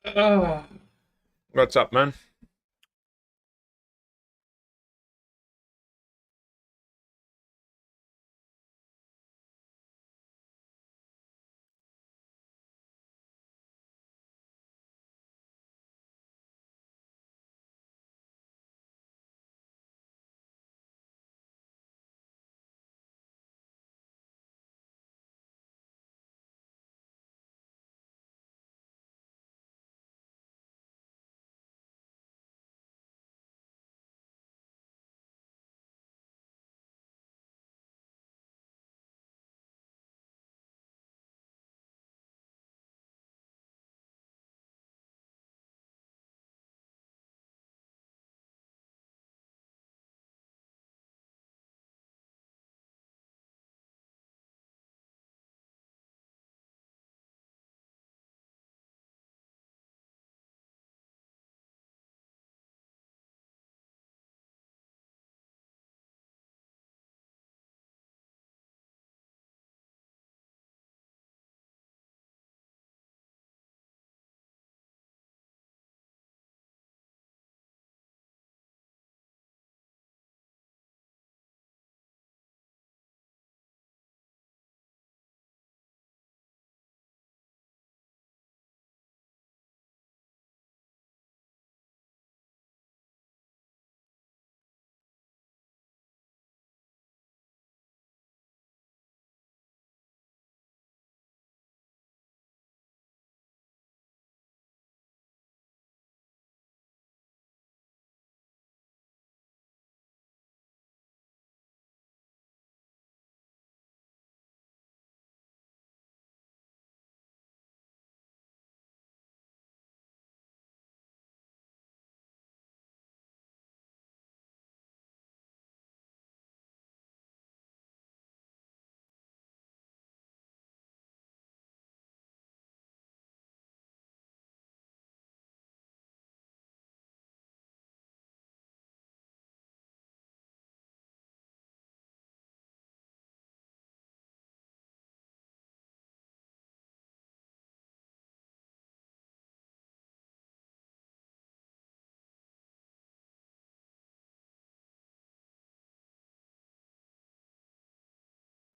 Ah. What's up, man?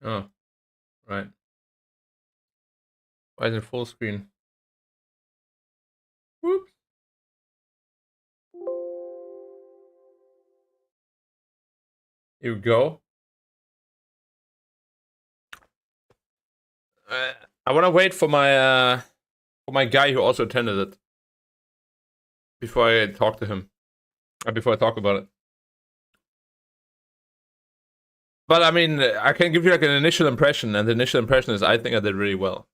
Oh, right. Why is it full screen? Whoops. Here we go. Uh, I want to wait for my guy who also attended it before I talk to him. Before I talk about it. But I mean, I can give you like an initial impression, and the initial impression is I think I did really well,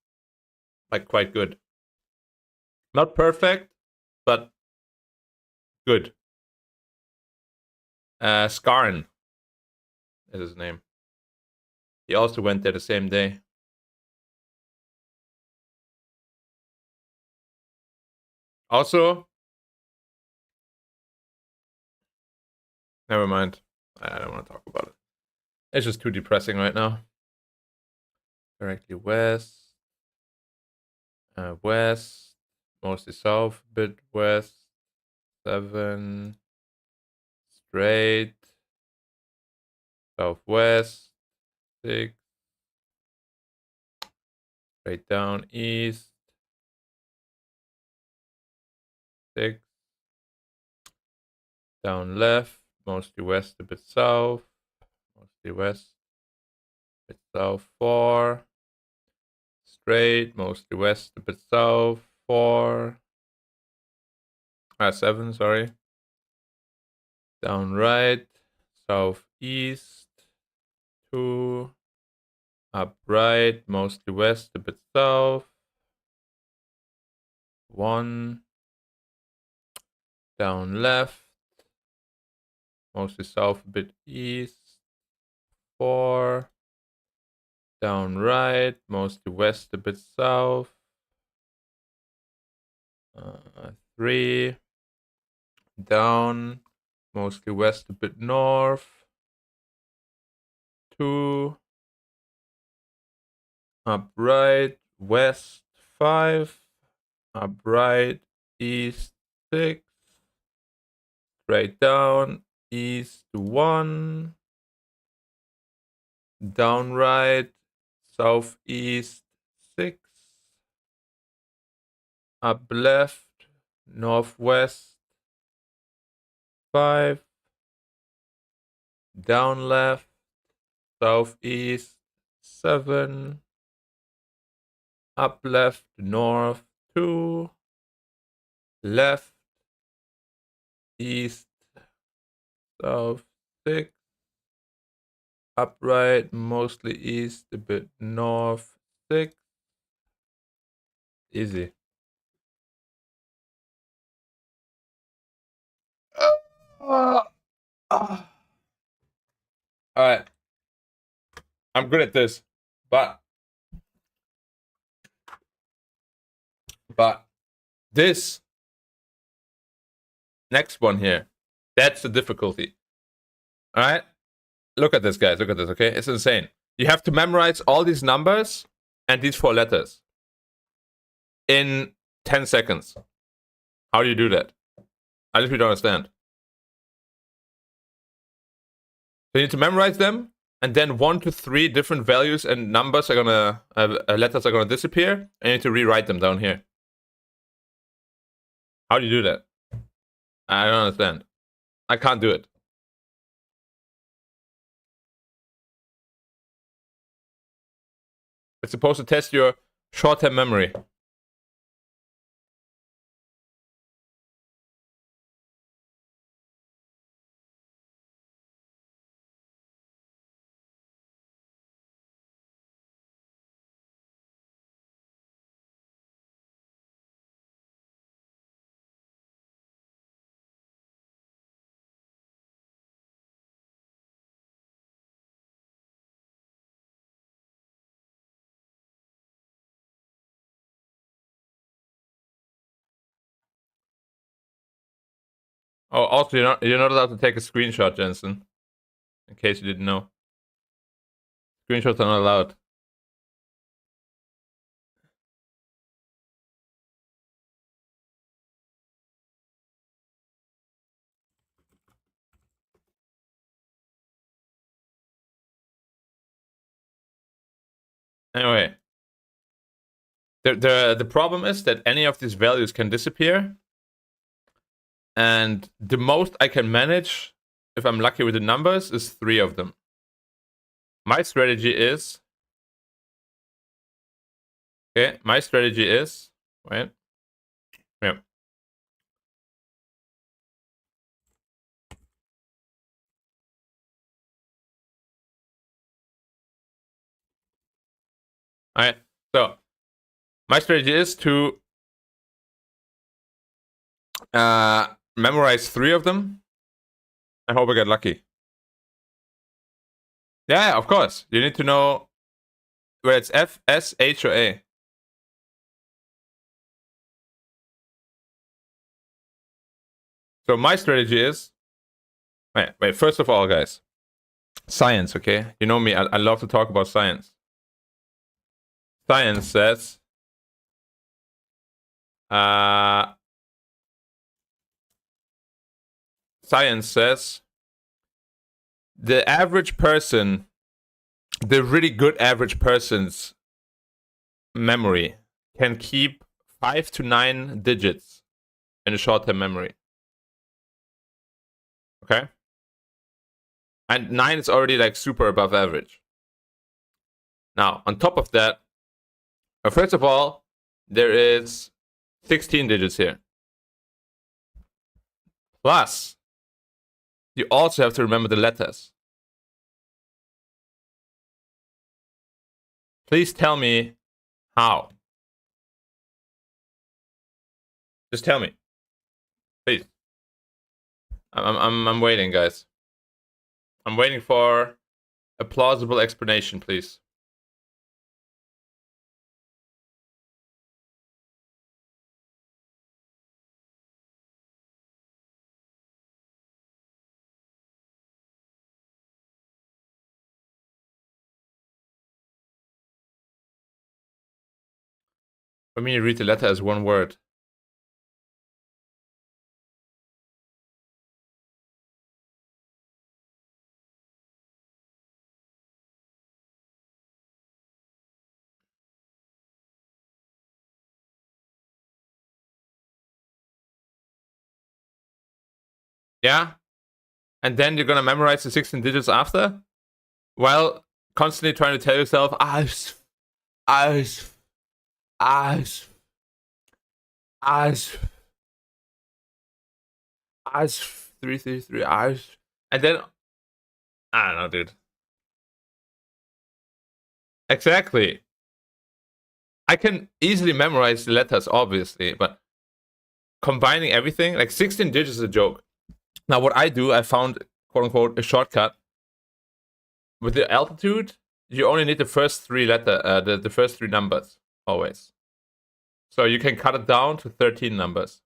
like quite good. Not perfect, but good. Scarn is his name. He also went there the same day. Also, never mind. I don't want to talk about it. It's just too depressing right now. Directly west, west, mostly south, bit west, 7, straight, southwest, 6, straight down east, 6, down left, mostly west, a bit south, mostly west, a bit south, 4, straight, mostly west, a bit south, 4, 7, sorry, down right, southeast, 2, up right, mostly west, a bit south, 1, down left, mostly south, a bit east, 4, down right, mostly west, a bit south, 3, down, mostly west, a bit north, 2, up right, west, 5, up right, east 6, straight down, east 1, down right, southeast 6, up left, northwest 5, down left, southeast 7, up left, north 2, left, east, south 6, upright, mostly east, a bit north 6. Easy. Alright. I'm good at this. But this next one here, that's the difficulty. Alright? Look at this, guys. Look at this, okay? It's insane. You have to memorize all these numbers and these 4 letters in 10 seconds. How do you do that? I literally don't understand. So you need to memorize them, and then 1 to 3 different values and numbers are gonna, letters are gonna disappear, and you need to rewrite them down here. How do you do that? I don't understand. I can't do it. It's supposed to test your short-term memory. Oh, also, you're not allowed to take a screenshot, Jensen. In case you didn't know. Screenshots are not allowed. Anyway. The problem is that any of these values can disappear. And the most I can manage, if I'm lucky with the numbers, is 3 of them. My strategy is... Okay, my strategy is... Wait. Yeah. Alright, so... My strategy is to... memorize 3 of them. I hope I get lucky. Yeah, of course. You need to know where it's F, S, H, or A. So my strategy is... Wait, first of all, guys. Science, okay? You know me, I love to talk about science. Science says... Science says... The average person... The really good average person's memory can keep 5 to 9 digits in a short-term memory. Okay? And 9 is already like super above average. Now, on top of that, first of all, there is 16 digits here. Plus, you also have to remember the letters. Please tell me how. Just tell me. Please. I'm waiting, guys. I'm waiting for a plausible explanation, please. For me, read the letter as one word. Yeah? And then you're gonna memorize the 16 digits after? While constantly trying to tell yourself, as, as, as, as, 333, as. And then, I don't know, dude. Exactly. I can easily memorize the letters, obviously, but combining everything, like 16 digits is a joke. Now, what I do, I found, quote unquote, a shortcut. With the altitude, you only need the first three the first three numbers, always. So you can cut it down to 13 numbers.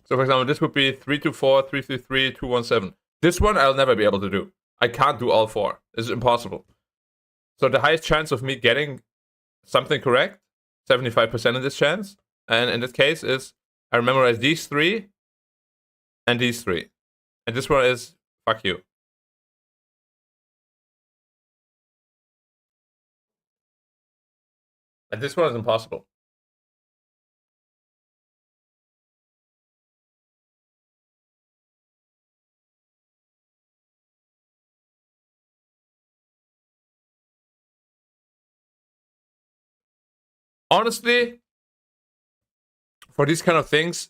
So for example, this would be 324, 333, 217. This one I'll never be able to do. I can't do all four. It's impossible. So the highest chance of me getting something correct, 75% of this chance, and in this case is I memorize these three and these three. And this one is fuck you. And this one is impossible. Honestly, for these kind of things,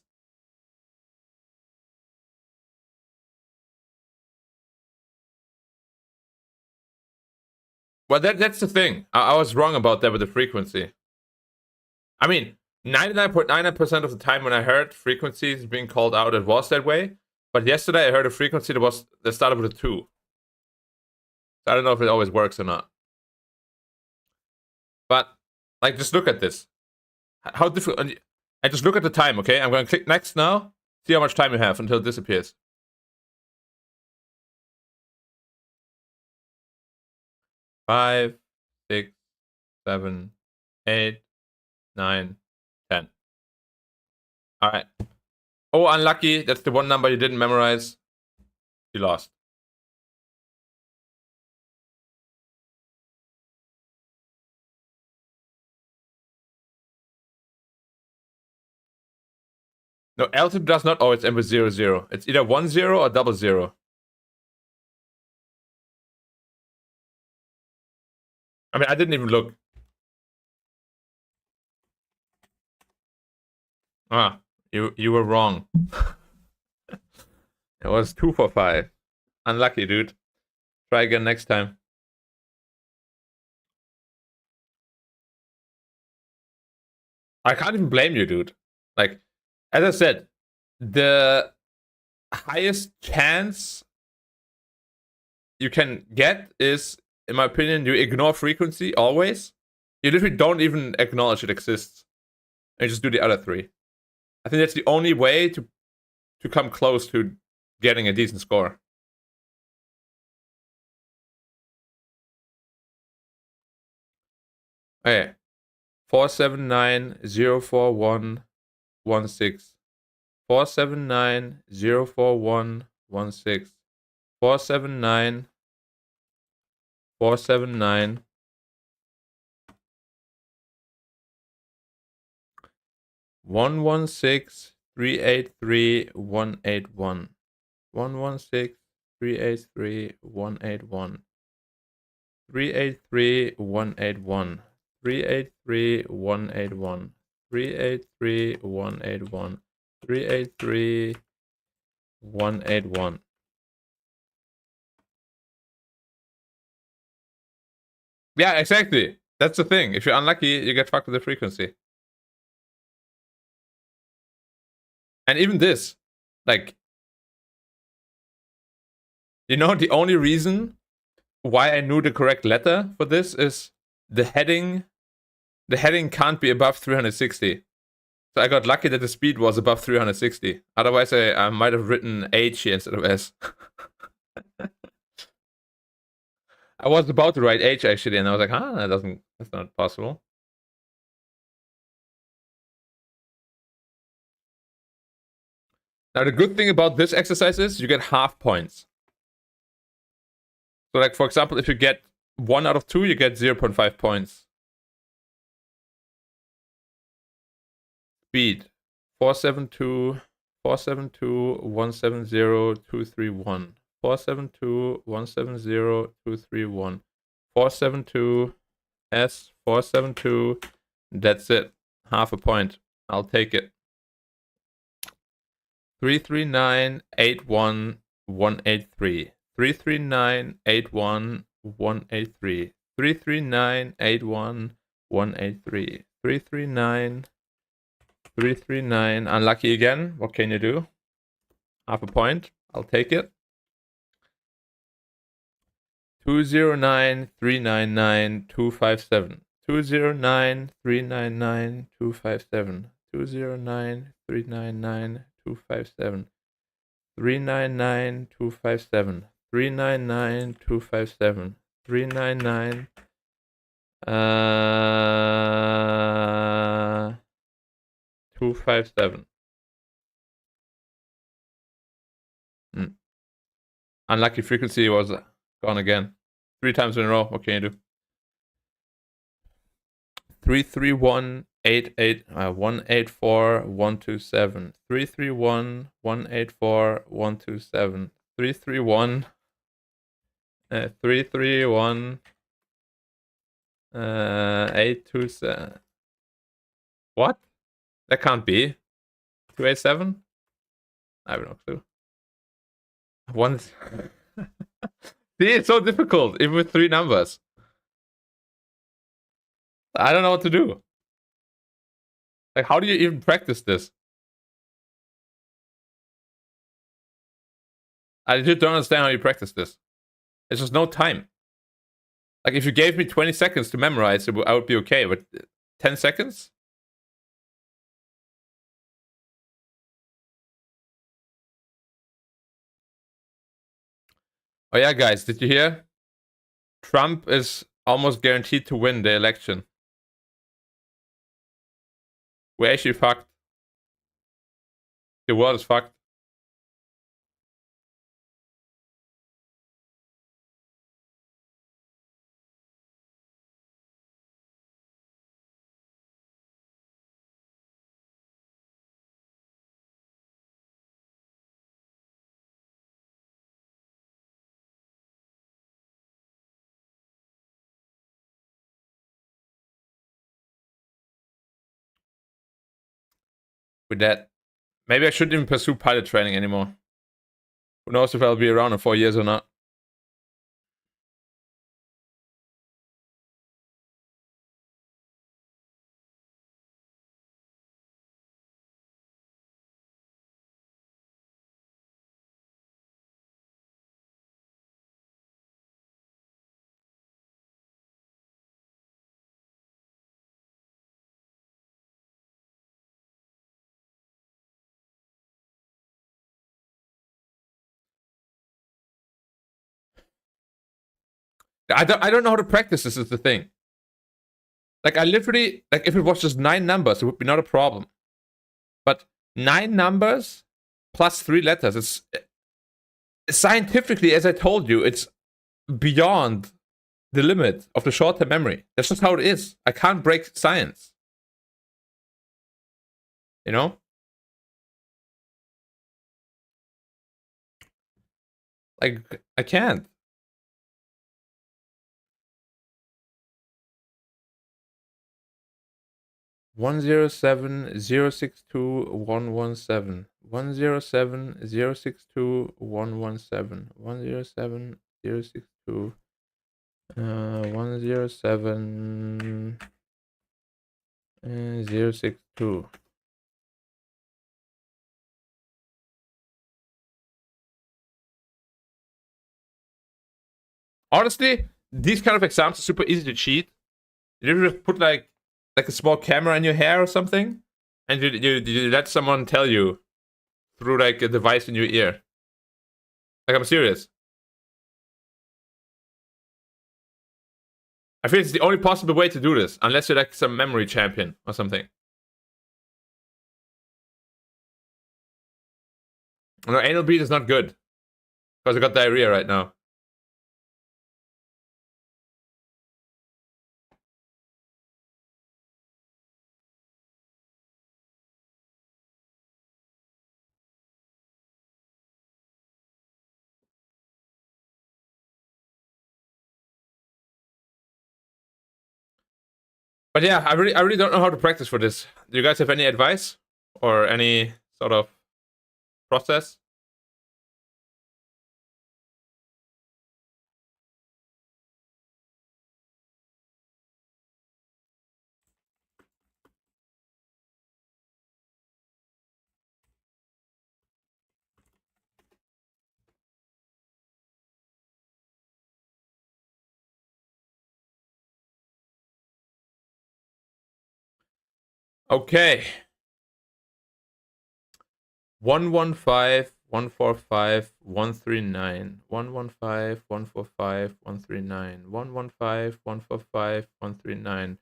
well, that's the thing. I was wrong about that with the frequency. I mean, 99.99% of the time when I heard frequencies being called out, it was that way. But yesterday I heard a frequency that started with a 2. So I don't know if it always works or not. But, like, just look at this. How difficult. And just look at the time, okay? I'm going to click next now. See how much time you have until it disappears. 5, 6, 7, 8, 9, 10. Alright. Oh, unlucky. That's the one number you didn't memorize. You lost. No, altitude does not always end with 0, 0. It's either 1, 0 or double 0. I mean, I didn't even look. Ah, you were wrong. It was 2 for 5. Unlucky, dude. Try again next time. I can't even blame you, dude. Like, as I said, the highest chance you can get is, in my opinion, you ignore frequency always. You literally don't even acknowledge it exists. And you just do the other three. I think that's the only way to come close to getting a decent score. Okay. 479-041-16. 479-041-16. 479 479 116 383 181 116 383 181 383 181 383 181 383 181 383 181. Yeah, exactly. That's the thing. If you're unlucky, you get fucked with the frequency. And even this, like, you know, the only reason why I knew the correct letter for this is the heading. The heading can't be above 360. So I got lucky that the speed was above 360. Otherwise, I might have written H here instead of S. I was about to write H actually, and I was like, that's not possible. Now, the good thing about this exercise is you get half points. So, like, for example, if you get 1 out of 2, you get 0.5 points. Speed, 472 472 170 231. 472 170 231. 472 S 472. That's it. Half a point. I'll take it. 33981 183. 33981 183. 33981 183. 339. Unlucky again. What can you do? Half a point. I'll take it. 209399257. 209399257. 209399257. 399257. 399 399 257. Unlucky frequency was gone again. 3 times in a row. What can you do? 331 184 127. 331 184 127. 331 331 827. What? That can't be. 287? I have no clue. One. See, it's so difficult, even with 3 numbers. I don't know what to do. Like, how do you even practice this? I just don't understand how you practice this. There's just no time. Like, if you gave me 20 seconds to memorize, I would be okay, but 10 seconds? Oh yeah, guys, did you hear? Trump is almost guaranteed to win the election. We're actually fucked. The world is fucked. With that, maybe I shouldn't even pursue pilot training anymore. Who knows if I'll be around in 4 years or not. I don't know how to practice this is the thing. Like, I literally, like, if it was just 9 numbers, it would be not a problem. But 9 numbers plus 3 letters, it's scientifically, as I told you, it's beyond the limit of the short-term memory. That's just how it is. I can't break science. You know? Like, I can't. One zero seven zero six two 117. 107 062 117. 107 062 107 062. Honestly, these kind of exams are super easy to cheat. You just put like a small camera in your hair or something, and you let someone tell you through like a device in your ear. Like, I'm serious. I feel it's the only possible way to do this, unless you're like some memory champion or something. No, anal bead is not good. Because I got diarrhea right now. But yeah, I really don't know how to practice for this. Do you guys have any advice or any sort of process? Okay. 115 145 139 115 145 139 115 145 139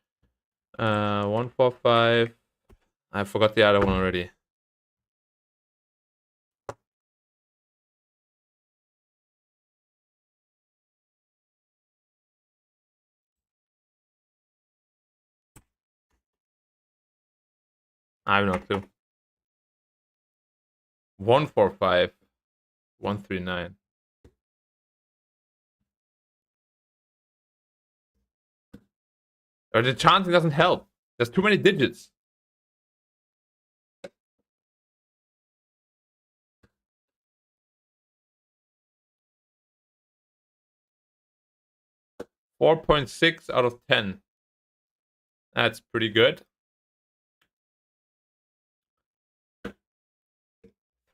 145. I forgot the other one already. I have no clue. 145 139. Or the chanting doesn't help. There's too many digits. 4.6 out of 10. That's pretty good.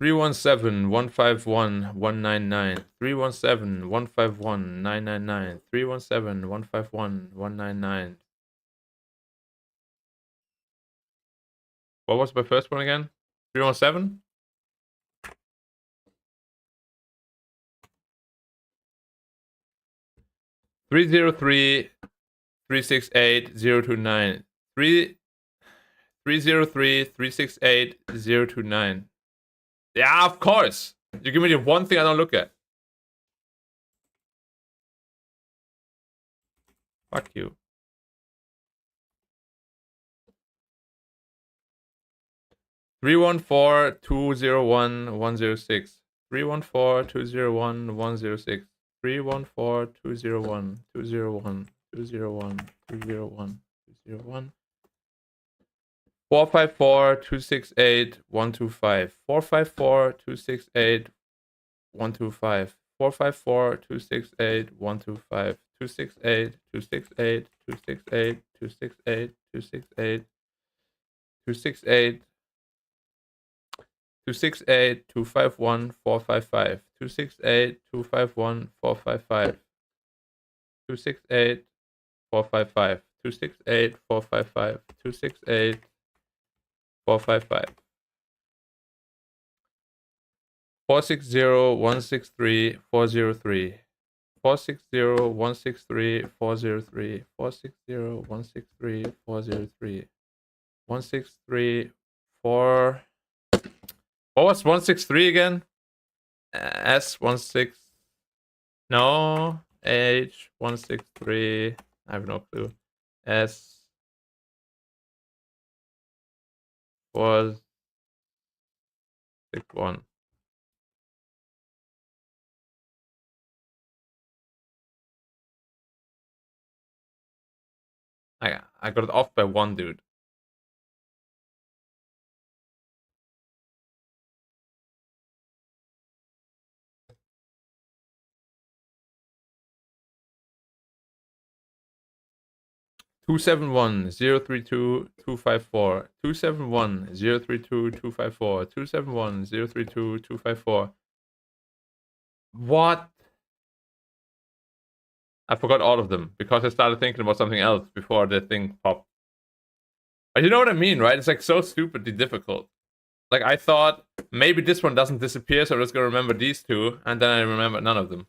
317 151 199 317 151 999 317 151 199. What was my first one again? 317? 303 368 029 303 368 029. Yeah, of course. You give me the one thing I don't look at. Fuck you. 314-201-106. 314-201-106. 314-201-201-201-201-201. 454-268-125. 454-268-125. 454-268-125. 268, 268, 268, 268, 268, 268. 268 251 455 268 251 455 268 455 268 455 268 455 460 163 403 460 163 403 460 163 403 163 4. What was 163 again? S16. No. H163. I have no clue. S was 61. I got it off by one dude. 271-032-254. 271-032-254. 271-032-254. What? I forgot all of them because I started thinking about something else before the thing popped. But you know what I mean, right? It's like so stupidly difficult. Like I thought maybe this one doesn't disappear, so I'm just gonna remember these two, and then I remember none of them.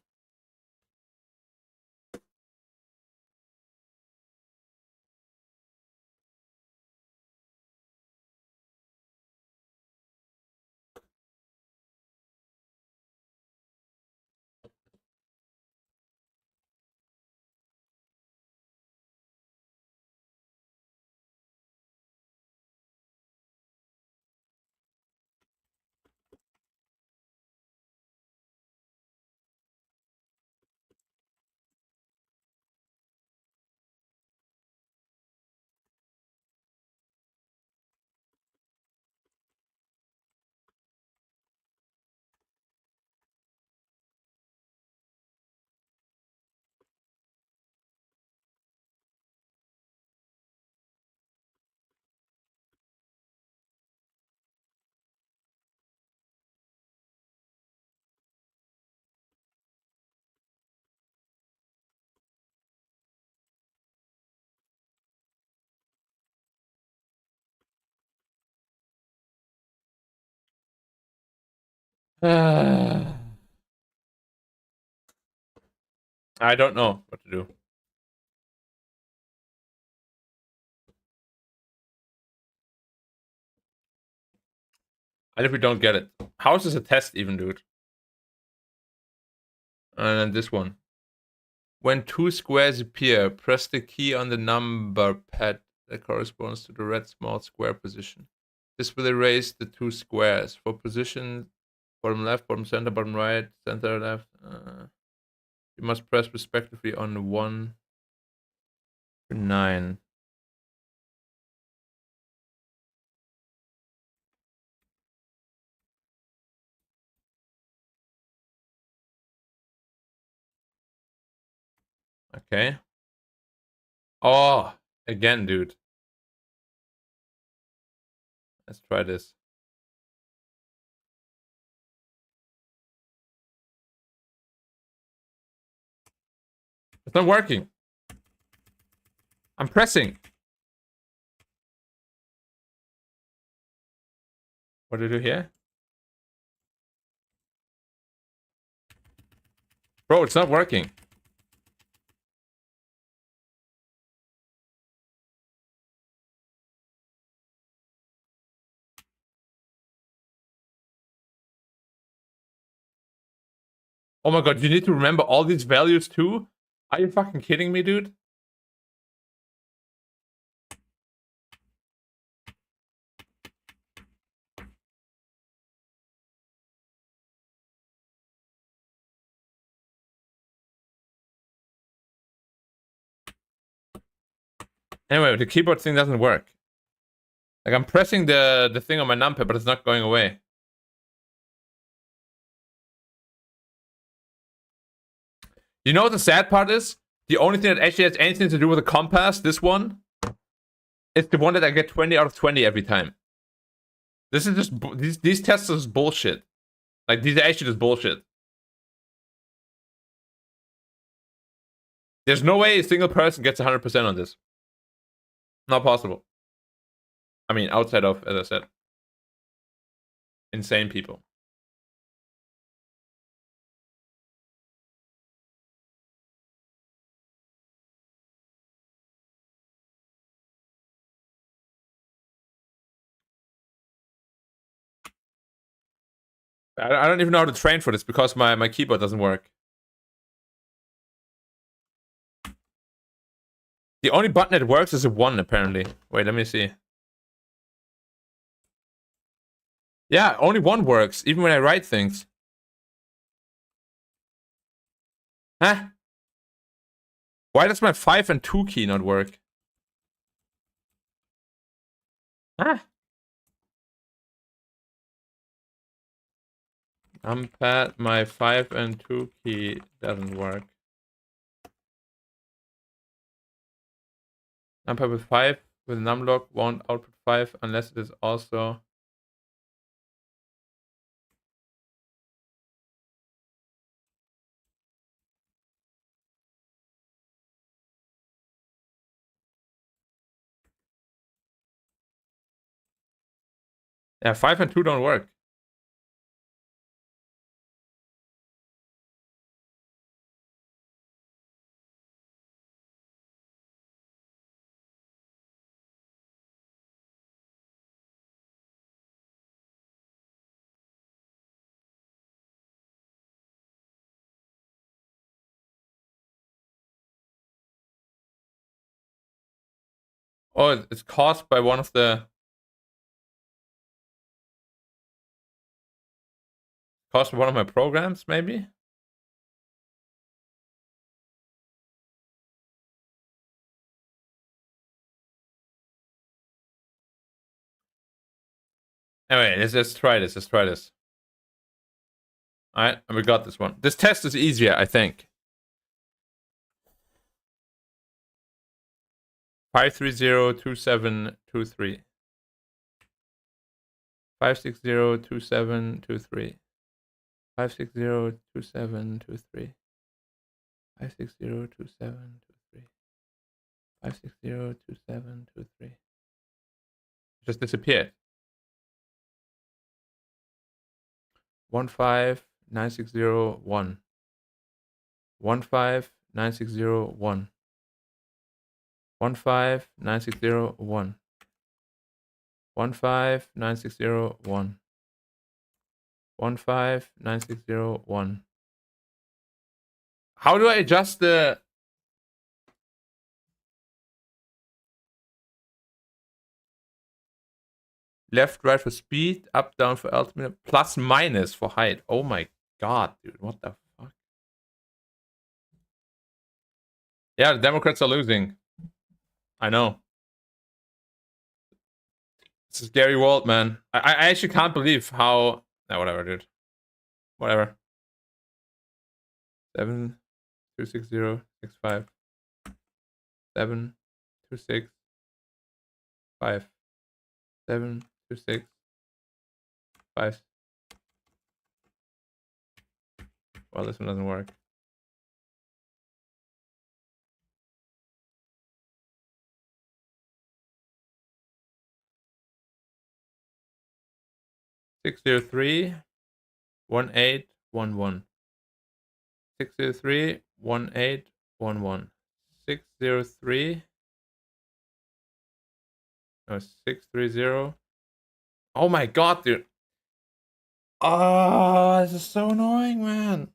I don't know what to do. And if we don't get it, how is this a test even, dude? And then this one. When two squares appear, press the key on the number pad that corresponds to the red small square position. This will erase the two squares. For position, bottom left, bottom center, bottom right, center left. You must press respectively on 1 to 9. Okay. Oh, again, dude. Let's try this. It's not working. I'm pressing. What do I do here? Bro, it's not working. Oh my god, you need to remember all these values too? Are you fucking kidding me, dude? Anyway, the keyboard thing doesn't work. Like, I'm pressing the thing on my numpad, but it's not going away. You know what the sad part is? The only thing that actually has anything to do with the compass, this one, is the one that I get 20 out of 20 every time. This is just, these tests are just bullshit. Like, these are actually just bullshit. There's no way a single person gets 100% on this. Not possible. I mean, outside of, as I said, insane people. I don't even know how to train for this because my keyboard doesn't work. The only button that works is a 1, apparently. Wait, let me see. Yeah, only 1 works, even when I write things. Huh? Why does my 5 and 2 key not work? Huh? Numpad, my 5 and 2 key doesn't work. Numpad with 5 with numlock won't output 5 unless it is also... Yeah, 5 and 2 don't work. Oh, it's caused by one of the... Caused by one of my programs, maybe? Anyway, let's try this. Let's try this. Alright, and we got this one. This test is easier, I think. 5302723. 5602723. 5602723. 5602723. 5602723. Just disappeared. 15960 15960 15960 15960 15960 How do I adjust the left, right for speed, up, down for altimeter, plus, minus for height? Oh my god, dude. What the fuck? Yeah, the Democrats are losing. I know. It's a scary world, man. I actually can't believe how. Nah, whatever, dude. Whatever. 7260657 72657 Well, this one doesn't work. 603-1811. 603-1811. 603. No, 630. Oh my god, dude. Oh, this is so annoying, man.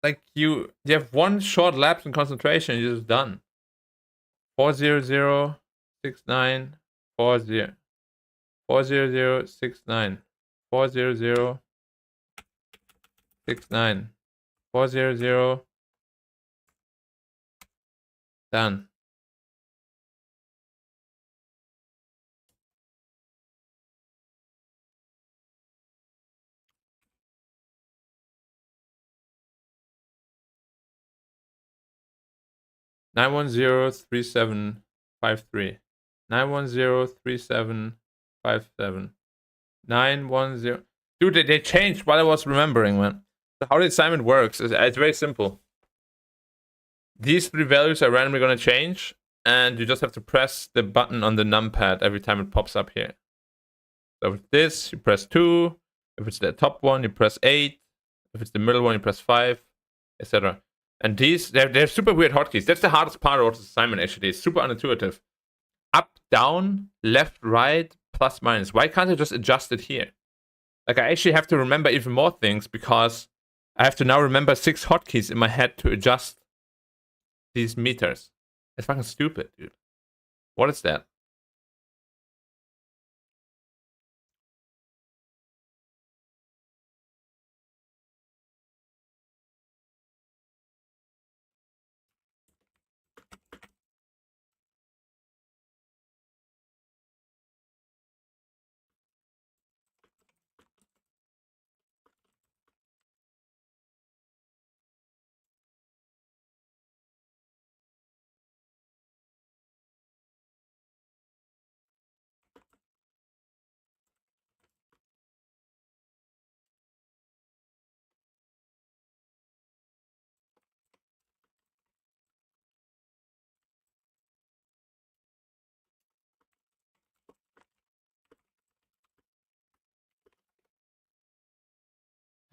Like you have one short lapse in concentration, you're just done. 4006940 40069 40069 400 done. Nine one zero 3753 9103757 910. Dude, they changed what I was remembering, man. So how the assignment works is it's very simple. These three values are randomly going to change, and you just have to press the button on the numpad every time it pops up here. So with this, you press 2. If it's the top one, you press 8. If it's the middle one, you press 5, etc. And these, they're super weird hotkeys. That's the hardest part of this assignment, actually. It's super unintuitive. Up, down, left, right, plus, minus. Why can't I just adjust it here? Like, I actually have to remember even more things because I have to now remember 6 hotkeys in my head to adjust these meters. It's fucking stupid, dude. What is that?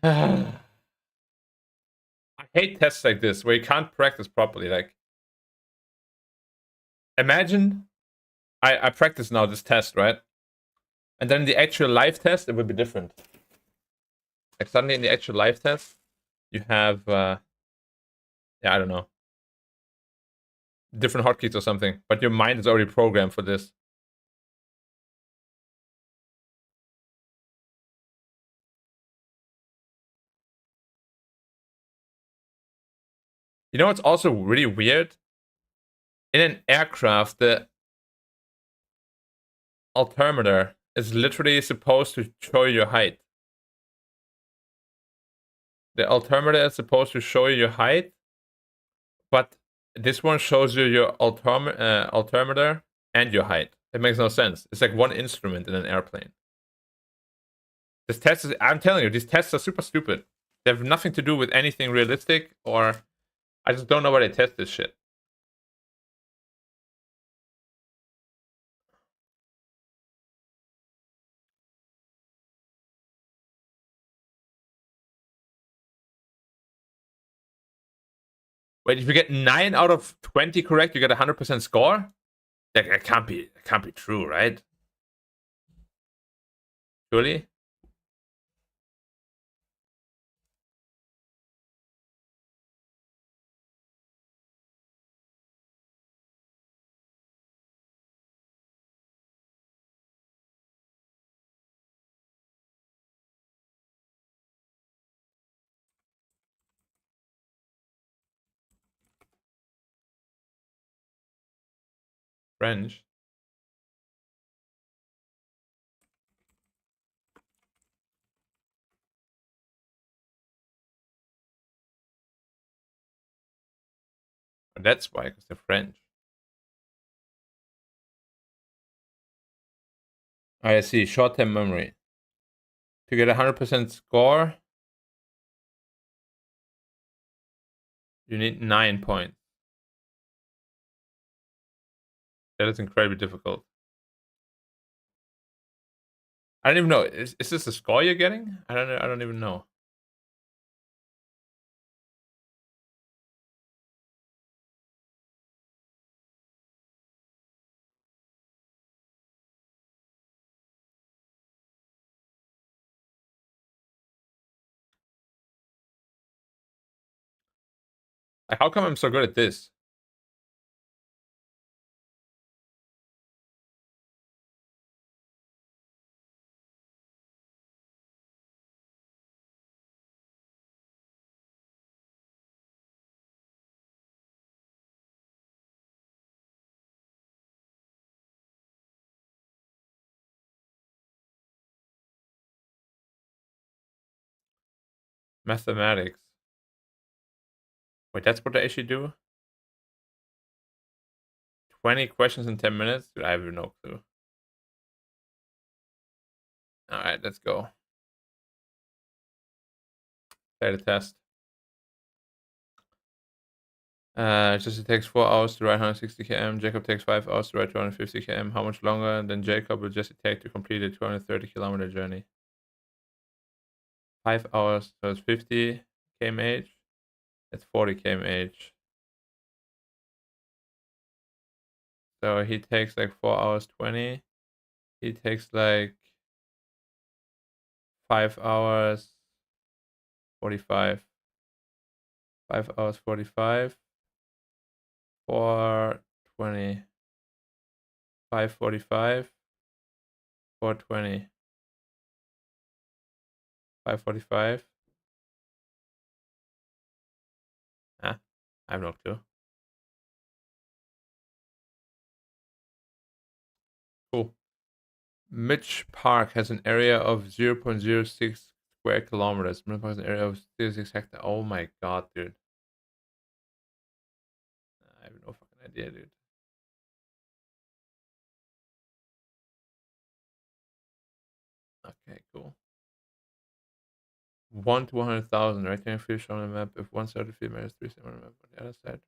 I hate tests like this where you can't practice properly. Like, imagine I practice now this test, right? And then the actual live test, it would be different. Like, suddenly in the actual live test, you have, yeah, I don't know, different hotkeys or something, but your mind is already programmed for this. You know what's also really weird? In an aircraft, the altimeter is literally supposed to show you your height. The altimeter is supposed to show you your height, but this one shows you your altimeter and your height. It makes no sense. It's like one instrument in an airplane. This test is, I'm telling you, these tests are super stupid. They have nothing to do with anything realistic, or I just don't know why they test this shit. Wait, if you get 9 out of 20 correct, you get a 100% score? That can't be true, right? Surely? French. That's why, because they're French. I see. Short-term memory. To get a 100% score, you need 9 points. That is incredibly difficult. I don't even know. Is this the score you're getting? I don't even know. Like, how come I'm so good at this? Mathematics. Wait, that's what they actually do? 20 questions in 10 minutes? Dude, I have no clue. Alright, let's go. Play the test. Just it takes 4 hours to ride 160 km. Jacob takes 5 hours to ride 250 km. How much longer than Jacob will Jesse take to complete a 230-kilometer journey? 5 hours, so it's 50 kmh. That's 40 kmh. So he takes like 4 hours 20. He takes like 5 hours 45. 5 hours 45. 420. 545. 420. 545. Ah, I have no clue. Cool. Mitch Park has an area of 0.06 square kilometers. Mitch Park has an area of 0.06 hectares. Oh my god, dude. I have no fucking idea, dude. Okay, cool. 1 to 100,000. Rectangular fish on the map. If one side of the field measures 3 on the map on the other side.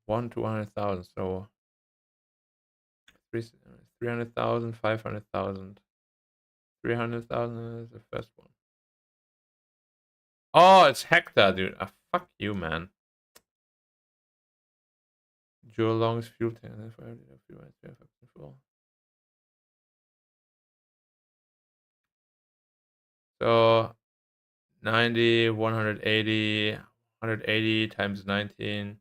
1 to 100,000. So 300,000, 500,000. 300,000 is the first one. Oh, it's hectare, dude. Ah, fuck you, man. Joe Long's fuel tank. So 90, 180, 180 times 19,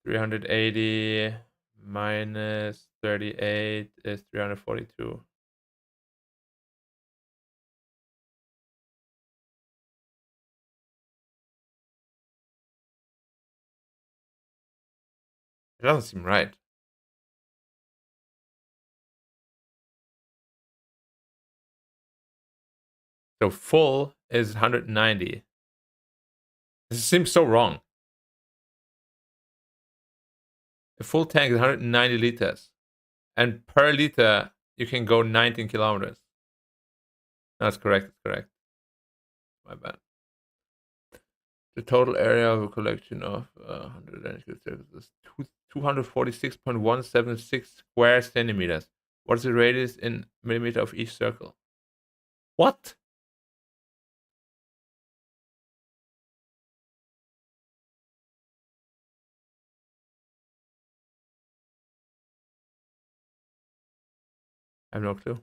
380 minus 38 is 342. It doesn't seem right. So full is 190. This seems so wrong. A full tank is 190 liters. And per liter, you can go 19 kilometers. That's correct. That's correct. My bad. The total area of a collection of 100 surfaces is 246.176 square centimeters. What is the radius in millimeter of each circle? What? I have no clue.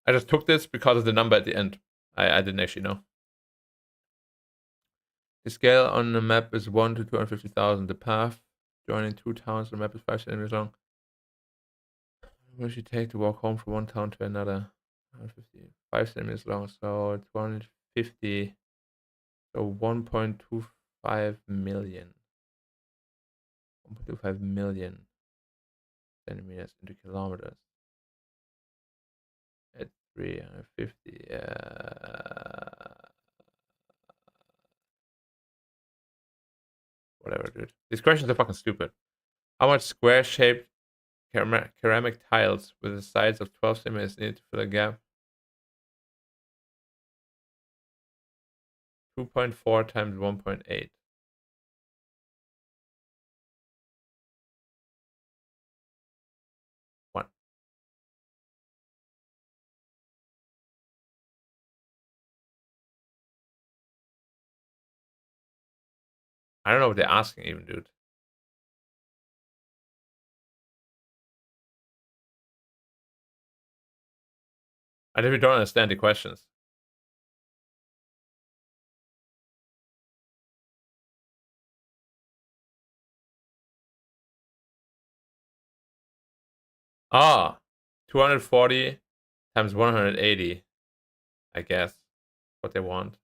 I just took this because of the number at the end. I didn't actually know. The scale on the map is 1 to 250,000. The path joining 2 towns on the map is 5 centimeters long. What should you take to walk home from one town to another? 5 centimeters long, so 250. So 1.25 million. 1.25 million centimeters into kilometers. At 350. Whatever, dude. These questions are fucking stupid. How much square-shaped ceramic tiles with the size of 12 centimeters needed to fill a gap? 2.4 times 1.8. 1. I don't know what they're asking even, dude. I really don't understand the questions. Ah, 240 times 180. I guess what they want.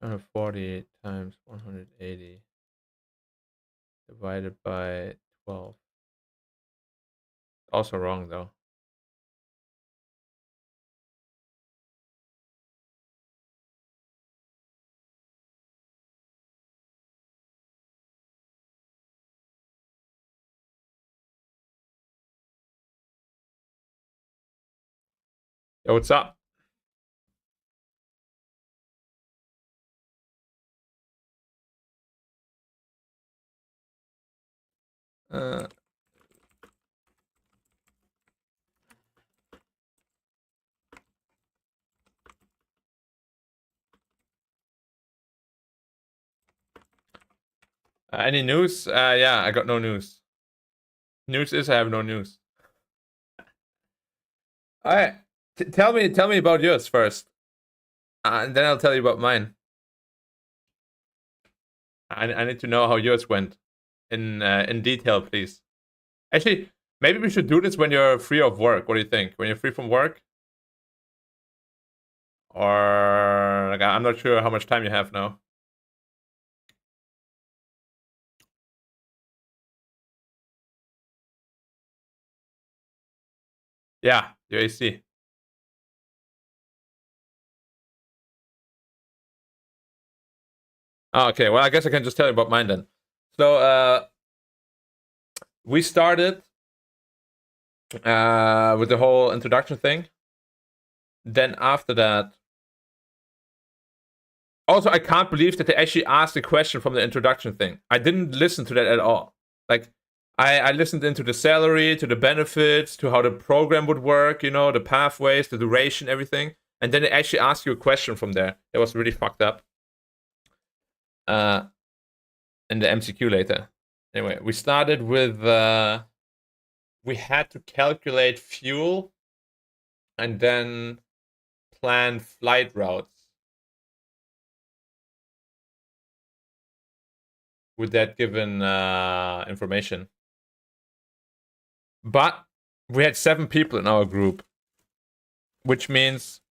240 times 180 divided by 12. Also wrong though. Yo, what's up? Any news? Yeah, I got no news. News is I have no news. All right, tell me about yours first, and then I'll tell you about mine. I need to know how yours went in detail, please. Actually, maybe we should do this when you're free of work. What do you think? When you're free from work, or like, I'm not sure how much time you have now. Yeah, your AC. Oh, okay, well, I guess I can just tell you about mine then. So, we started with the whole introduction thing. Then after that, also, I can't believe that they actually asked a question from the introduction thing. I didn't listen to that at all. Like, I listened into the salary, to the benefits, to how the program would work, you know, the pathways, the duration, everything. And then they actually asked you a question from there. It was really fucked up. In the MCQ later. Anyway, we started with we had to calculate fuel and then plan flight routes with that given information. But we had 7 people in our group, which means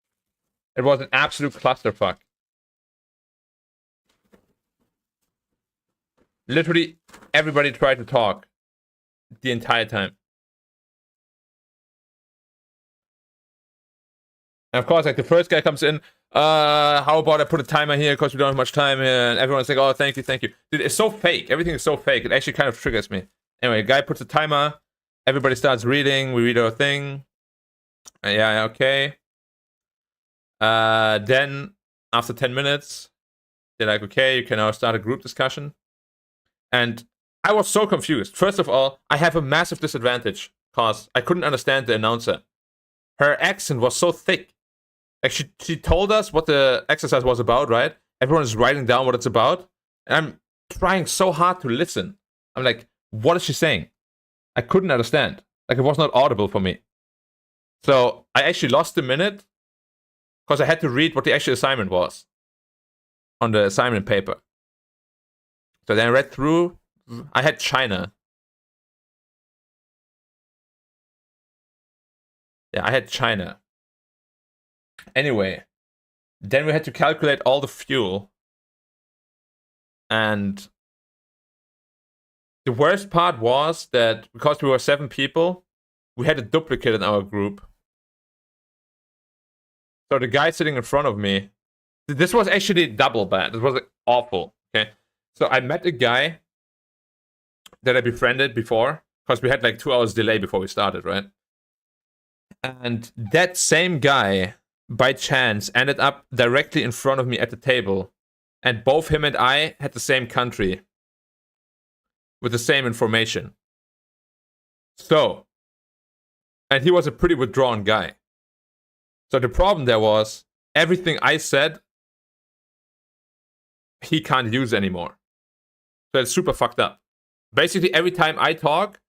it was an absolute clusterfuck. Literally everybody tried to talk the entire time. And of course, like the first guy comes in, how about I put a timer here because we don't have much time here, and everyone's like, oh, thank you. Dude, it's so fake. Everything is so fake. It actually kind of triggers me. Anyway, a guy puts a timer, everybody starts reading, we read our thing. Yeah, okay. Then after 10 minutes, they're like, okay, you can now start a group discussion. And I was so confused. First of all, I have a massive disadvantage because I couldn't understand the announcer. Her accent was so thick. Like she told us what the exercise was about, right? Everyone is writing down what it's about. And I'm trying so hard to listen. I'm like, what is she saying? I couldn't understand. Like, it was not audible for me. So I actually lost a minute because I had to read what the actual assignment was on the assignment paper. So then I read through. I had China. Yeah, I had China. Anyway, then we had to calculate all the fuel. And the worst part was that because we were 7 people, we had a duplicate in our group. So the guy sitting in front of me, this was actually double bad. This was awful. Okay. So I met a guy that I befriended before, because we had like 2 hours delay before we started, right? And that same guy, by chance, ended up directly in front of me at the table. And both him and I had the same country with the same information. So, and he was a pretty withdrawn guy. So the problem there was, everything I said, he can't use anymore. So it's super fucked up. Basically, every time I talk,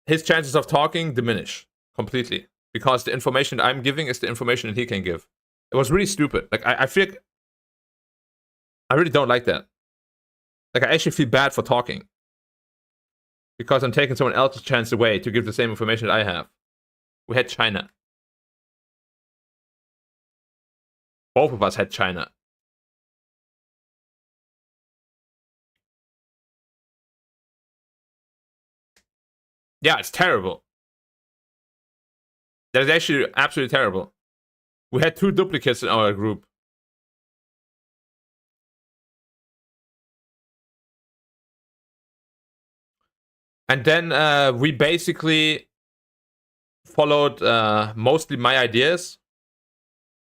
his chances of talking diminish completely. Because the information I'm giving is the information that he can give. It was really stupid. Like, I feel like I really don't like that. Like, I actually feel bad for talking. Because I'm taking someone else's chance away to give the same information that I have. We had China. Both of us had China. Yeah, it's terrible. That is actually absolutely terrible. We had 2 duplicates in our group. And then we basically followed mostly my ideas.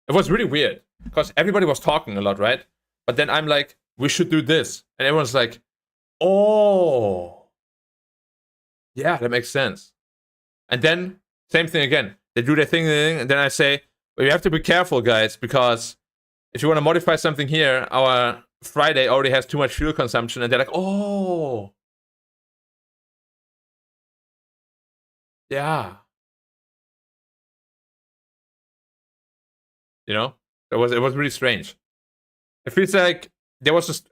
It was really weird, because everybody was talking a lot, right? But then I'm like, we should do this. And everyone's like, oh. Yeah, that makes sense. And then, same thing again. They do their thing, and then I say, well, you have to be careful, guys, because if you want to modify something here, our Friday already has too much fuel consumption. And they're like, oh. Yeah. You know? It was really strange. It feels like there was just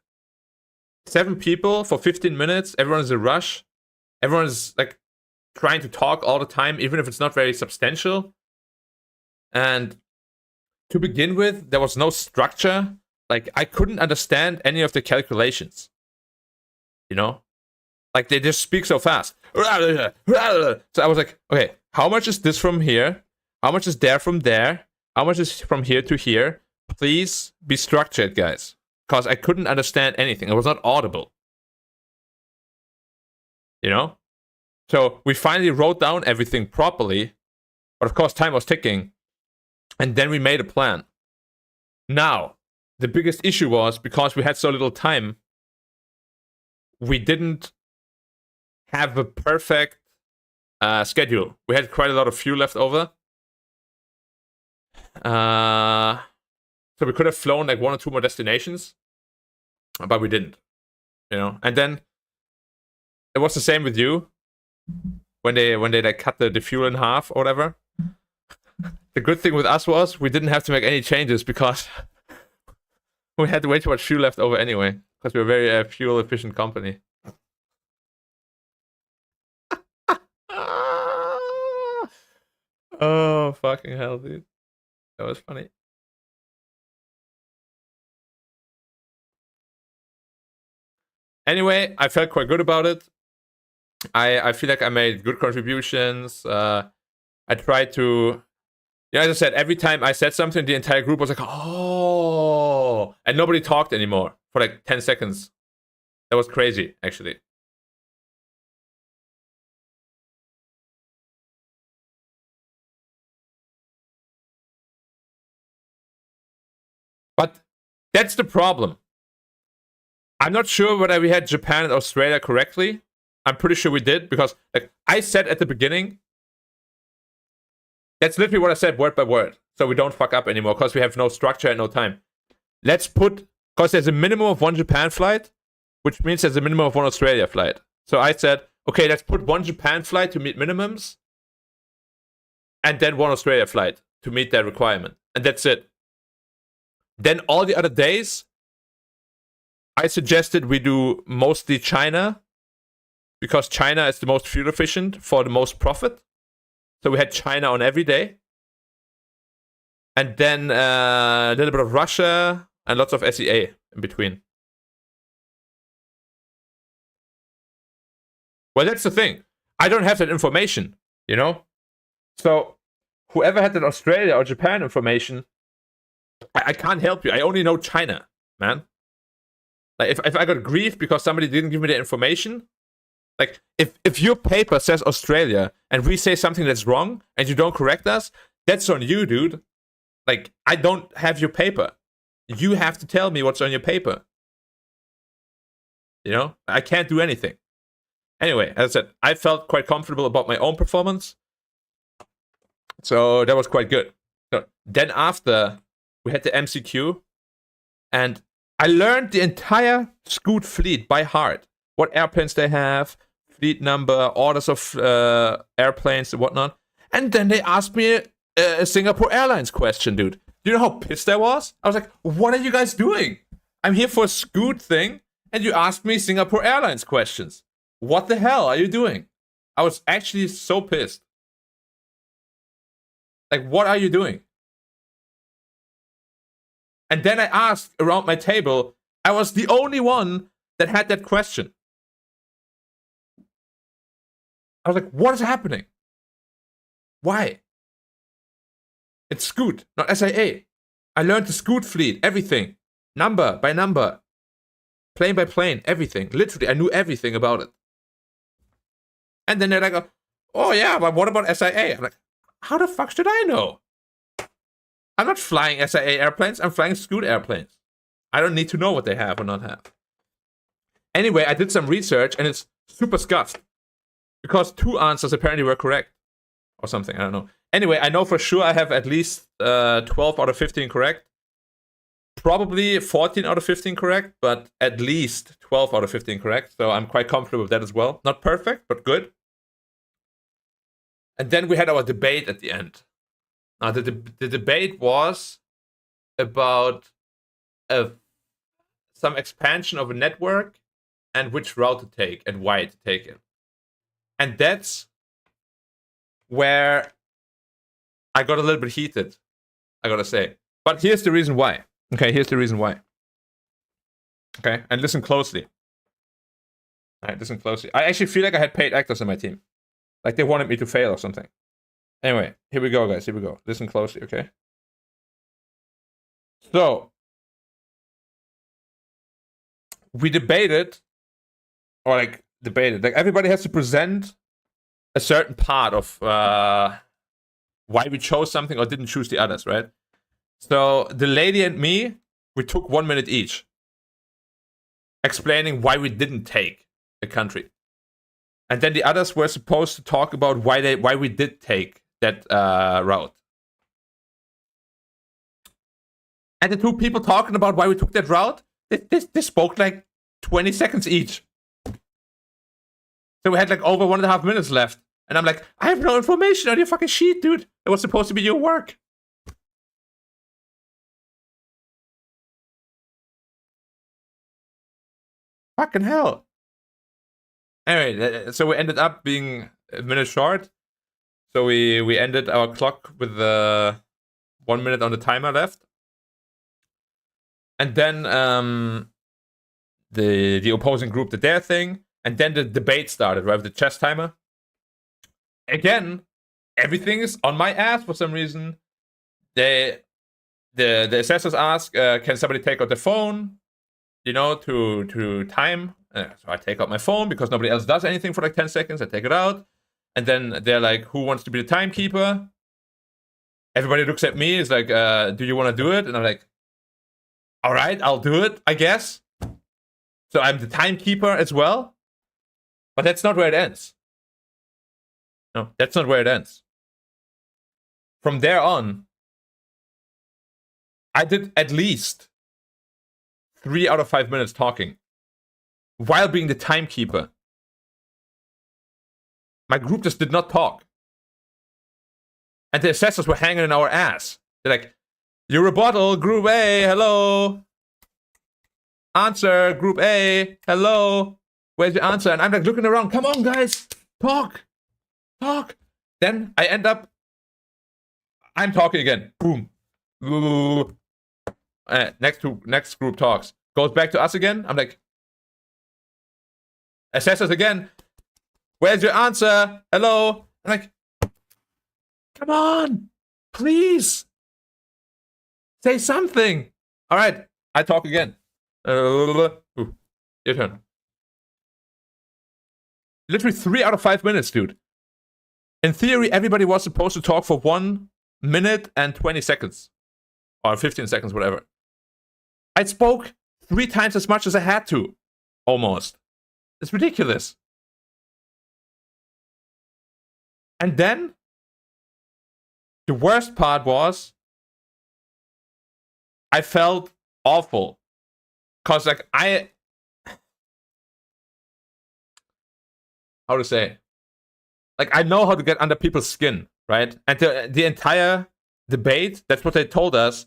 7 people for 15 minutes. Everyone's in a rush. Everyone's like trying to talk all the time, even if it's not very substantial. And to begin with, there was no structure. Like, I couldn't understand any of the calculations. You know? Like, they just speak so fast. So I was like, okay, how much is this from here? How much is there from there? How much is from here to here? Please be structured, guys. Because I couldn't understand anything. It was not audible. You know? So we finally wrote down everything properly. But of course, time was ticking. And then we made a plan. Now, the biggest issue was, because we had so little time, we didn't have a perfect schedule. We had quite a lot of fuel left over. So we could have flown like 1 or 2 more destinations, but we didn't. You know, and then it was the same with you when they like cut the fuel in half or whatever. The good thing with us was we didn't have to make any changes, because we had way too much fuel left over anyway, because we're a very fuel efficient company. Oh, fucking hell, dude. That was funny. Anyway, I felt quite good about it. I feel like I made good contributions. I tried to... Yeah, as I said, every time I said something, the entire group was like, oh! And nobody talked anymore for like 10 seconds. That was crazy, actually. But that's the problem. I'm not sure whether we had Japan and Australia correctly. I'm pretty sure we did, because like I said at the beginning, that's literally what I said word by word. So we don't fuck up anymore, because we have no structure and no time. Let's put Because there's a minimum of 1 Japan flight, which means there's a minimum of 1 Australia flight. So I said, okay, let's put 1 Japan flight to meet minimums, and then 1 Australia flight to meet that requirement. And that's it. Then all the other days, I suggested we do mostly China, because China is the most fuel efficient for the most profit. So we had China on every day. And then a little bit of Russia and lots of SEA in between. Well, that's the thing. I don't have that information, you know? So whoever had that Australia or Japan information, I can't help you. I only know China, man. Like if I got grief because somebody didn't give me the information, like if your paper says Australia and we say something that's wrong and you don't correct us, that's on you, dude. Like, I don't have your paper. You have to tell me what's on your paper. You know? I can't do anything. Anyway, as I said, I felt quite comfortable about my own performance. So that was quite good. So then after, we had the MCQ. And I learned the entire Scoot fleet by heart. What airplanes they have, fleet number, orders of airplanes and whatnot. And then they asked me a Singapore Airlines question, dude. Do you know how pissed I was? I was like, what are you guys doing? I'm here for a Scoot thing, and you asked me Singapore Airlines questions. What the hell are you doing? I was actually so pissed. Like, what are you doing? And then I asked around my table, I was the only one that had that question. I was like, what is happening? Why? It's Scoot, not SIA. I learned the Scoot fleet, everything. Number by number. Plane by plane, everything. Literally, I knew everything about it. And then they're like, oh yeah, but what about SIA? I'm like, how the fuck should I know? I'm not flying SIA airplanes, I'm flying Scoot airplanes. I don't need to know what they have or not have. Anyway, I did some research and it's super scuffed. Because 2 answers apparently were correct. Or something, I don't know. Anyway, I know for sure I have at least 12 out of 15 correct. Probably 14 out of 15 correct, but at least 12 out of 15 correct. So I'm quite comfortable with that as well. Not perfect, but good. And then we had our debate at the end. Now, the debate was about some expansion of a network and which route to take and why to take it. And that's where I got a little bit heated, I gotta say. But here's the reason why. Okay, here's the reason why. Okay, and listen closely. Alright, listen closely. I actually feel like I had paid actors on my team. Like they wanted me to fail or something. Anyway, here we go, guys. Here we go. Listen closely, okay? So, we debated, like everybody has to present a certain part of why we chose something or didn't choose the others, right? So the lady and me, we took 1 minute each, explaining why we didn't take a country, and then the others were supposed to talk about why we did take that route. And the 2 people talking about why we took that route, they spoke like 20 seconds each. So we had like over 1.5 minutes left. And I'm like, I have no information on your fucking sheet, dude. It was supposed to be your work. Fucking hell. Anyway, so we ended up being a minute short. So we ended our clock with 1 minute on the timer left. And then the opposing group did their thing. And then the debate started, right? With the chess timer. Again, everything is on my ass for some reason. The assessors ask, can somebody take out their phone, you know, to time? So I take out my phone because nobody else does anything for like 10 seconds. I take it out. And then they're like, who wants to be the timekeeper? Everybody looks at me. It's like, do you want to do it? And I'm like, all right, I'll do it, I guess. So I'm the timekeeper as well. But that's not where it ends. No, that's not where it ends. From there on, I did at least 3 out of 5 minutes talking while being the timekeeper. My group just did not talk. And the assessors were hanging in our ass. They're like, your rebuttal, group A, hello. Answer, group A, hello. Where's your answer? And I'm like looking around, come on guys, talk. Then I end up, I'm talking again, boom. Next group talks. Goes back to us again. I'm like, assessors again. Where's your answer? Hello. I'm like, come on, please. Say something. All right, I talk again. Your turn. Literally 3 out of 5 minutes, dude. In theory, everybody was supposed to talk for 1 minute and 20 seconds. Or 15 seconds, whatever. I spoke 3 times as much as I had to. Almost. It's ridiculous. And then, the worst part was, I felt awful. Because, like, how to say? Like, I know how to get under people's skin, right? And the entire debate, that's what they told us,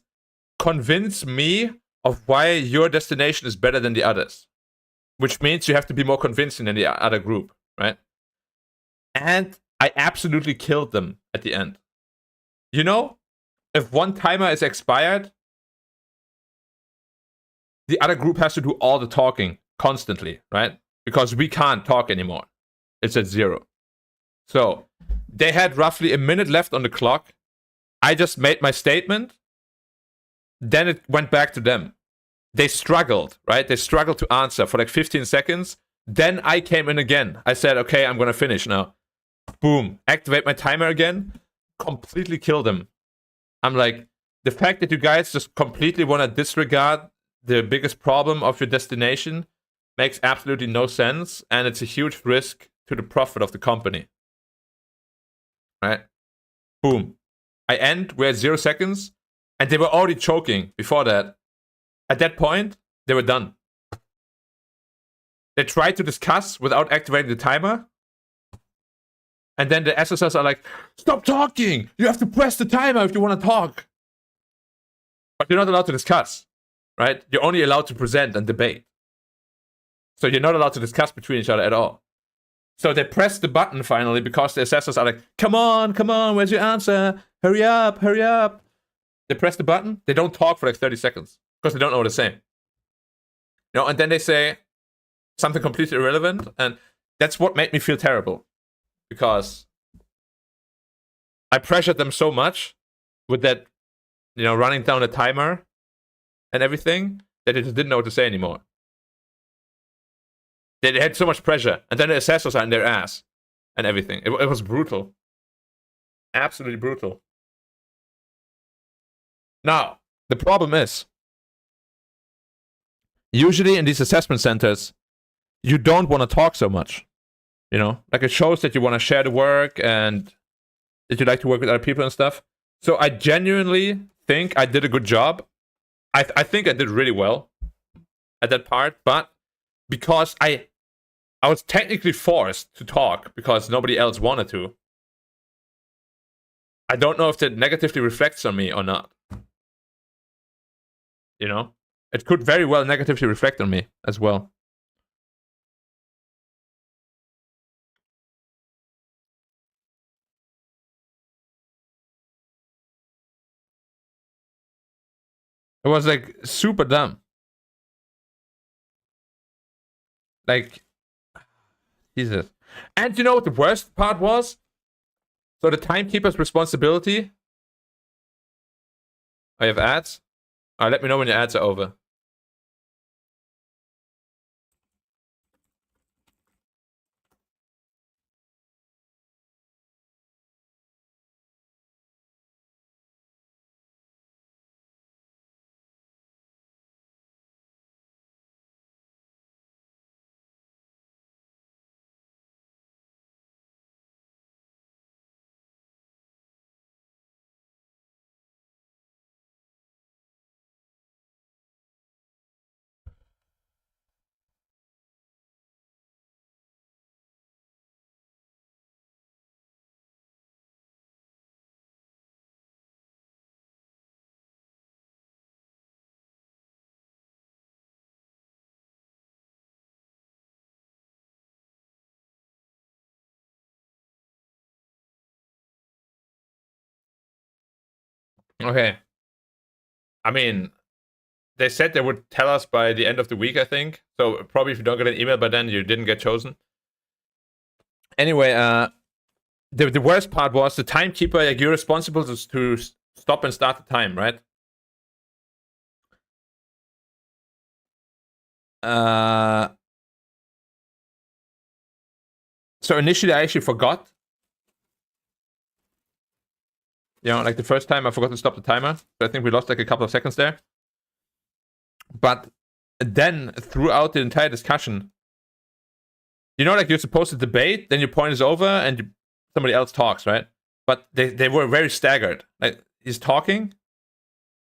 convinced me of why your destination is better than the others. Which means you have to be more convincing than the other group, right? And I absolutely killed them at the end. You know, if one timer is expired, the other group has to do all the talking constantly, right? Because we can't talk anymore. It's at 0. So, they had roughly a minute left on the clock. I just made my statement. Then it went back to them. They struggled, right? They struggled to answer for like 15 seconds. Then I came in again. I said, okay, I'm going to finish now. Boom. Activate my timer again. Completely kill them. I'm like, the fact that you guys just completely want to disregard the biggest problem of your destination makes absolutely no sense. And it's a huge risk to the profit of the company. Right? Boom. I end. We're at 0 seconds. And they were already choking before that. At that point, they were done. They tried to discuss without activating the timer. And then the SSRs are like, stop talking! You have to press the timer if you want to talk. But you're not allowed to discuss. Right? You're only allowed to present and debate. So you're not allowed to discuss between each other at all. So they press the button finally because the assessors are like, come on, where's your answer? Hurry up. They press the button. They don't talk for like 30 seconds because they don't know what to say. You know, and then they say something completely irrelevant. And that's what made me feel terrible. Because I pressured them so much with that, you know, running down the timer and everything that they just didn't know what to say anymore. They had so much pressure. And then the assessors are in their ass and everything. It was brutal. Absolutely brutal. Now, the problem is, usually in these assessment centers, you don't want to talk so much. You know, like it shows that you want to share the work and that you like to work with other people and stuff. So I genuinely think I did a good job. I think I did really well at that part, but because I was technically forced to talk because nobody else wanted to. I don't know if that negatively reflects on me or not. You know? It could very well negatively reflect on me as well. It was like super dumb. Like, Jesus. And you know what the worst part was? So the timekeeper's responsibility. I have ads. Alright, let me know when your ads are over. Okay. I mean, they said they would tell us by the end of the week, I think. So probably if you don't get an email by then, you didn't get chosen. Anyway, the worst part was the timekeeper. Like, you're responsible to stop and start the time, right? Uh, so initially I actually forgot. You know, like the first time I forgot to stop the timer. So I think we lost like a couple of seconds there. But then throughout the entire discussion, you know, like you're supposed to debate, then your point is over and somebody else talks, right? But they were very staggered. Like he's talking,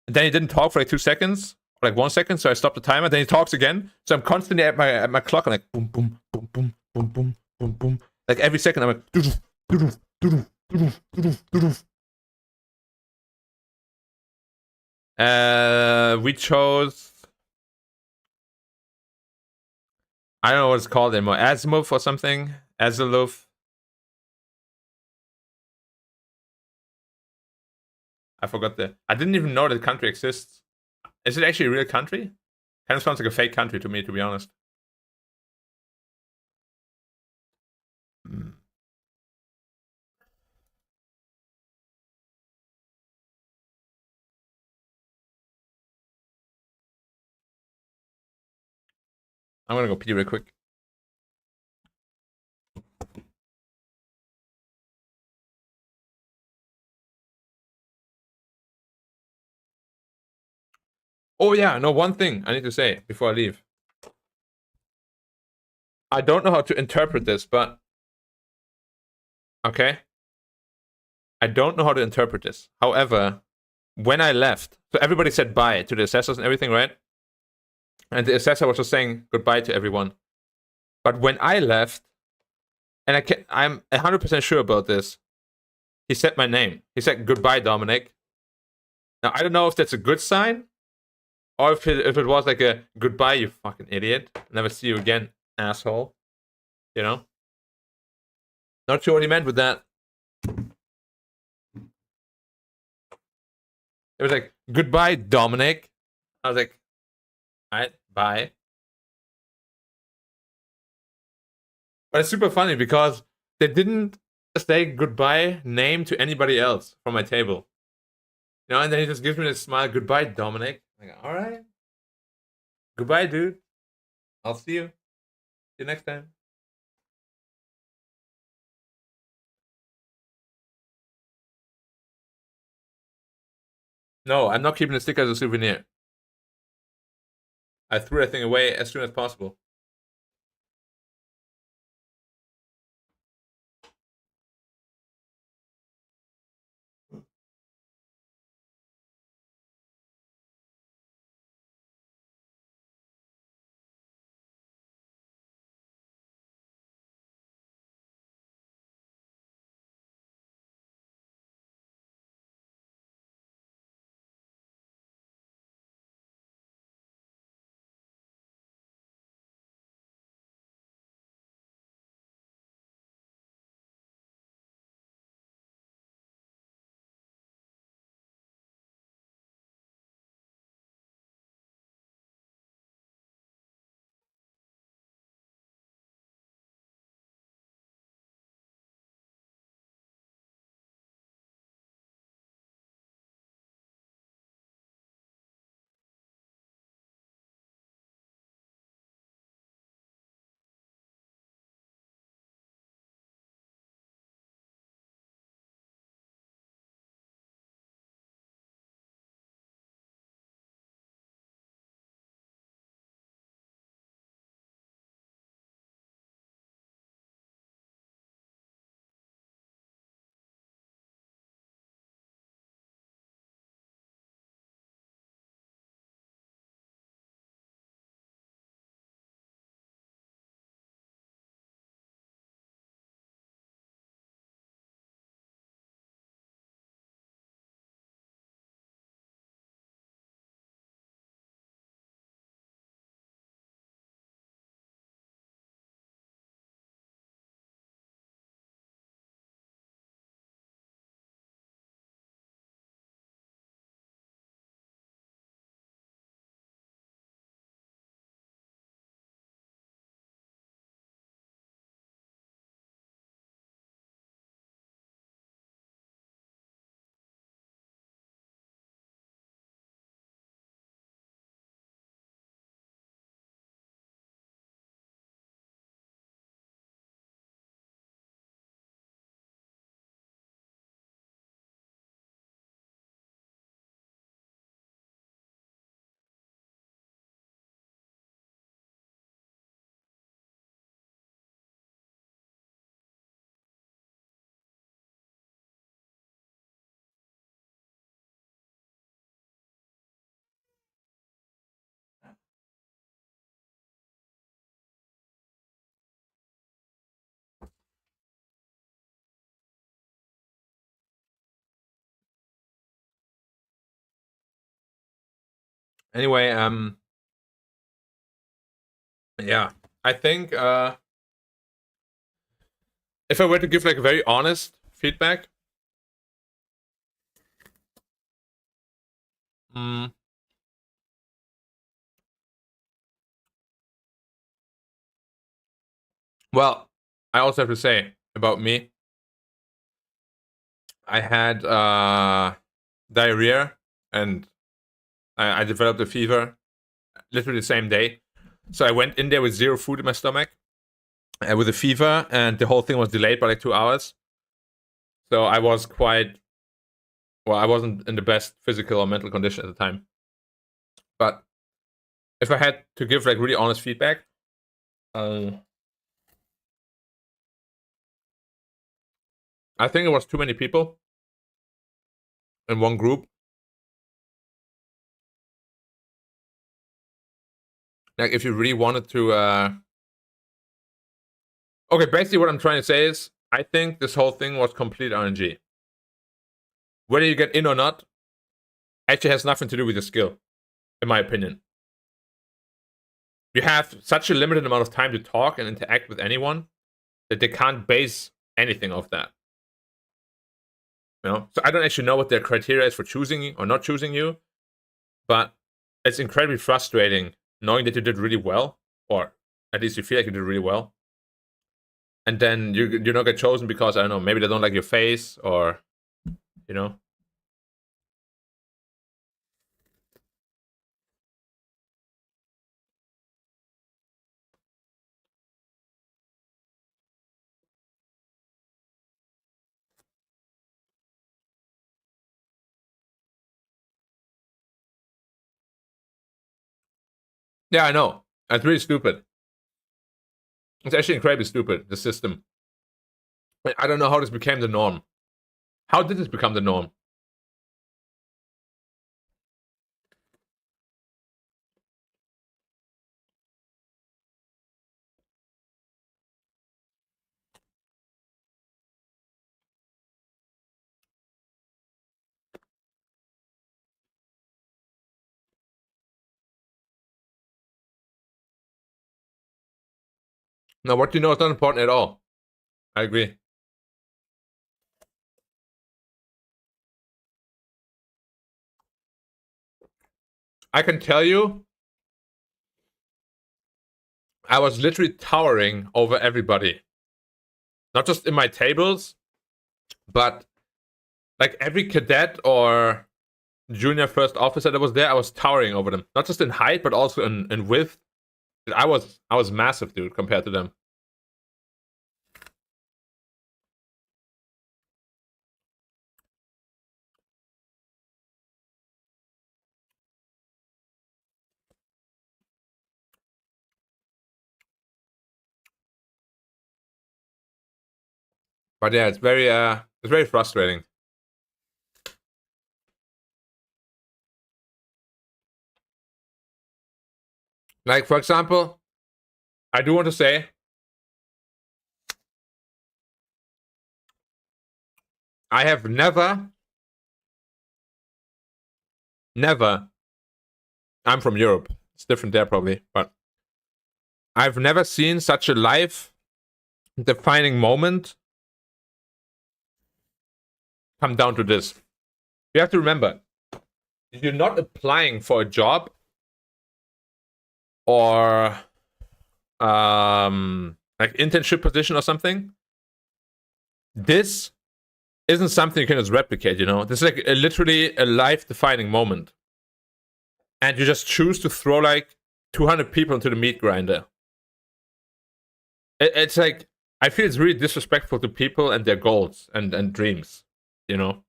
and then he didn't talk for like 2 seconds, or like 1 second. So I stopped the timer. Then he talks again. So I'm constantly at my clock, and like boom, boom, boom, boom, boom, boom, boom, boom. Like every second, I'm like doo-doo, doo-doo, doo-doo, doo-doo, doo-doo, doo-doo. We chose. I don't know what it's called anymore. Azimuth or something. Azimuth. I forgot the. I didn't even know that country exists. Is it actually a real country? Kind of sounds like a fake country to me, to be honest. Mm. I'm gonna go pee real quick. Oh yeah, no, one thing I need to say before I leave. I don't know how to interpret this, but okay. I don't know how to interpret this. However, when I left, so everybody said bye to the assessors and everything, right? And the assessor was just saying goodbye to everyone. But when I left, and I'm 100% sure about this, he said my name. He said goodbye, Dominic. Now I don't know if that's a good sign, or if it was like a goodbye, you fucking idiot. Never see you again, asshole. You know? Not sure what he meant with that. It was like, goodbye, Dominic. I was like, all right, bye. But it's super funny because they didn't say goodbye name to anybody else from my table. You know, and then he just gives me this smile, goodbye, Dominic. I go, all right. Goodbye, dude. I'll see you. See you next time. No, I'm not keeping the sticker as a souvenir. I threw that thing away as soon as possible. Anyway, yeah, I think if I were to give like a very honest feedback, mm, well, I also have to say about me, I had diarrhea and I developed a fever literally the same day. So I went in there with zero food in my stomach, with a fever, and the whole thing was delayed by like 2 hours. So I was quite well. I wasn't in the best physical or mental condition at the time. But if I had to give like really honest feedback, I think it was too many people in one group. Like if you really wanted to, okay, basically what I'm trying to say is, I think this whole thing was complete RNG. Whether you get in or not, actually has nothing to do with your skill, in my opinion. You have such a limited amount of time to talk and interact with anyone that they can't base anything off that. You know, so I don't actually know what their criteria is for choosing you or not choosing you, but it's incredibly frustrating knowing that you did really well, or at least you feel like you did really well, and then you not get chosen because I don't know, maybe they don't like your face, or you know. Yeah, I know. It's really stupid. It's actually incredibly stupid, the system. I don't know how this became the norm. How did this become the norm? Now, what you know is not important at all. I agree. I can tell you, I was literally towering over everybody. Not just in my tables, but like every cadet or junior first officer that was there, I was towering over them. Not just in height, but also in width. I was massive, dude, compared to them. But yeah, it's very frustrating. Like for example, I do want to say I have never. I'm from Europe. It's different there probably, but I've never seen such a life defining moment come down to this. You have to remember, you're not applying for a job or like internship position or something. This isn't something you can just replicate, you know? This is like literally a life defining moment. And you just choose to throw like 200 people into the meat grinder. It's like, I feel it's really disrespectful to people and their goals and dreams, you know?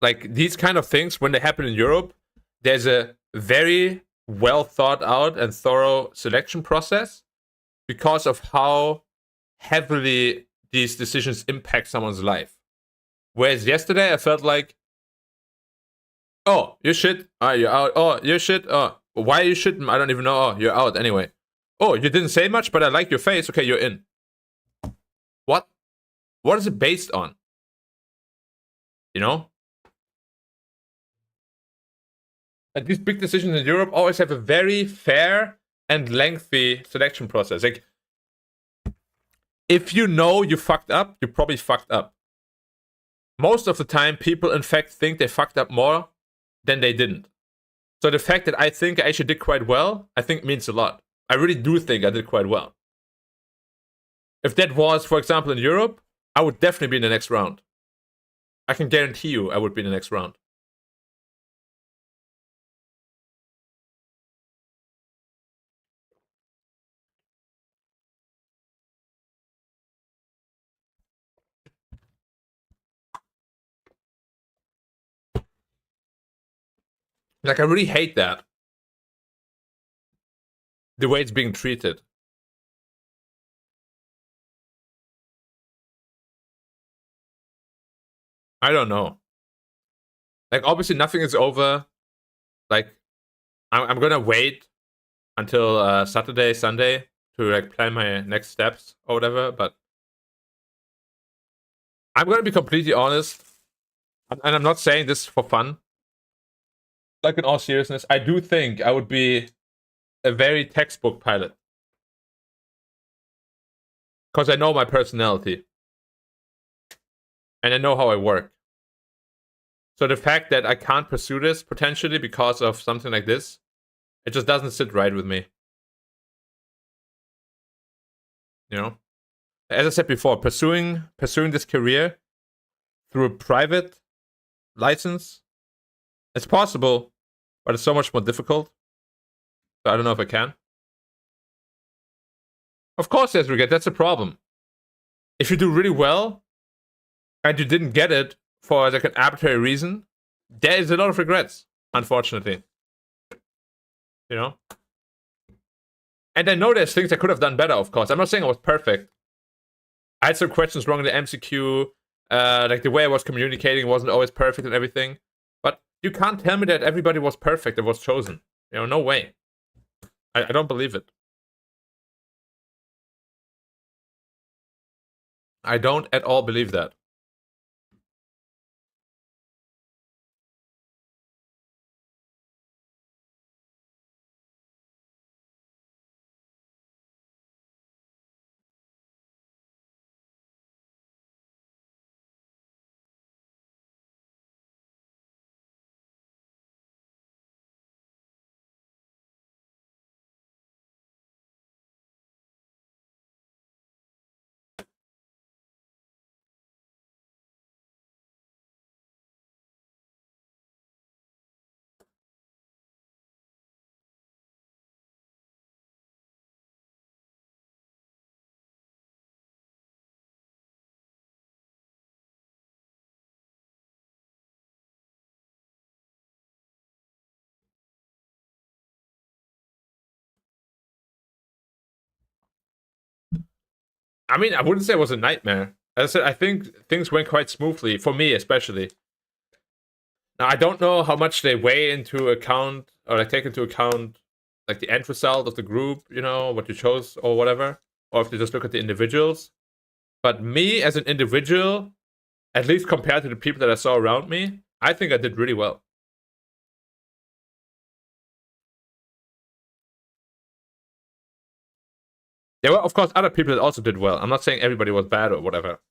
Like these kind of things, when they happen in Europe, there's a very well thought out and thorough selection process because of how heavily these decisions impact someone's life. Whereas yesterday, I felt like, oh, you shit. Oh, you're out. Oh, you shit. Oh, why you shit? I don't even know. Oh, you're out anyway. Oh, you didn't say much, but I like your face. Okay, you're in. What? What is it based on? You know? And these big decisions in Europe always have a very fair and lengthy selection process. Like, if you know you fucked up, you probably fucked up. Most of the time, people in fact think they fucked up more than they didn't. So the fact that I think I actually did quite well, I think means a lot. I really do think I did quite well. If that was, for example, in Europe, I would definitely be in the next round. I can guarantee you I would be in the next round. Like, I really hate that. The way it's being treated. I don't know. Like, obviously nothing is over. Like, I'm gonna wait until Saturday, Sunday to like plan my next steps or whatever, but I'm gonna be completely honest, and I'm not saying this for fun. Like, in all seriousness, I do think I would be a very textbook pilot. Because I know my personality. And I know how I work. So the fact that I can't pursue this potentially because of something like this, it just doesn't sit right with me. You know? As I said before, pursuing this career through a private license, it's possible, but it's so much more difficult. So I don't know if I can. Of course there's regret, that's a problem. If you do really well, and you didn't get it for like an arbitrary reason, there is a lot of regrets, unfortunately. You know? And I know there's things I could have done better, of course. I'm not saying I was perfect. I had some questions wrong in the MCQ. Like, the way I was communicating wasn't always perfect and everything. But you can't tell me that everybody was perfect that was chosen. You know, no way. I don't believe it. I don't at all believe that. I mean, I wouldn't say it was a nightmare. As I said, I think things went quite smoothly, for me especially. Now, I don't know how much they weigh into account, or like take into account, like the end result of the group, you know, what you chose or whatever. Or if they just look at the individuals. But me as an individual, at least compared to the people that I saw around me, I think I did really well. There were, of course, other people that also did well. I'm not saying everybody was bad or whatever.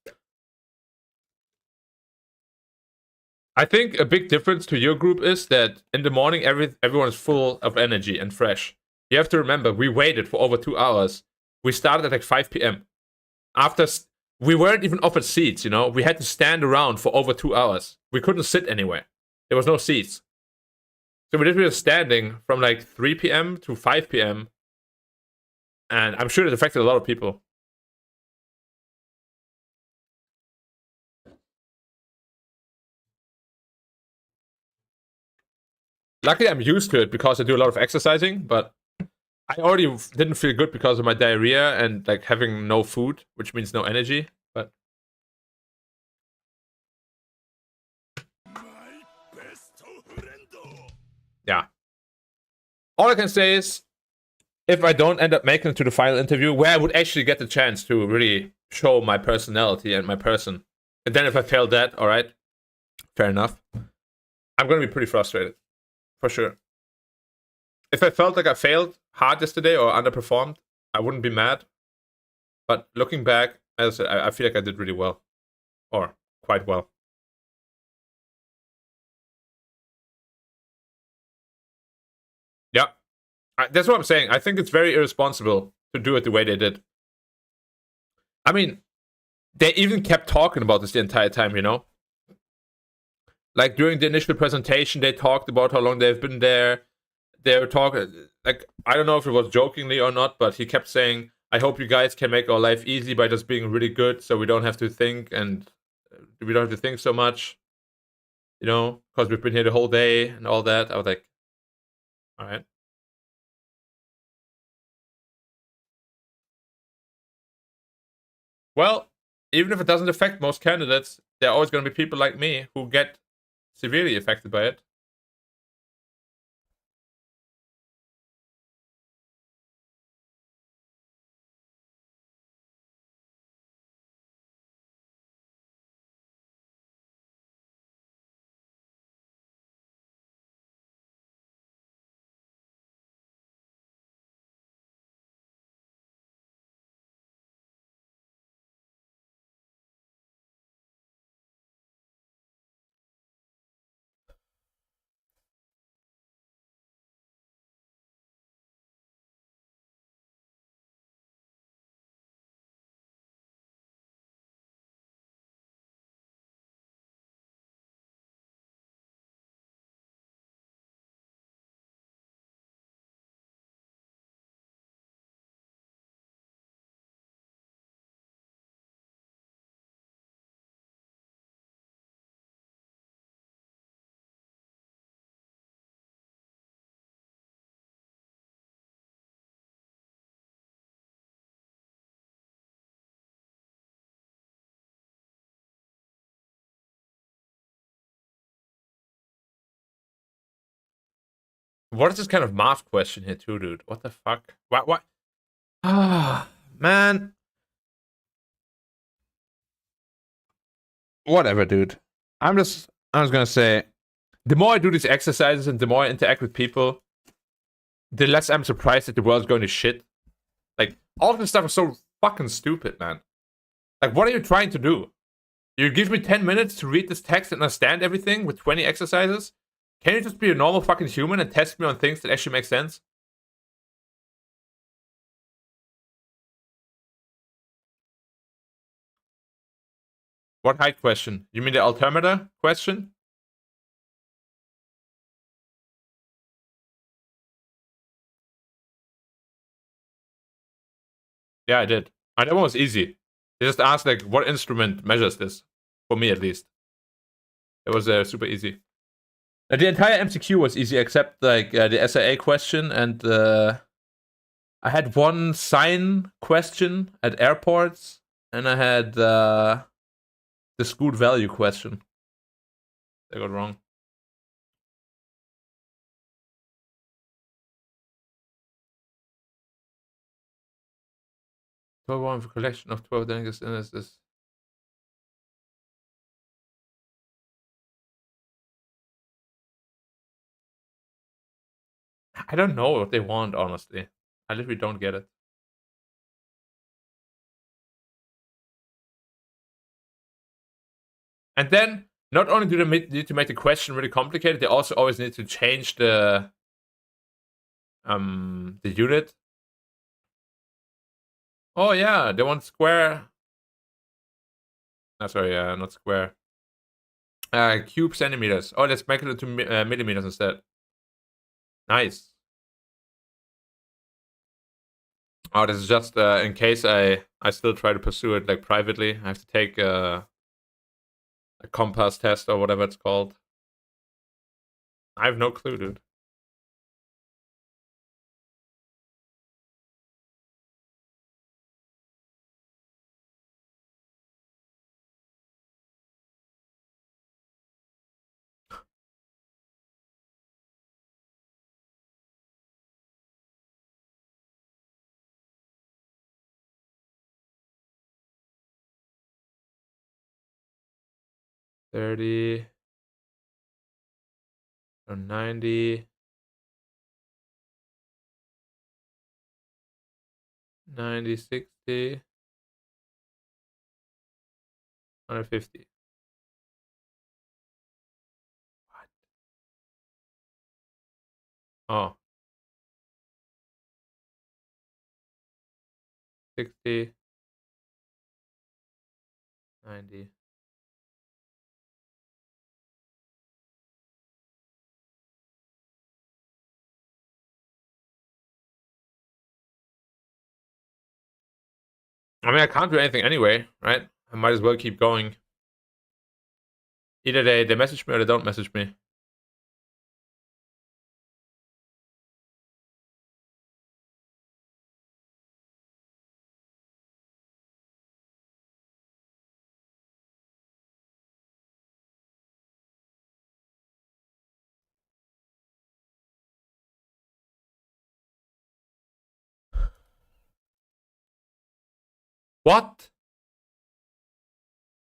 I think a big difference to your group is that in the morning, everyone is full of energy and fresh. You have to remember, we waited for over 2 hours. We started at like 5 p.m. After we weren't even offered seats, you know. We had to stand around for over 2 hours. We couldn't sit anywhere. There was no seats. So we were standing from like 3 p.m. to 5 p.m. And I'm sure it affected a lot of people. Luckily, I'm used to it because I do a lot of exercising, but I already didn't feel good because of my diarrhea and like having no food, which means no energy. But yeah. All I can say is, if I don't end up making it to the final interview, where I would actually get the chance to really show my personality and my person, and then if I fail that, all right, fair enough. I'm gonna be pretty frustrated, for sure. if I felt like I failed hard yesterday or underperformed, I wouldn't be mad. But looking back, as I feel like I did really well, or quite well. Yeah, that's what I'm saying. I think it's very irresponsible to do it the way they did. I mean, they even kept talking about this the entire time, you know? Like during the initial presentation, they talked about how long they've been there. They were talking, like, I don't know if it was jokingly or not, but he kept saying, I hope you guys can make our life easy by just being really good so we don't have to think and we don't have to think so much, you know, because we've been here the whole day and all that. I was like, all right. Well, even if it doesn't affect most candidates, there are always going to be people like me who get severely affected by it. What is this kind of math question here, too, dude? What the fuck? What? Ah, man. Whatever, dude. I was gonna say, the more I do these exercises and the more I interact with people, the less I'm surprised that the world's going to shit. Like, all of this stuff is so fucking stupid, man. Like, what are you trying to do? You give me 10 minutes to read this text and understand everything with 20 exercises? Can you just be a normal fucking human and test me on things that actually make sense? What height question? You mean the altimeter question? Yeah, I did. And that one was easy. They just asked, like, what instrument measures this? For me, at least. It was super easy. The entire MCQ was easy except, like, the SIA question and I had one sign question at airports and I had the Scoot value question. I got wrong. 12 for collection of 12 delegates in this. I don't know what they want, honestly. I literally don't get it. And then, not only do they need to make the question really complicated, they also always need to change the unit. Oh yeah, they want square. Oh, sorry, not square. Cube centimeters. Oh, let's make it into millimeters instead. Nice. Oh, this is just in case I still try to pursue it like privately. I have to take a compass test or whatever it's called. I have no clue, dude. $30 or $90. 90, 60, 150. Oh, 60, 90. I mean, I can't do anything anyway, right? I might as well keep going. Either they message me or they don't message me. What?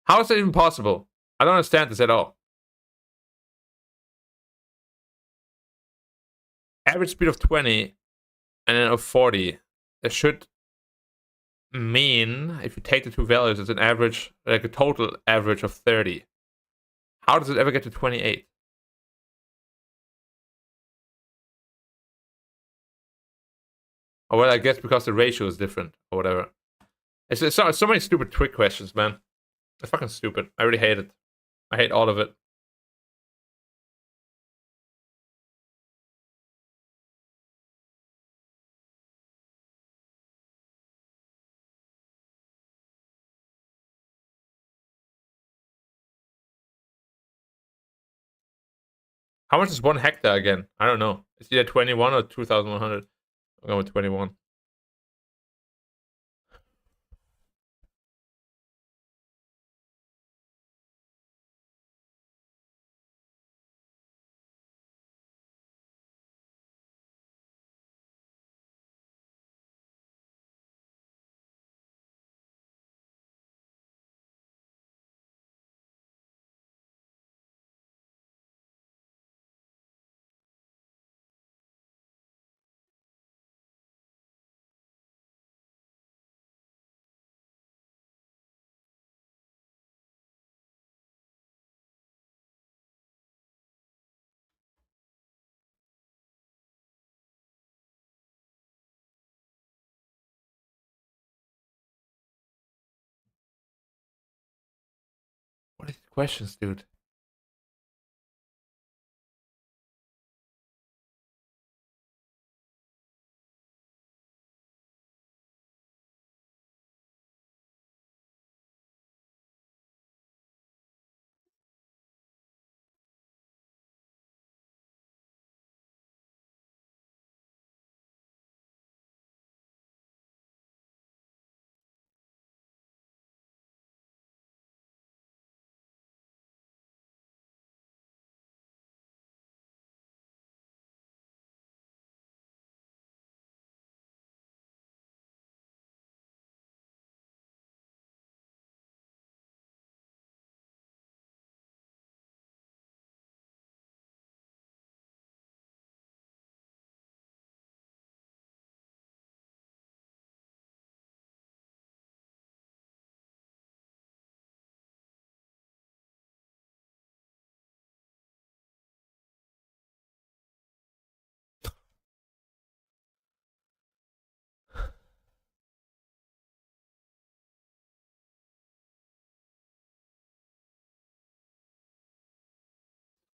How is that even possible? I don't understand this at all. Average speed of 20 and then of 40. That should mean, if you take the two values, it's an average, like a total average of 30. How does it ever get to 28? Or well, I guess because the ratio is different or whatever. It's so many stupid trick questions, man. It's fucking stupid. I really hate it. I hate all of it. How much is 1 hectare again? I don't know. It's either 21 or 2,100. I'm going with 21. What are these questions, dude?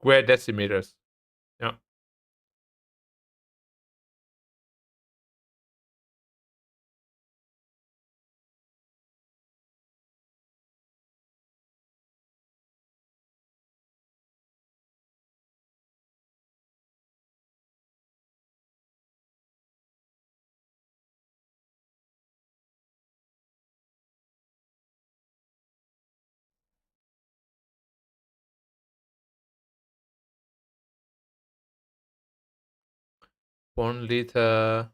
Square decimeters. Yeah. One liter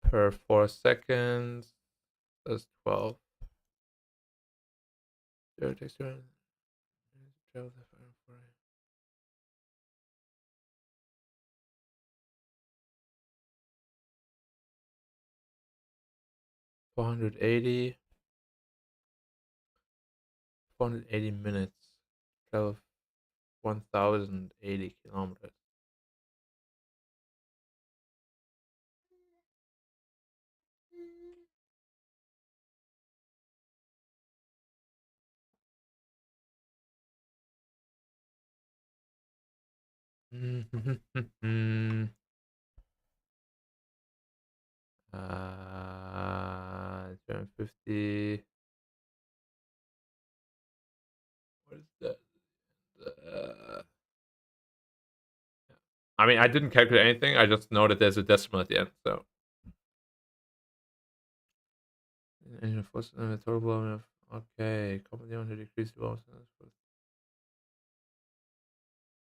per 4 seconds. That's 12. 30, 12, 480. 480 minutes. Travel 1080 kilometers. uh, 250. What is that? I mean, I didn't calculate anything. I just know that there's a decimal at the end. So, total volume of okay. Company want to decrease the volume.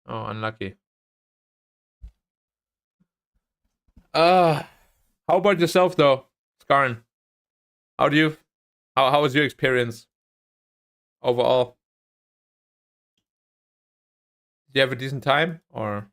Oh, unlucky. How about yourself though, Skarn? How do you? How was your experience overall? Did you have a decent time or?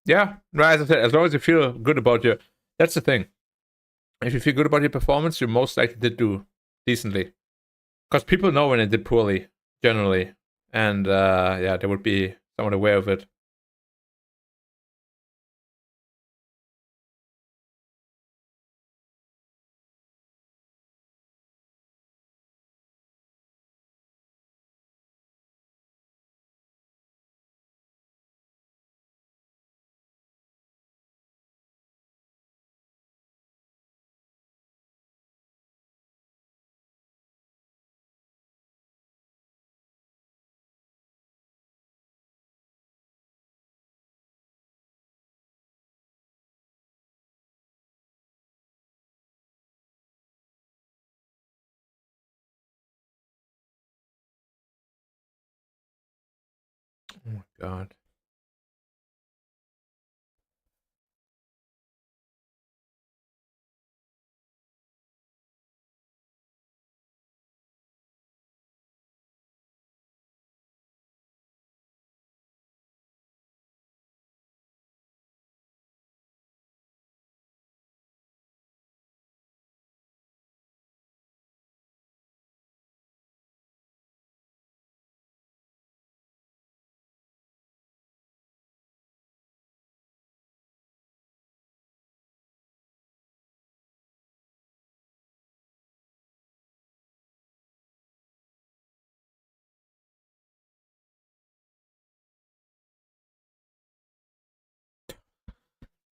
Yeah, right. As I said, as long as you feel good about your, that's the thing. If you feel good about your performance, you most likely did do decently. Because people know when they did poorly, generally, and yeah, they would be somewhat aware of it. Oh my god.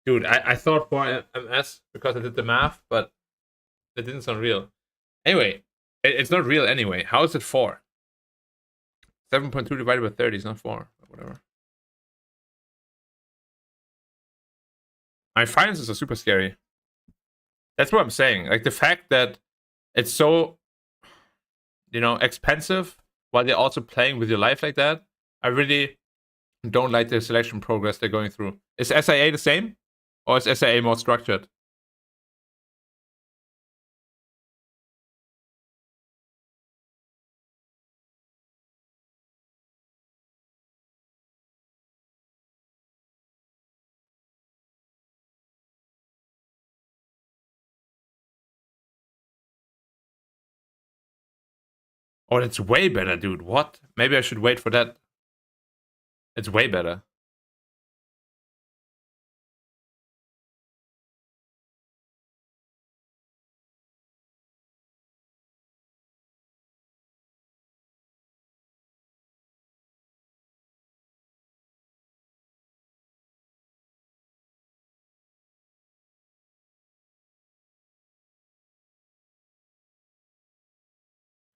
Dude, I thought 4 ms because I did the math, but it didn't sound real. Anyway, it's not real anyway. How is it 4? 7.2 divided by 30 is not 4. Whatever. My finances are super scary. That's what I'm saying. Like the fact that it's so, expensive while they're also playing with your life like that. I really Don't like the selection progress they're going through. Is SIA the same? Or is SIA more structured? Oh, it's way better, dude. What? Maybe I should wait for that. It's way better.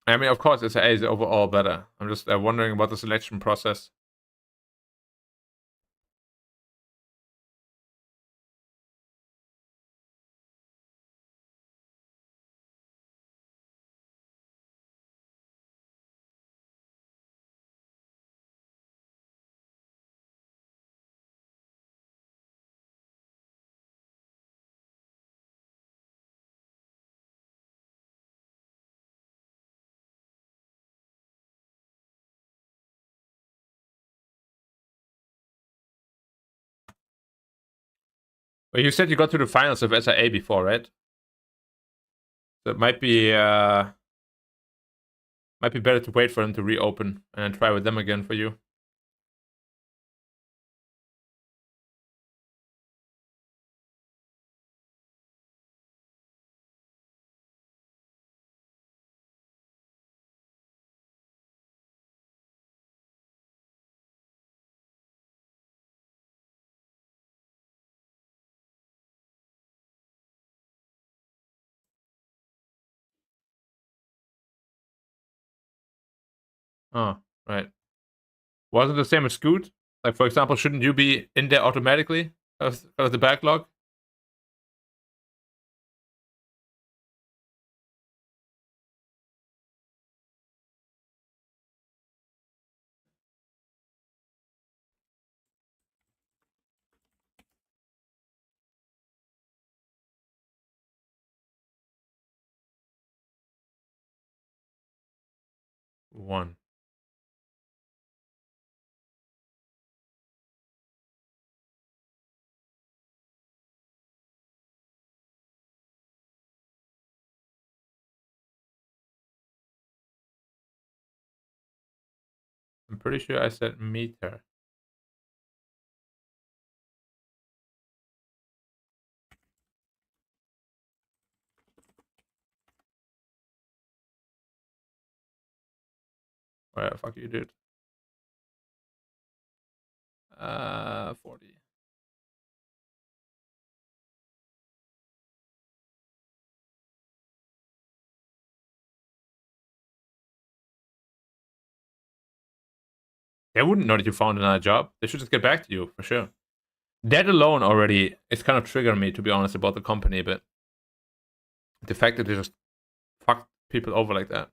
I mean, of course, SIA is overall better. I'm just wondering about the selection process. But you said you got to the finals of SIA before, right? So it might be better to wait for them to reopen and try with them again for you. Oh, right. Was it the same as Scoot? Like, for example, shouldn't you be in there automatically of the backlog? One. I'm pretty sure I said meter. Where the fuck you did? 40. They wouldn't know that you found another job. They should just get back to you for sure. That alone already is kind of triggering me, to be honest, about the company. But the fact that they just fuck people over like that.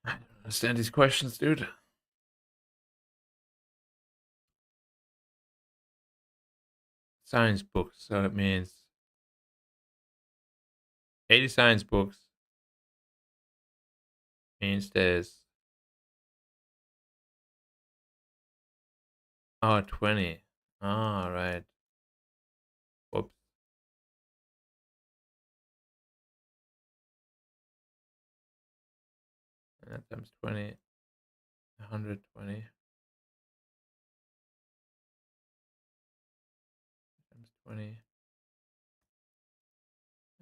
I don't understand these questions, dude. Science books. So that means 80 science books Change this. Oh, 20. All right. Whoops. And that times 20. 120 times 20.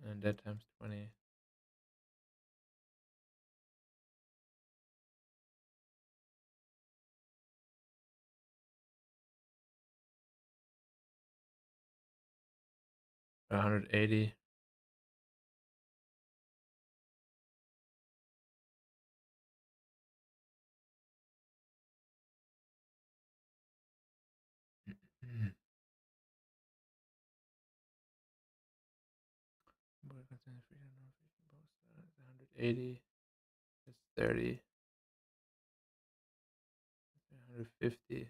And that times 20. Or 180. Mm. 180. That's 30. 150.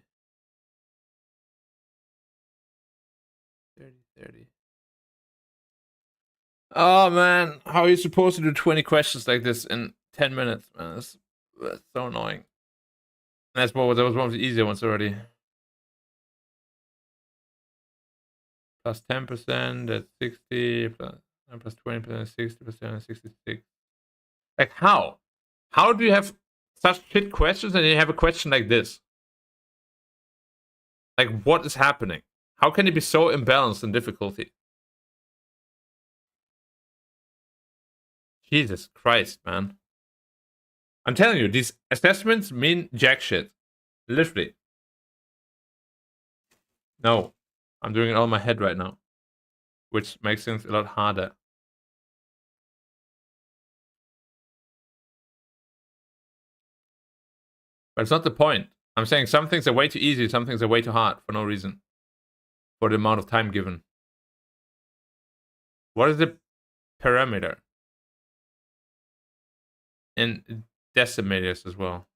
30, 30. Oh man, how are you supposed to do 20 questions like this in 10 minutes, man? That's so annoying. That was one of the easier ones already. Plus 10%, that's 60, plus 20%, 60%, 66. Like how? How do you have such shit questions and you have a question like this? Like what is happening? How can it be so imbalanced in difficulty? Jesus Christ, man. I'm telling you, these assessments mean jack shit. Literally. No. I'm doing it all in my head right now. Which makes things a lot harder. But it's not the point. I'm saying some things are way too easy, some things are way too hard for no reason. For the amount of time given. What is the parameter? In decimeters as well.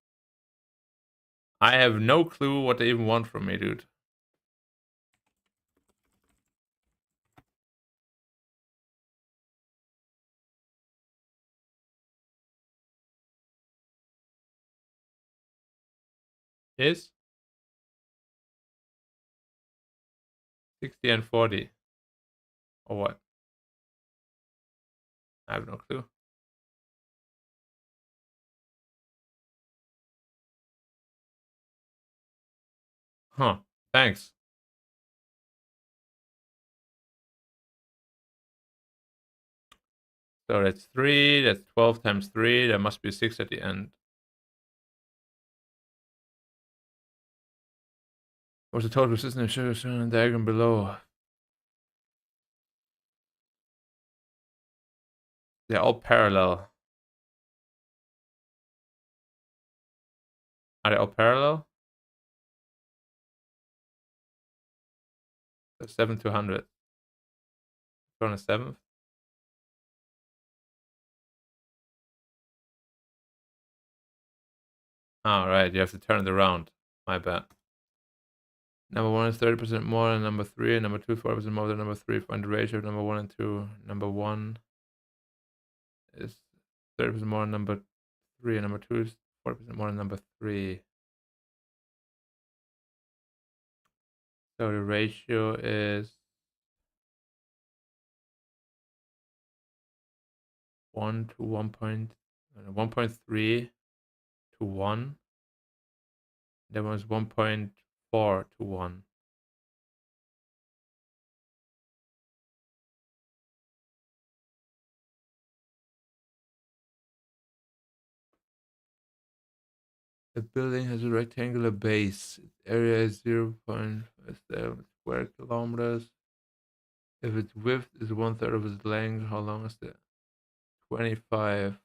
I have no clue what they even want from me, dude. Is 60 and 40. Or what? I have no clue. Huh. Thanks. So that's 3. That's 12 times 3. There must be 6 at the end. What's the total resistance of sugar shown in the diagram below? They're all parallel. Are they all parallel? So 7 to 100. On a 7th. All right, you have to turn it around. My bad. Number 1 is 30% more than number 3, and number 2 is 40% more than number 3. Find the ratio of number 1 and 2. Number 1 is 30% more than number 3, and number 2 is 40% more than number 3. So the ratio is 1 to 1.3 to 1. That was 1.4 to 1. The building has a rectangular base. Its area is 0.57 square kilometers. If its width is 1/3 of its length, how long is that? 25.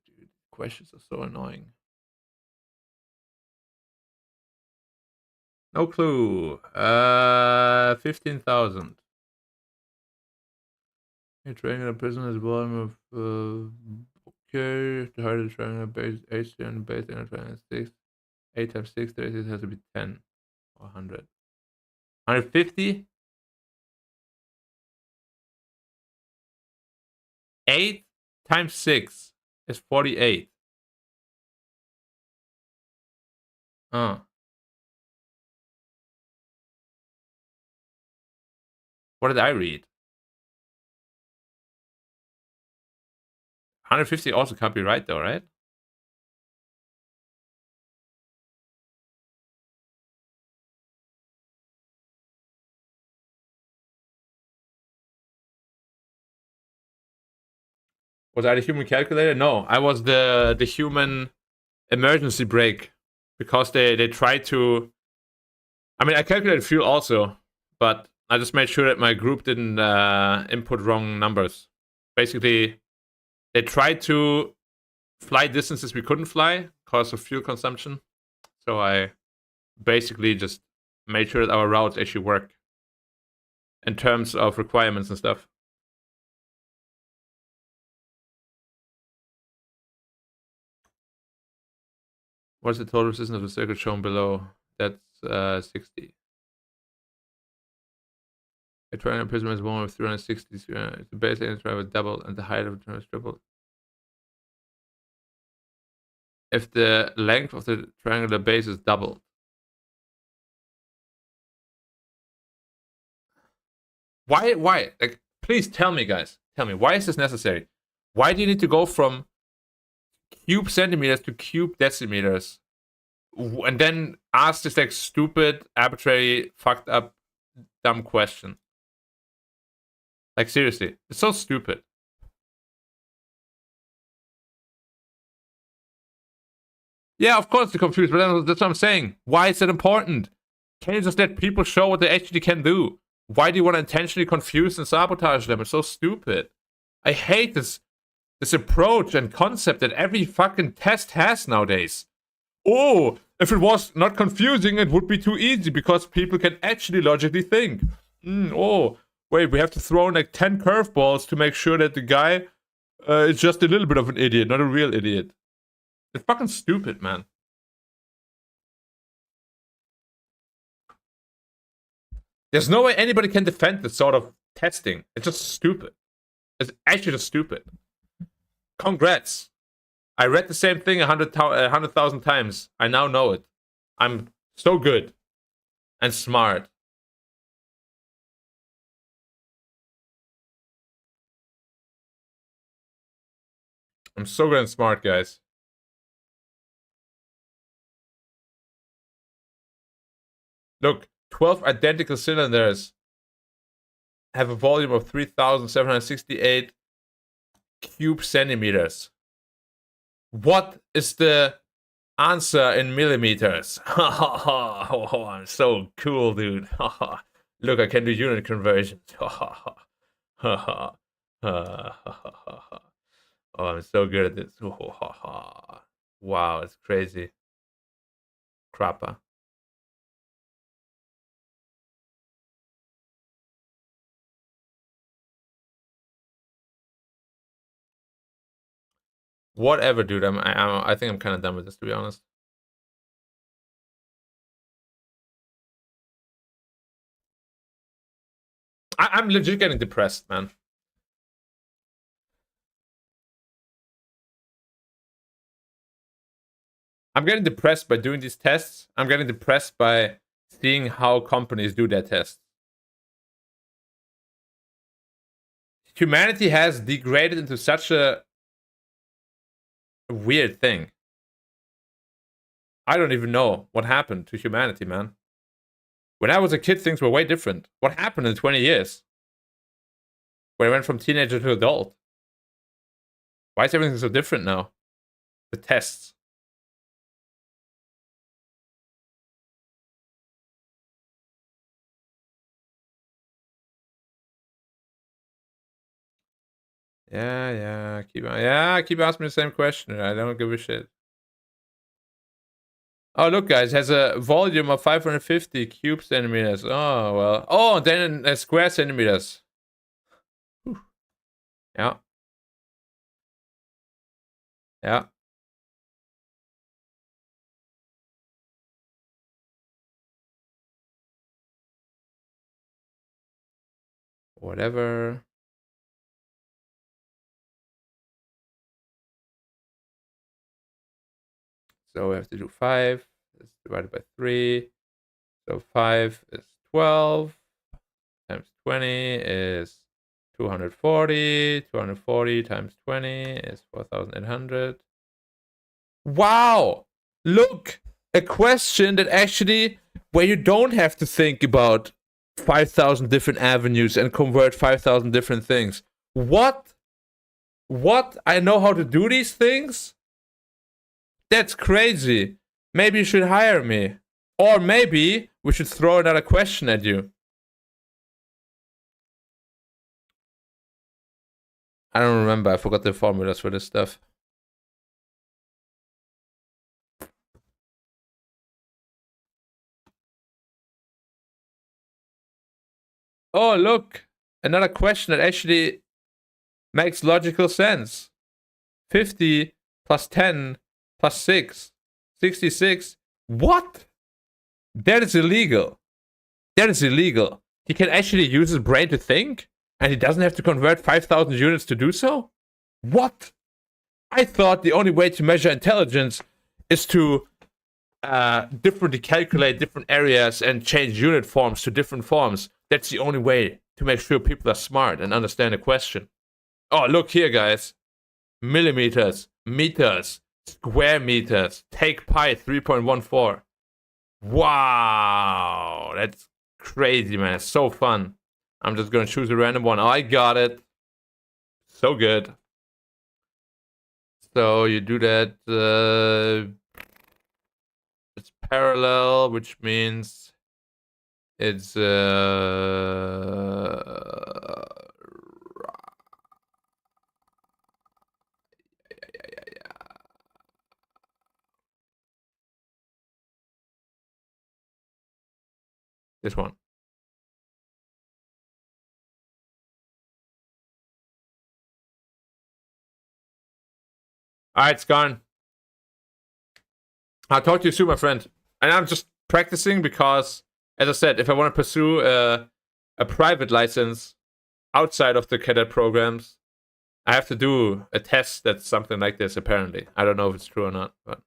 Dude, questions are so annoying. No clue. 15,000. A triangular prism has a volume of okay. The height of the triangular base is 8, and the base in a triangle is 6. 8 times 6, 36 has to be 10 or 100. 150? 8 times 6 is 48. Oh. What did I read? 150 also can't be right though, right? Was I the human calculator? No, I was the human emergency brake because they tried to. I mean, I calculated fuel also, but I just made sure that my group didn't input wrong numbers. Basically, they tried to fly distances we couldn't fly because of fuel consumption. So I basically just made sure that our routes actually work in terms of requirements and stuff. What's the total resistance of the circuit shown below? That's 60. A triangular prism is one with 360. The base area drive double and the height of the is tripled. If the length of the triangular base is doubled. Why? Like, please tell me, guys. Tell me, why is this necessary? Why do you need to go from cube centimeters to cube decimeters? And then ask this like stupid, arbitrary, fucked up, dumb question. Like, seriously, it's so stupid. Yeah, of course they're confused, but that's what I'm saying. Why is it important? Can you just let people show what they actually can do? Why do you want to intentionally confuse and sabotage them? It's so stupid. I hate this approach and concept that every fucking test has nowadays. Oh, if it was not confusing, it would be too easy because people can actually logically think. Oh, wait, we have to throw in like 10 curveballs to make sure that the guy is just a little bit of an idiot, not a real idiot. It's fucking stupid, man. There's no way anybody can defend this sort of testing. It's just stupid. It's actually just stupid. Congrats. I read the same thing 100,000 times. I now know it. I'm so good and smart. I'm so good and smart, guys. Look, 12 identical cylinders have a volume of 3,768 cube centimeters. What is the answer in millimeters? Oh, I'm so cool, dude. Look, I can do unit conversions. Oh, I'm so good at this. Wow, it's crazy. Crapper. Whatever, dude. I think I'm kind of done with this, to be honest. I'm legit getting depressed, man. I'm getting depressed by doing these tests. I'm getting depressed by seeing how companies do their tests. Humanity has degraded into such a weird thing. I don't even know what happened to humanity, man. When I was a kid, things were way different. What happened in 20 years? When I went from teenager to adult? Why is everything so different now? The tests. Yeah. Keep asking me the same question. I don't give a shit. Oh, look, guys, has a volume of 550 cube centimeters. Oh, well. Oh, then square centimeters. Whew. Yeah. Yeah. whatever. So we have to do 5. It's divided by 3. So 5 is 12. Times 20 is 240. 240 times 20 is 4,800. Wow! Look! A question that actually, where you don't have to think about 5,000 different avenues and convert 5,000 different things. What? What? I know how to do these things? That's crazy. Maybe you should hire me. Or maybe we should throw another question at you. I don't remember. I forgot the formulas for this stuff. Oh, look. Another question that actually makes logical sense. 50 plus 10 plus 6. 66. What? That is illegal. That is illegal. He can actually use his brain to think? And he doesn't have to convert 5,000 units to do so? What? I thought the only way to measure intelligence is to differently calculate different areas and change unit forms to different forms. That's the only way to make sure people are smart and understand a question. Oh, look here, guys. Millimeters, meters, square meters. Take pi 3.14. Wow, that's crazy, man. It's so fun. I'm just gonna choose a random one. Oh, I got it. So good. So you do that. It's parallel, which means it's this one. All right, it's gone. I'll talk to you soon, my friend. And I'm just practicing because, as I said, if I want to pursue a private license outside of the cadet programs, I have to do a test that's something like this, apparently. I don't know if it's true or not, but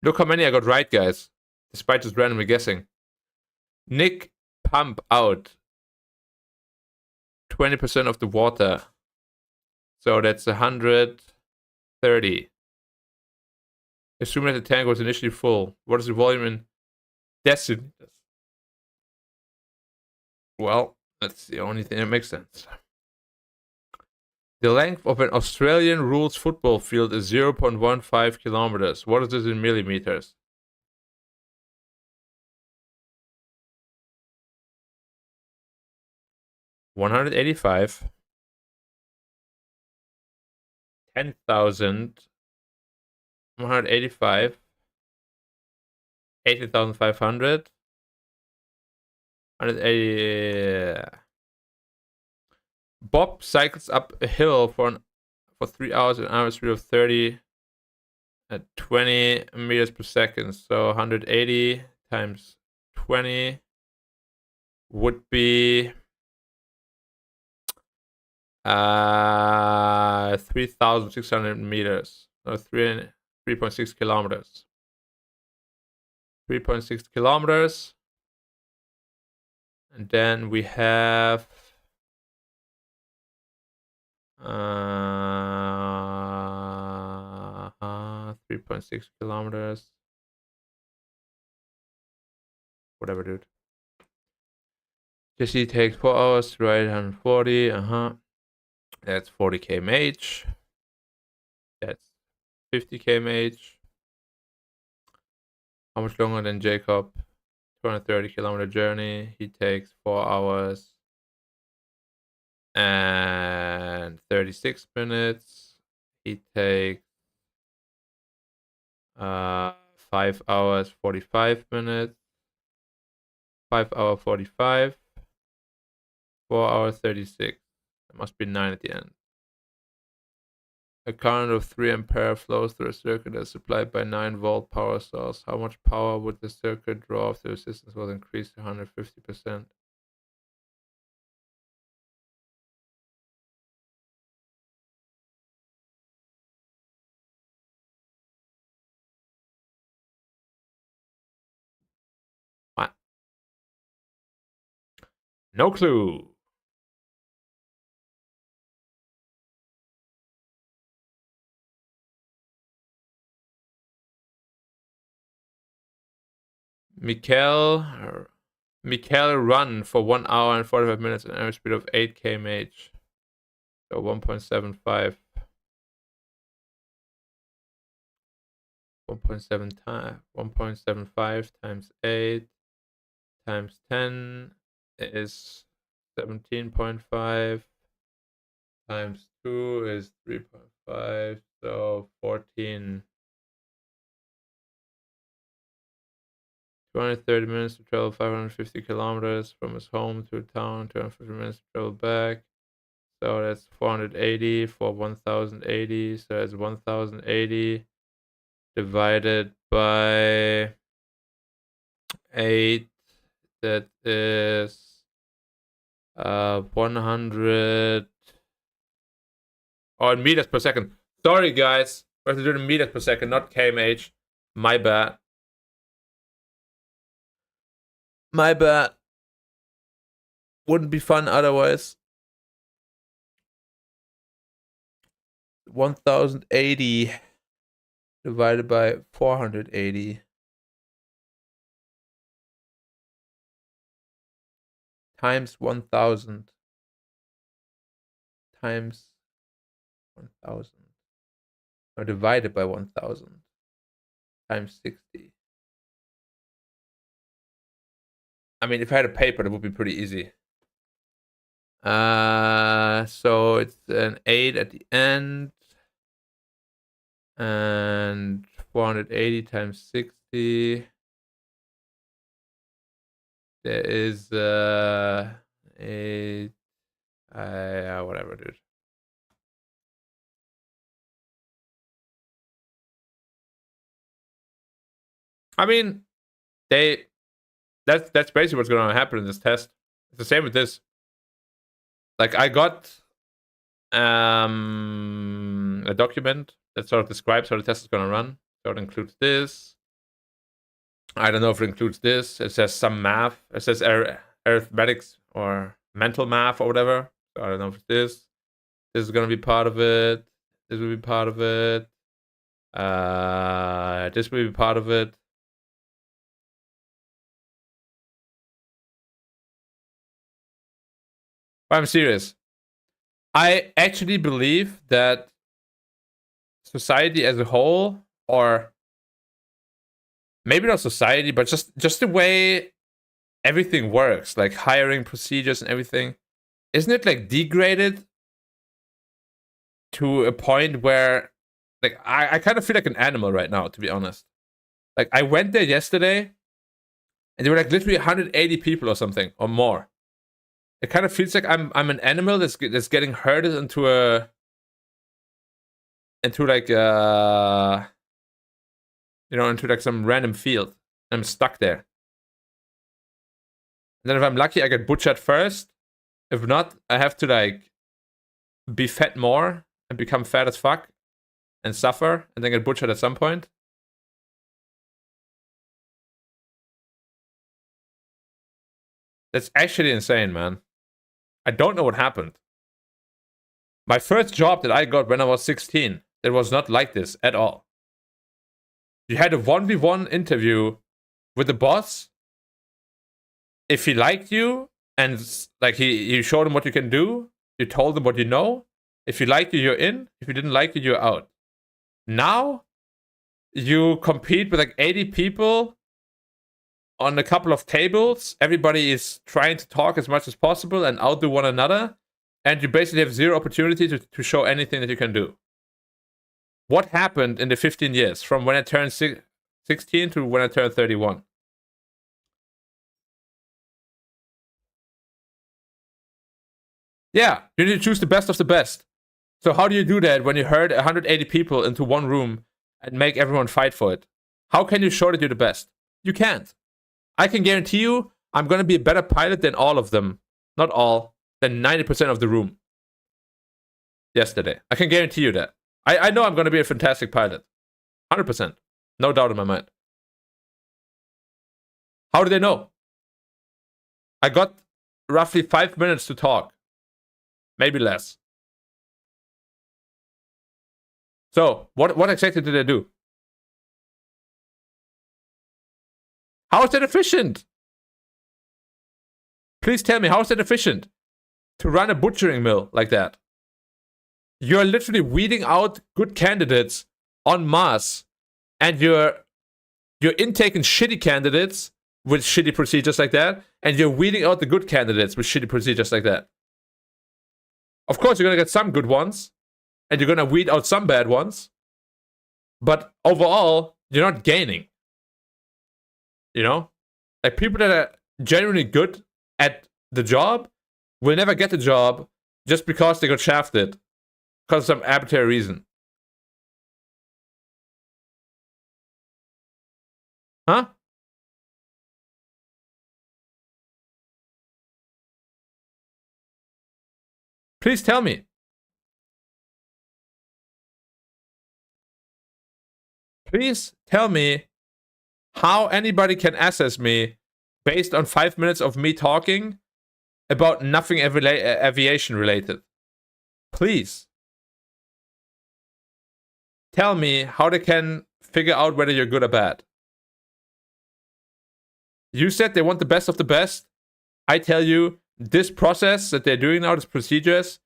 look how many I got right, guys, despite just randomly guessing. Nick pump out 20% of the water. So that's 130. Assuming that the tank was initially full. What is the volume in deciliters? Well, that's the only thing that makes sense. The length of an Australian rules football field is 0.15 kilometers. What is this in millimeters? $185. 10,000. 185. 18,500. 180. Bob cycles up a hill for 3 hours at an average speed of 30 at 20 meters per second. So 180 times 20 would be 3,600 meters. So 3.6 kilometers. 3.6 kilometers. And then we have 3.6 kilometers. Whatever, dude. Jesse takes 4 hours to ride 140. That's 40 kmh. That's 50 kmh. How much longer than Jacob? 230-kilometer journey. He takes 4 hours and 36 minutes. He takes 5 hours 45 minutes. 5 hour 45. 4 hours 36. It must be 9 at the end. A current of 3 ampere flows through a circuit that's supplied by 9-volt power source. How much power would the circuit draw if the resistance was increased to 150%? No clue. Mikhail run for 1 hour and 45 minutes at an average speed of 8 km/h. So 1.75. 1.75 times 8 times 10 is 17.5 times 2 is 3.5, so 14. 230 minutes to travel 550 kilometers from his home to town, 250 minutes to travel back. So that's 480 for 1080. So that's 1080 divided by 8. That is 100. Oh, in meters per second. Sorry, guys. We have to do it in meters per second, not kmh. My bad. My bad. Wouldn't be fun otherwise. 1080 divided by 480 times 1000 times 1000, or divided by 1000 times 60. I mean, if I had a paper, that would be pretty easy. So it's an 8 at the end, and 480 times 60. There is whatever, dude. I mean, that's basically what's going to happen in this test. It's the same with this. Like, I got a document that sort of describes how the test is going to run. So it includes this. I don't know if it includes this. It says some math. It says arithmetics or mental math or whatever. So I don't know if it's this. This is going to be part of it. This will be part of it. This will be part of it. But I'm serious. I actually believe that society as a whole, or maybe not society, but just the way everything works, like hiring procedures and everything, isn't it like degraded to a point where, like, I kind of feel like an animal right now, to be honest. Like, I went there yesterday and there were like literally 180 people or something or more. It kind of feels like I'm an animal that's getting herded into like into like some random field. I'm stuck there. And then if I'm lucky, I get butchered first. If not, I have to like be fed more and become fat as fuck and suffer and then get butchered at some point. That's actually insane, man. I don't know what happened. My first job that I got when I was 16, it was not like this at all. You had a 1v1 interview with the boss. If he liked you and like you showed him what you can do, you told him what you know. If he liked you, you're in. If he didn't like you, you're out. Now, you compete with like 80 people on a couple of tables. Everybody is trying to talk as much as possible and outdo one another. And you basically have zero opportunity to show anything that you can do. What happened in the 15 years from when I turned 16 to when I turned 31? Yeah, you need to choose the best of the best. So how do you do that when you herd 180 people into one room and make everyone fight for it? How can you show that you're the best? You can't. I can guarantee you I'm going to be a better pilot than all of them. Not all, than 90% of the room. Yesterday. I can guarantee you that. I know I'm going to be a fantastic pilot. 100%. No doubt in my mind. How do they know? I got roughly 5 minutes to talk. Maybe less. So, what exactly did I do? How is that efficient? Please tell me, how is that efficient? To run a butchering mill like that. You're literally weeding out good candidates en masse, and you're intaking shitty candidates with shitty procedures like that, and you're weeding out the good candidates with shitty procedures like that. Of course, you're gonna get some good ones, and you're gonna weed out some bad ones, but overall, you're not gaining. You know? Like, people that are genuinely good at the job will never get the job just because they got shafted because of some arbitrary reason. Huh? Please tell me. Please tell me how anybody can assess me based on 5 minutes of me talking about nothing aviation related. Please. Tell me how they can figure out whether you're good or bad. You said they want the best of the best. I tell you, this process that they're doing now, this procedures,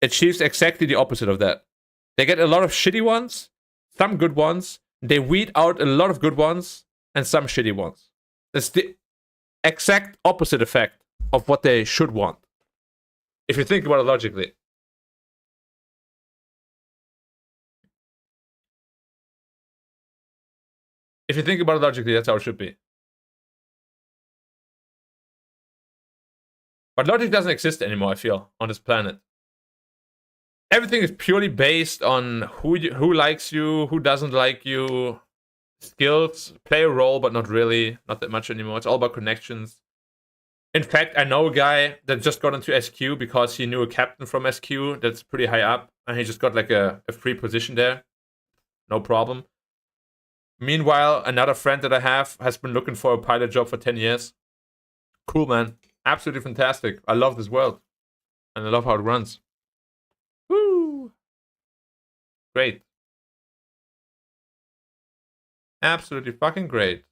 achieves exactly the opposite of that. They get a lot of shitty ones, some good ones. They weed out a lot of good ones and some shitty ones. That's the exact opposite effect of what they should want. If you think about it logically. If you think about it logically, that's how it should be. But logic doesn't exist anymore, I feel, on this planet. Everything is purely based on who likes you, who doesn't like you. Skills play a role, but not really. Not that much anymore. It's all about connections. In fact, I know a guy that just got into SQ because he knew a captain from SQ that's pretty high up, and he just got like a free position there. No problem. Meanwhile, another friend that I have has been looking for a pilot job for 10 years. Cool, man. Absolutely fantastic. I love this world. And I love how it runs. Woo! Great. Absolutely fucking great.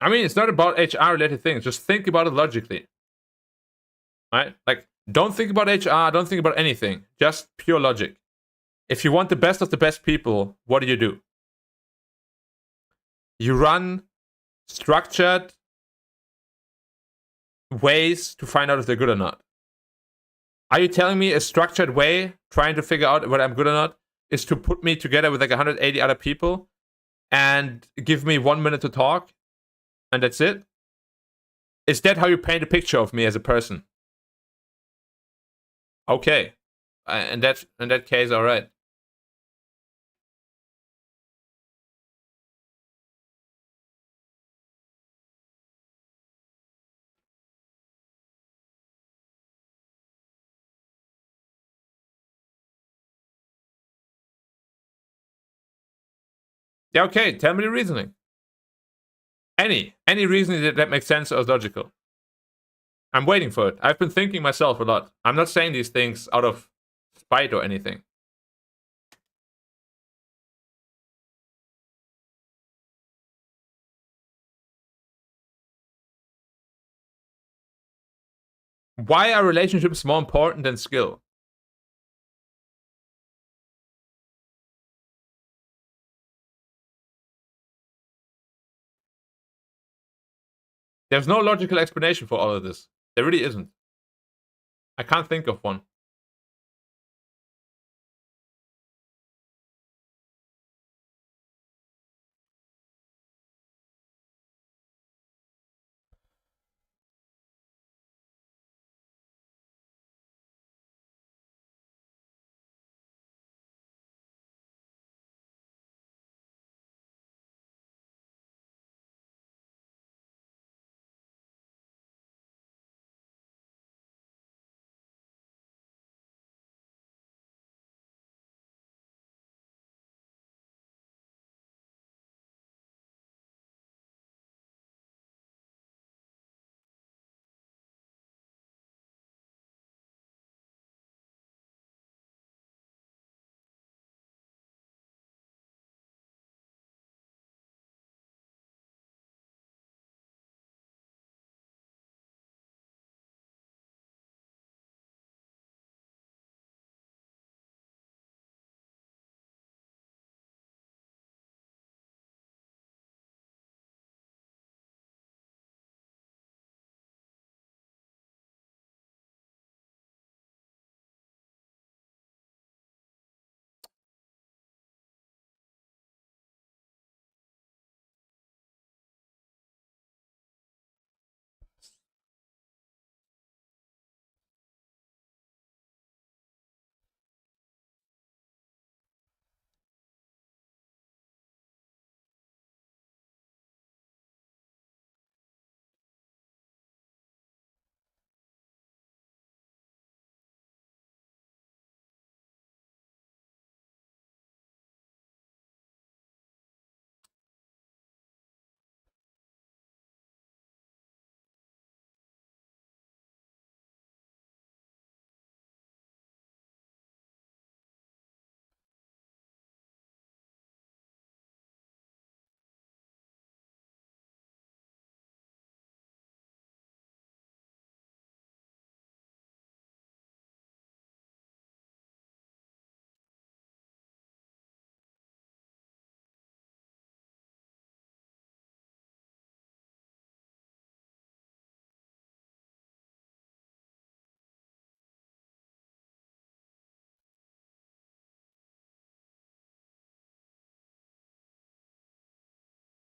I mean, it's not about HR related things. Just think about it logically. Right? Like, don't think about HR, don't think about anything. Just pure logic. If you want the best of the best people, what do? You run structured ways to find out if they're good or not. Are you telling me a structured way, trying to figure out whether I'm good or not, is to put me together with like 180 other people and give me 1 minute to talk, and that's it? Is that how you paint a picture of me as a person? Okay. In that case, all right. Yeah, okay. Tell me the reasoning. Any reasoning that makes sense or is logical. I'm waiting for it. I've been thinking myself a lot. I'm not saying these things out of spite or anything. Why are relationships more important than skill? There's no logical explanation for all of this. There really isn't. I can't think of one.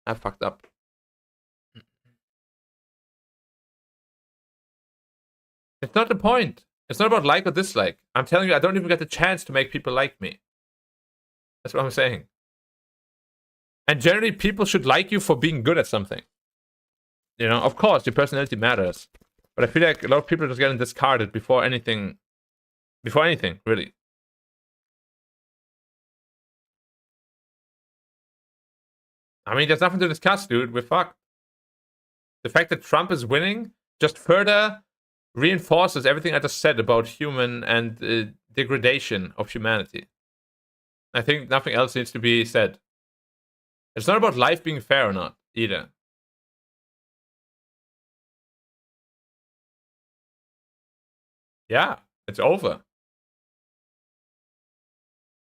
I fucked up. It's not the point. It's not about like or dislike. I'm telling you, I don't even get the chance to make people like me. That's what I'm saying. And generally, people should like you for being good at something. You know, of course, your personality matters. But I feel like a lot of people are just getting discarded before anything, really. I mean, there's nothing to discuss, dude. We're fucked. The fact that Trump is winning just further reinforces everything I just said about human and degradation of humanity. I think nothing else needs to be said. It's not about life being fair or not, either. Yeah, it's over.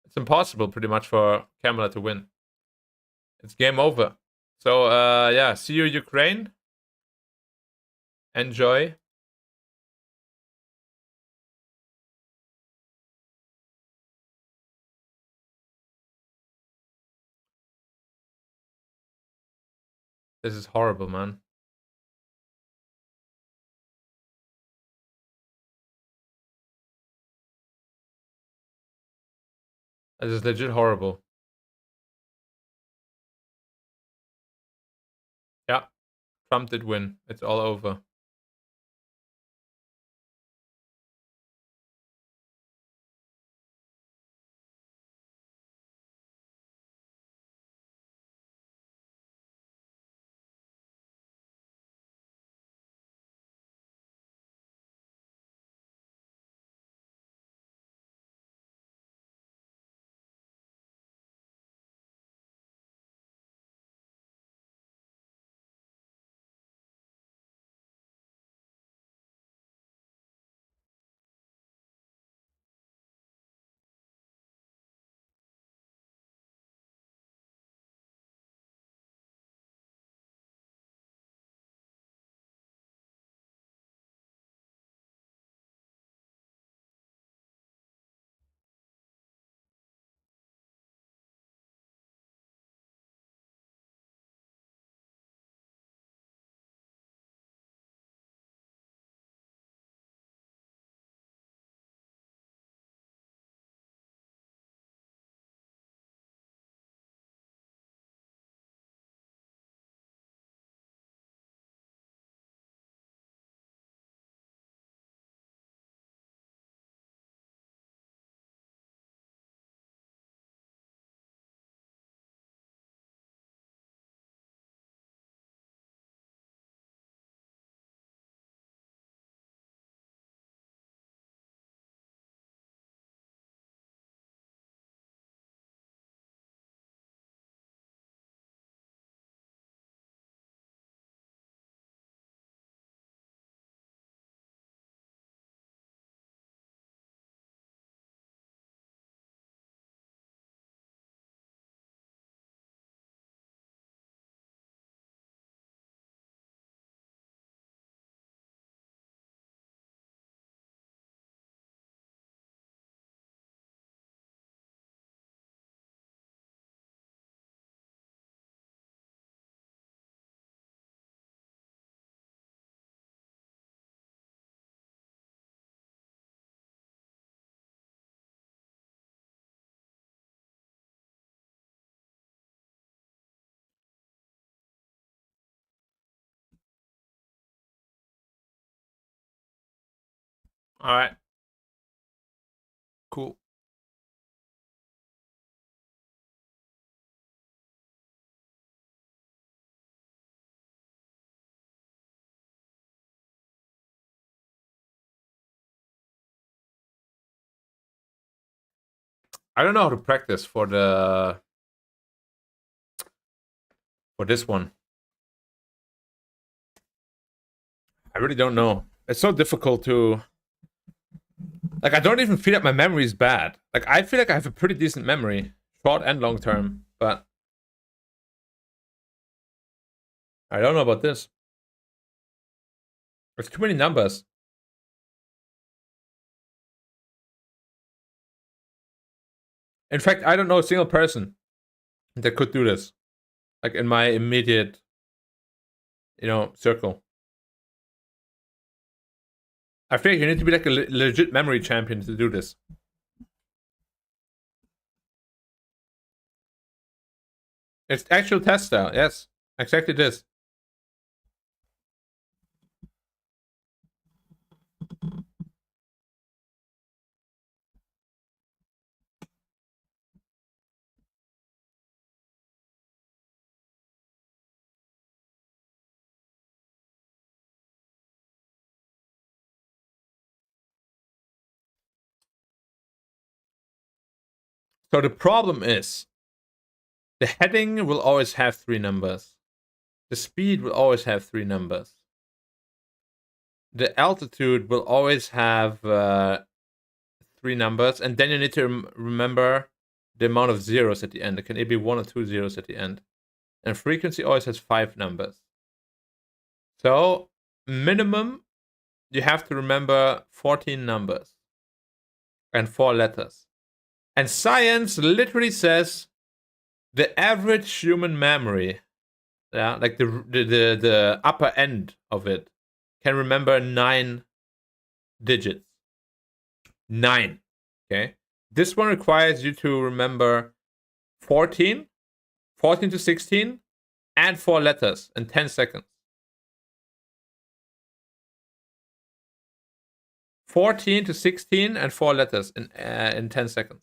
It's impossible, pretty much, for Kamala to win. It's game over. So, yeah, see you, Ukraine. Enjoy. This is horrible, man. This is legit horrible. Yeah, Trump did win. It's all over. All right. Cool. I don't know how to practice for this one. I really don't know. It's so difficult to like. I don't even feel like my memory is bad. Like I feel like I have a pretty decent memory, short and long term. But I don't know about this. There's too many numbers. In fact, I don't know a single person that could do this. like in my immediate, circle. I think you need to be like a legit memory champion to do this. It's actual test style, yes. Exactly this. So the problem is the heading will always have 3 numbers. The speed will always have 3 numbers. The altitude will always have 3 numbers, and then you need to remember the amount of zeros at the end. It can either be 1 or 2 zeros at the end. And frequency always has 5 numbers. So minimum, you have to remember 14 numbers and 4 letters. And science literally says the average human memory, yeah, like the upper end of it, can remember 9 digits. 9. Okay. This one requires you to remember 14, 14 to 16, and 4 letters in 10 seconds. 14 to 16 and 4 letters in 10 seconds.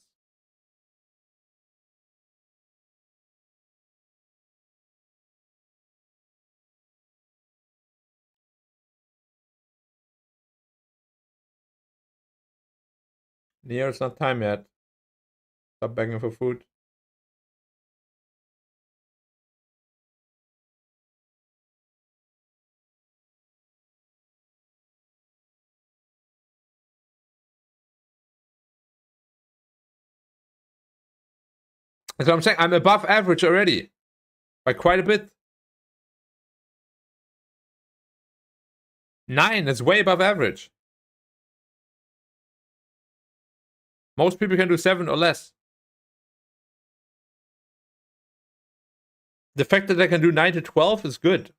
Neo, it's not time yet. Stop begging for food. That's what I'm saying. I'm above average already. By quite a bit. 9 is way above average. Most people can do 7 or less. The fact that I can do 9 to 12 is good.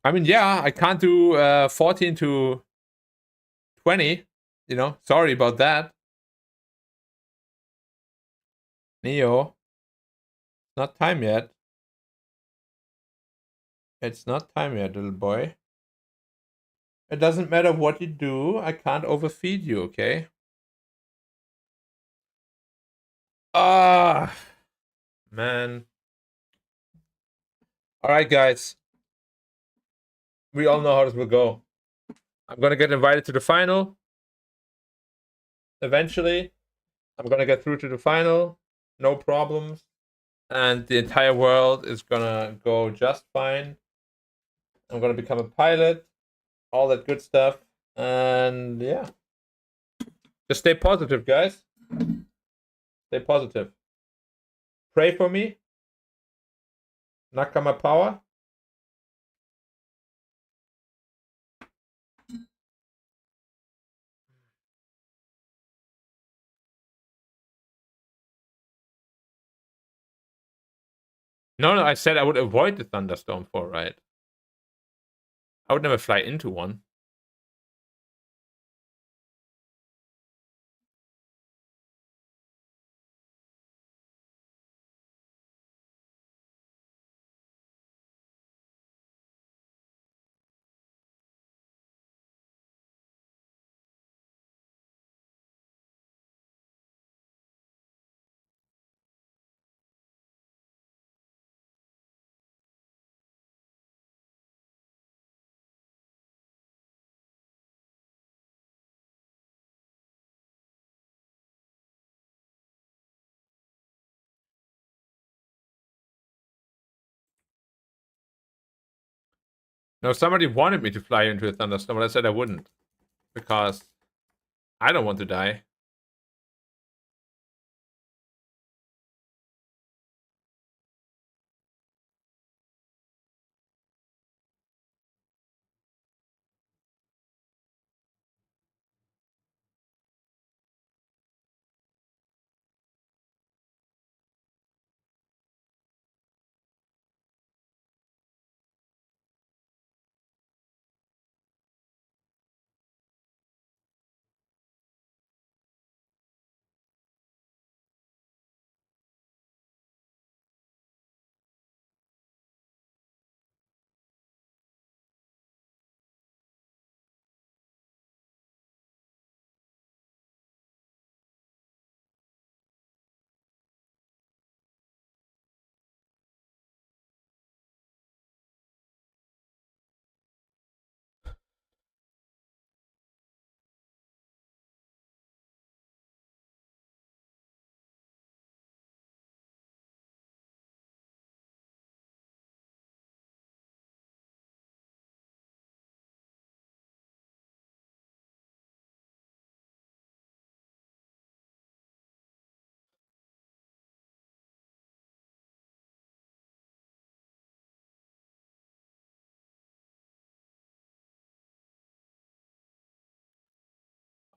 I mean, yeah, I can't do 14 to 20. Sorry about that. Neo, not time yet. It's not time yet, little boy. It doesn't matter what you do. I can't overfeed you, okay? Ah, man. All right, guys. We all know how this will go. I'm gonna get invited to the final. Eventually, I'm gonna get through to the final. No problems. And the entire world is gonna go just fine. I'm gonna become a pilot. All that good stuff. And yeah. Just stay positive, guys. Stay positive. Pray for me. Nakama power. No, I said I would avoid the thunderstorm for a ride. I would never fly into one. No, somebody wanted me to fly into a thunderstorm, but I said I wouldn't. Because I don't want to die.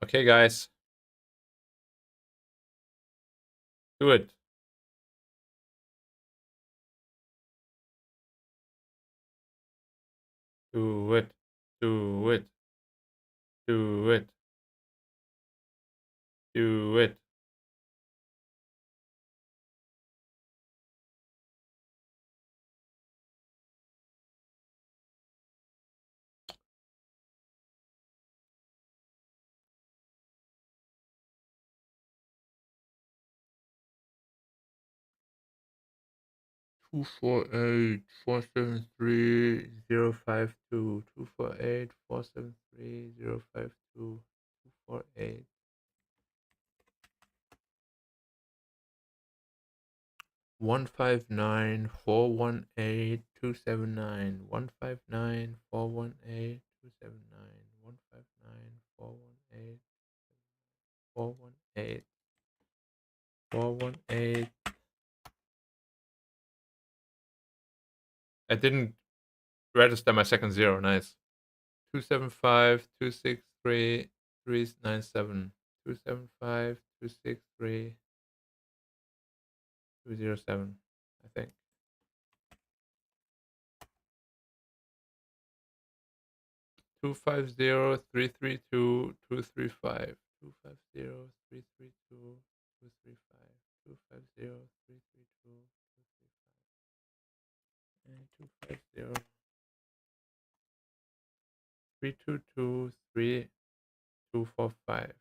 Okay, guys. Do it. Do it. Do it. Do it. Do it. 248-473-052. 248-473-052. 248. 159-418-279. 159-418-279. 159-418. 418. 418. I didn't register my second zero. Nice. 275-263-397. 275-263-207. I think. 250-332-235. 250-332-235. 250-332-235. 250. 322-3245.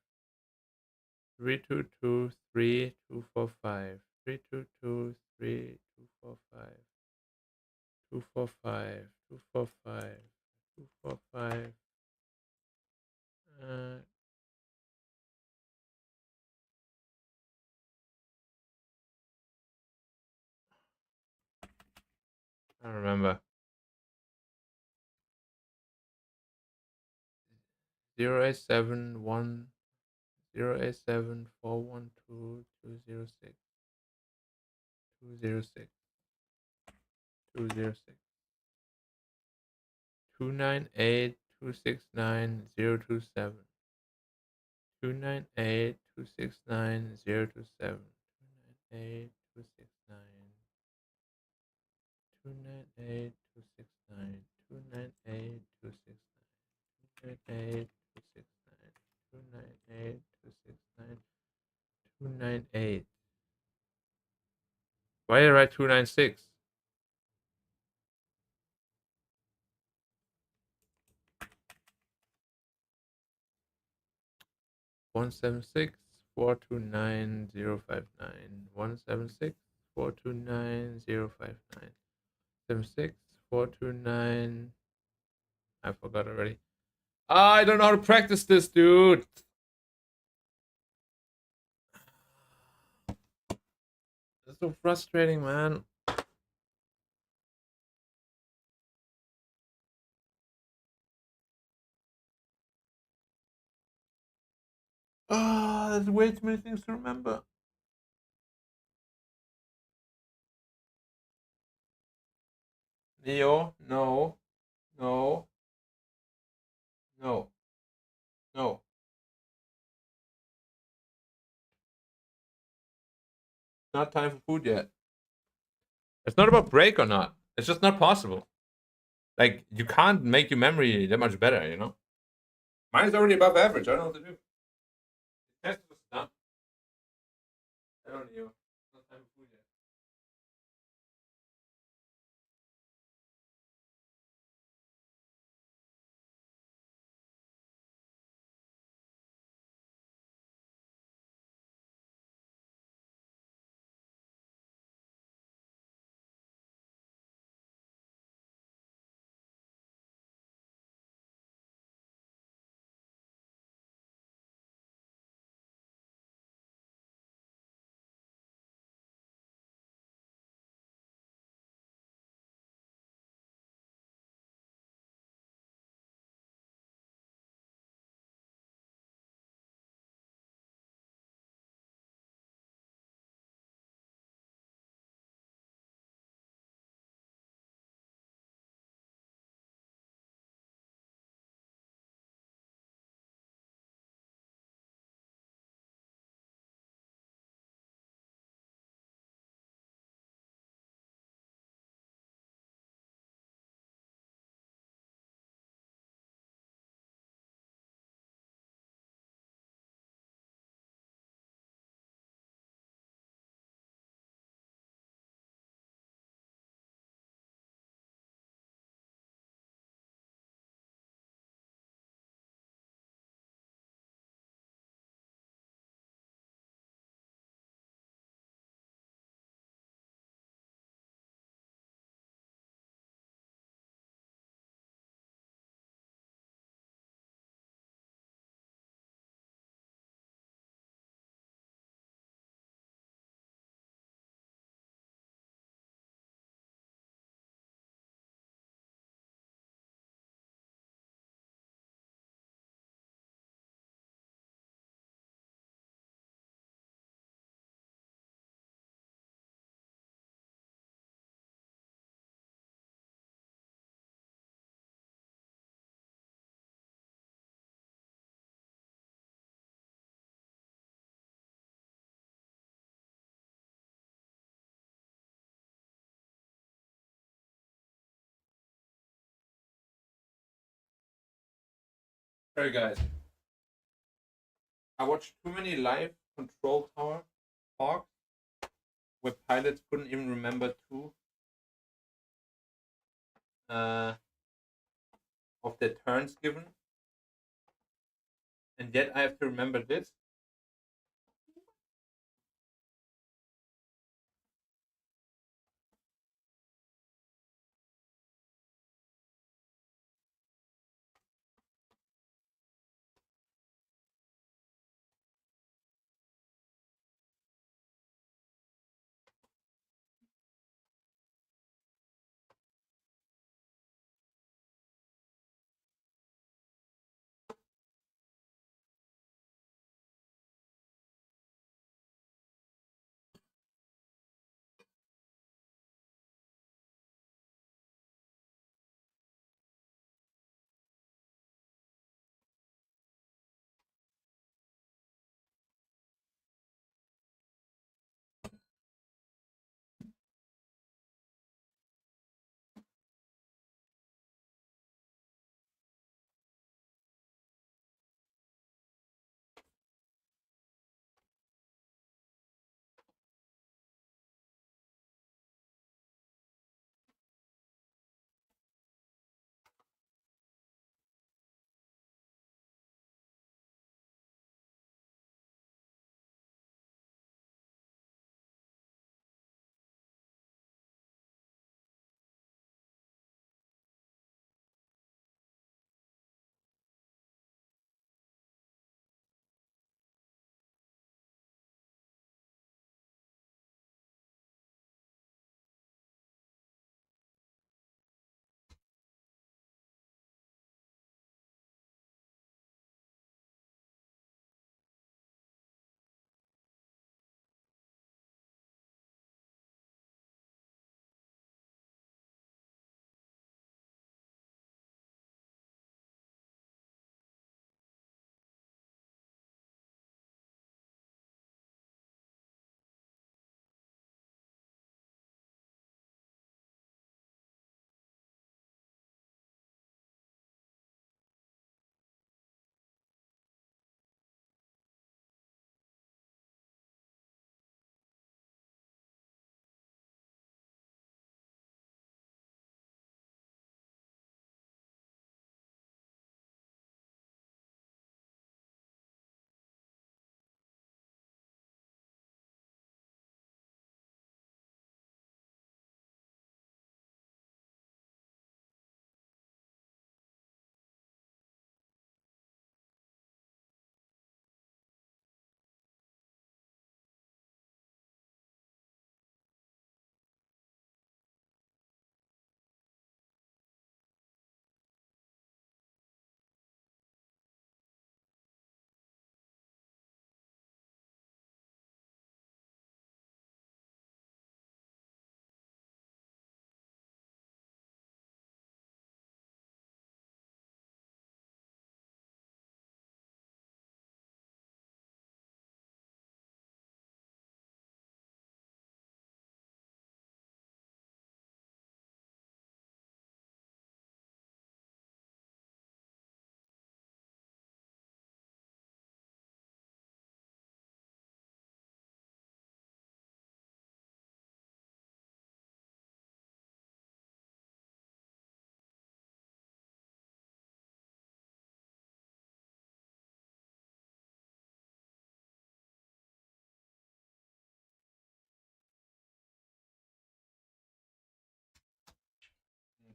322-3245. 322-3245. 245. 245. 245. I don't remember. 0871 087 412 206 206 206 298 269 027 298 269 027 298 269 298 269 298 269 298 269 298. Why did I write 296? One seven six 429 059 176 429 059 76 429. I forgot already. I don't know how to practice this, dude. It's so frustrating, man. Ah, there's way too many things to remember. Neo, no, no, no, no. Not time for food yet. It's not about break or not. It's just not possible. Like, you can't make your memory that much better, you know? Mine is already above average. I don't know what to do. Test was done. I don't know. Not time for food yet. Sorry, guys. I watched too many live control tower talks where pilots couldn't even remember two uh, of their turns given, and yet I have to remember this.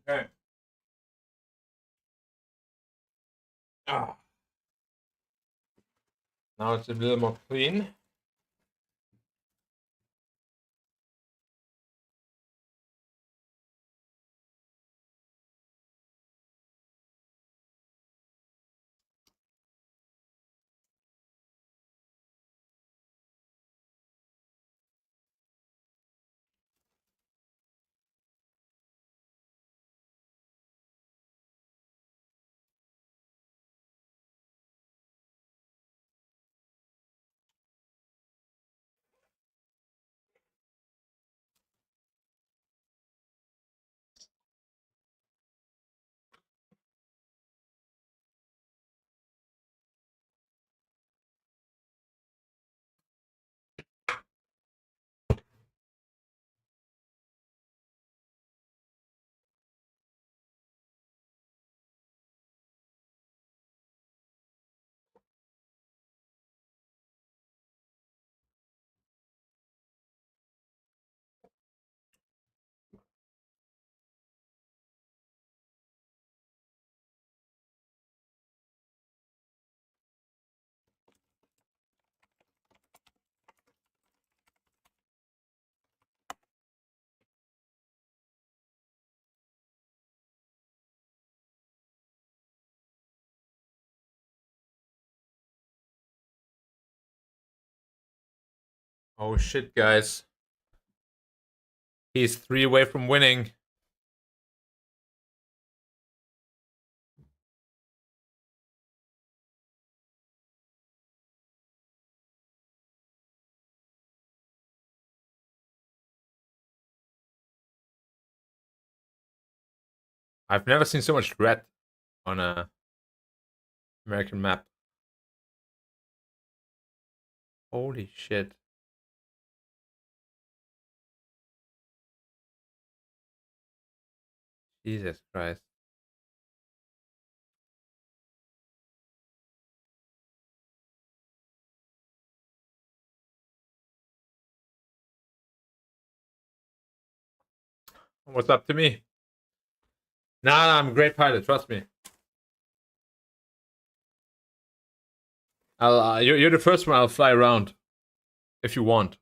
Okay. Ah, now it's a little more clean. Oh shit, guys. He's 3 away from winning. I've never seen so much red on a American map. Holy shit. Jesus Christ. What's up to me? Nah, I'm a great pilot, trust me. You're the first one I'll fly around. If you want.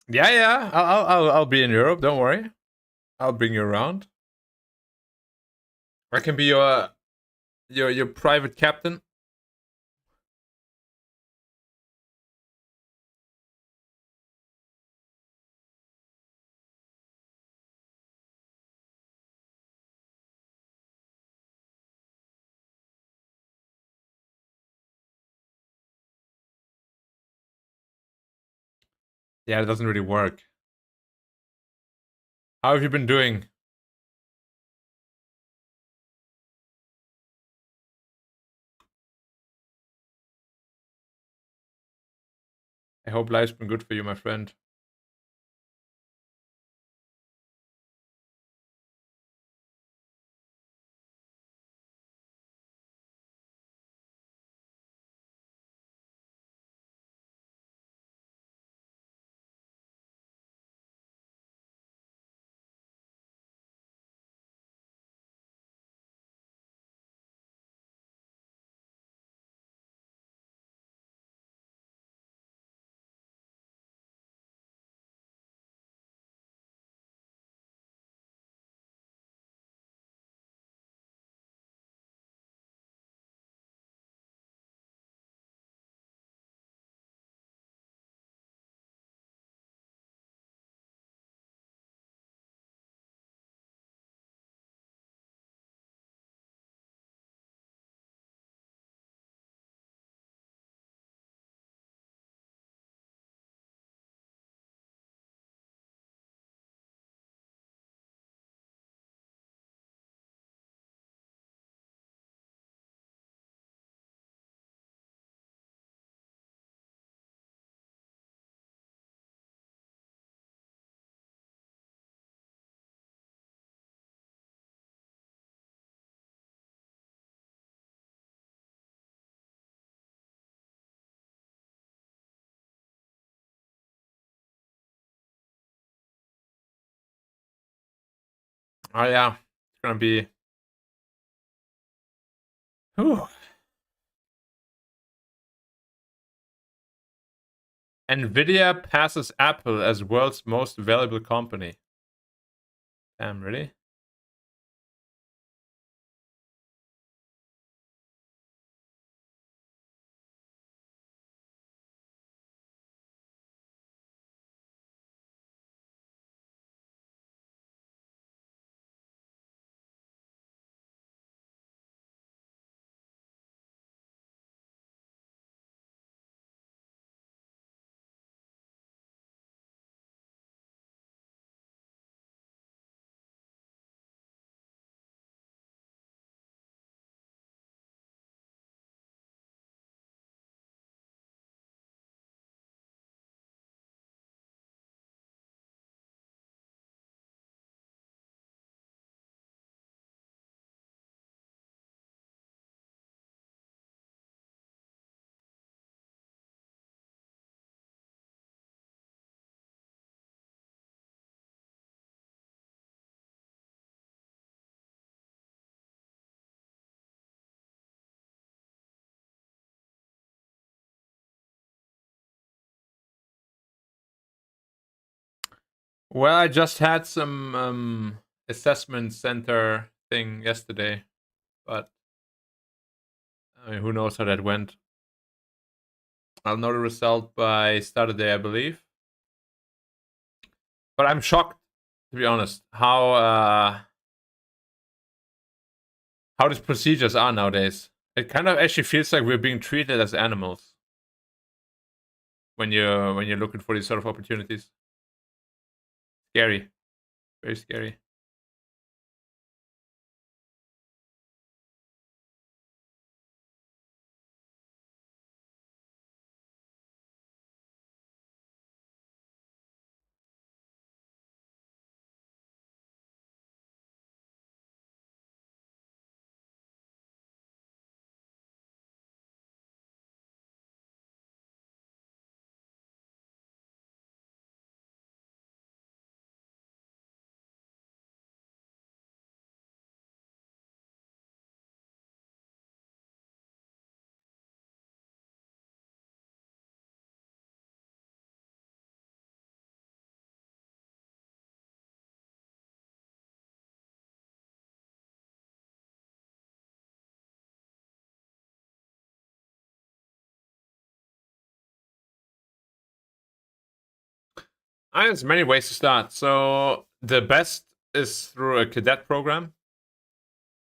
Yeah. I'll be in Europe. Don't worry. I'll bring you around. I can be your private captain. Yeah, it doesn't really work. How have you been doing? I hope life's been good for you, my friend. Oh yeah, it's gonna be. Whew. Nvidia passes Apple as world's most valuable company. Damn, really? Well, I just had some assessment center thing yesterday, but I mean, who knows how that went? I'll know the result by Saturday, I believe. But I'm shocked, to be honest, how these procedures are nowadays. It kind of actually feels like we're being treated as animals when you're looking for these sort of opportunities. Scary, very scary. There's many ways to start. So the best is through a cadet program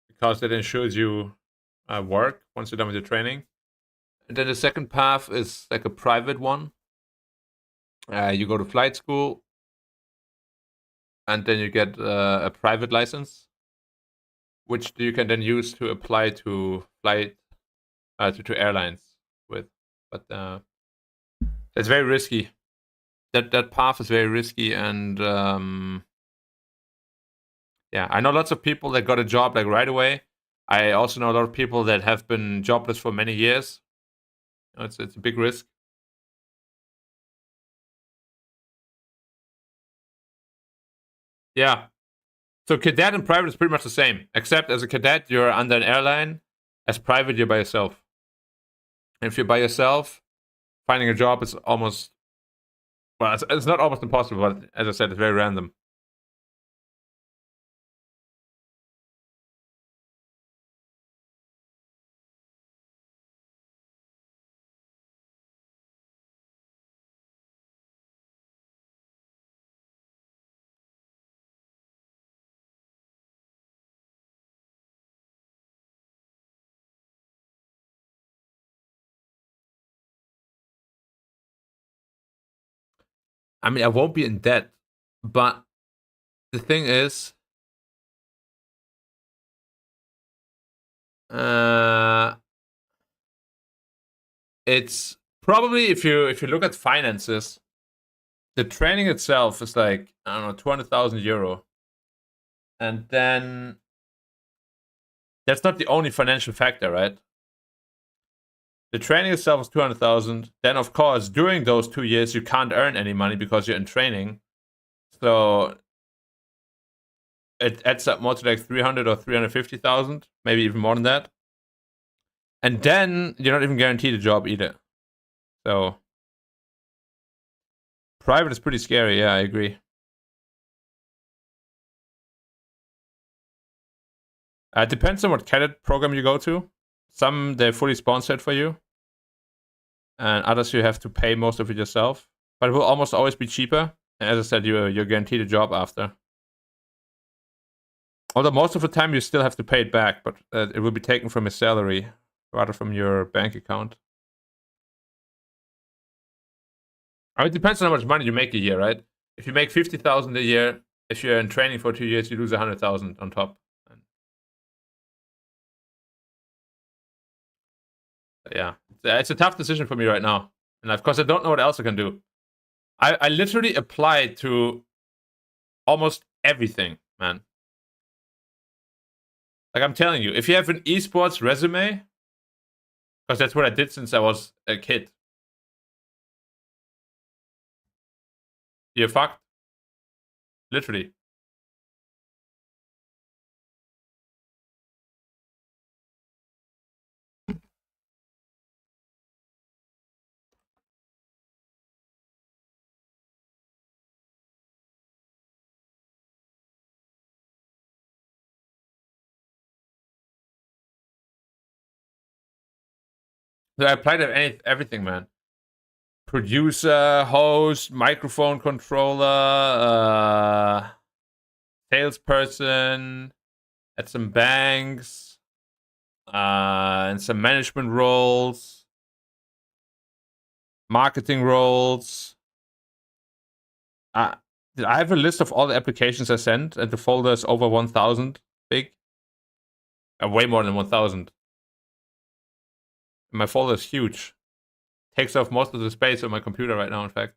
because it ensures you work once you're done with your training. And then the second path is like a private one. You go to flight school, and then you get a private license, which you can then use to apply to flight to airlines with. But it's very risky. That path is very risky, and yeah, I know lots of people that got a job like right away. I also know a lot of people that have been jobless for many years. It's a big risk. Yeah. So cadet and private is pretty much the same, except as a cadet you're under an airline. As private you're by yourself. And if you're by yourself, finding a job is almost well, it's not almost impossible, but as I said, it's very random. I mean, I won't be in debt, but the thing is, uh, it's probably if you look at finances, the training itself is like I don't know 200,000 euro, and then that's not the only financial factor, right? The training itself is 200,000. Then, of course, during those 2 years, you can't earn any money because you're in training. So it adds up more to like 300 or 350,000, maybe even more than that. And then you're not even guaranteed a job either. So private is pretty scary. Yeah, I agree. It depends on what cadet program you go to. Some they're fully sponsored for you, and others you have to pay most of it yourself. But it will almost always be cheaper. And as I said, you're guaranteed a job after. Although most of the time you still have to pay it back, but it will be taken from your salary rather from your bank account. I mean, it depends on how much money you make a year, right? If you make 50,000 a year, if you're in training for 2 years, you lose 100,000 on top. And yeah, it's a tough decision for me right now, and of course I don't know what else I can do. I literally applied to almost everything, man. Like I'm telling you, if you have an esports resume, because that's what I did since I was a kid, you're fucked. Literally. I applied everything, man. Producer, host, microphone controller, salesperson, at some banks, and some management roles, marketing roles. I have a list of all the applications I sent, and the folder is over 1,000 big. Way more than 1,000. My folder is huge. Takes off most of the space on my computer right now, in fact.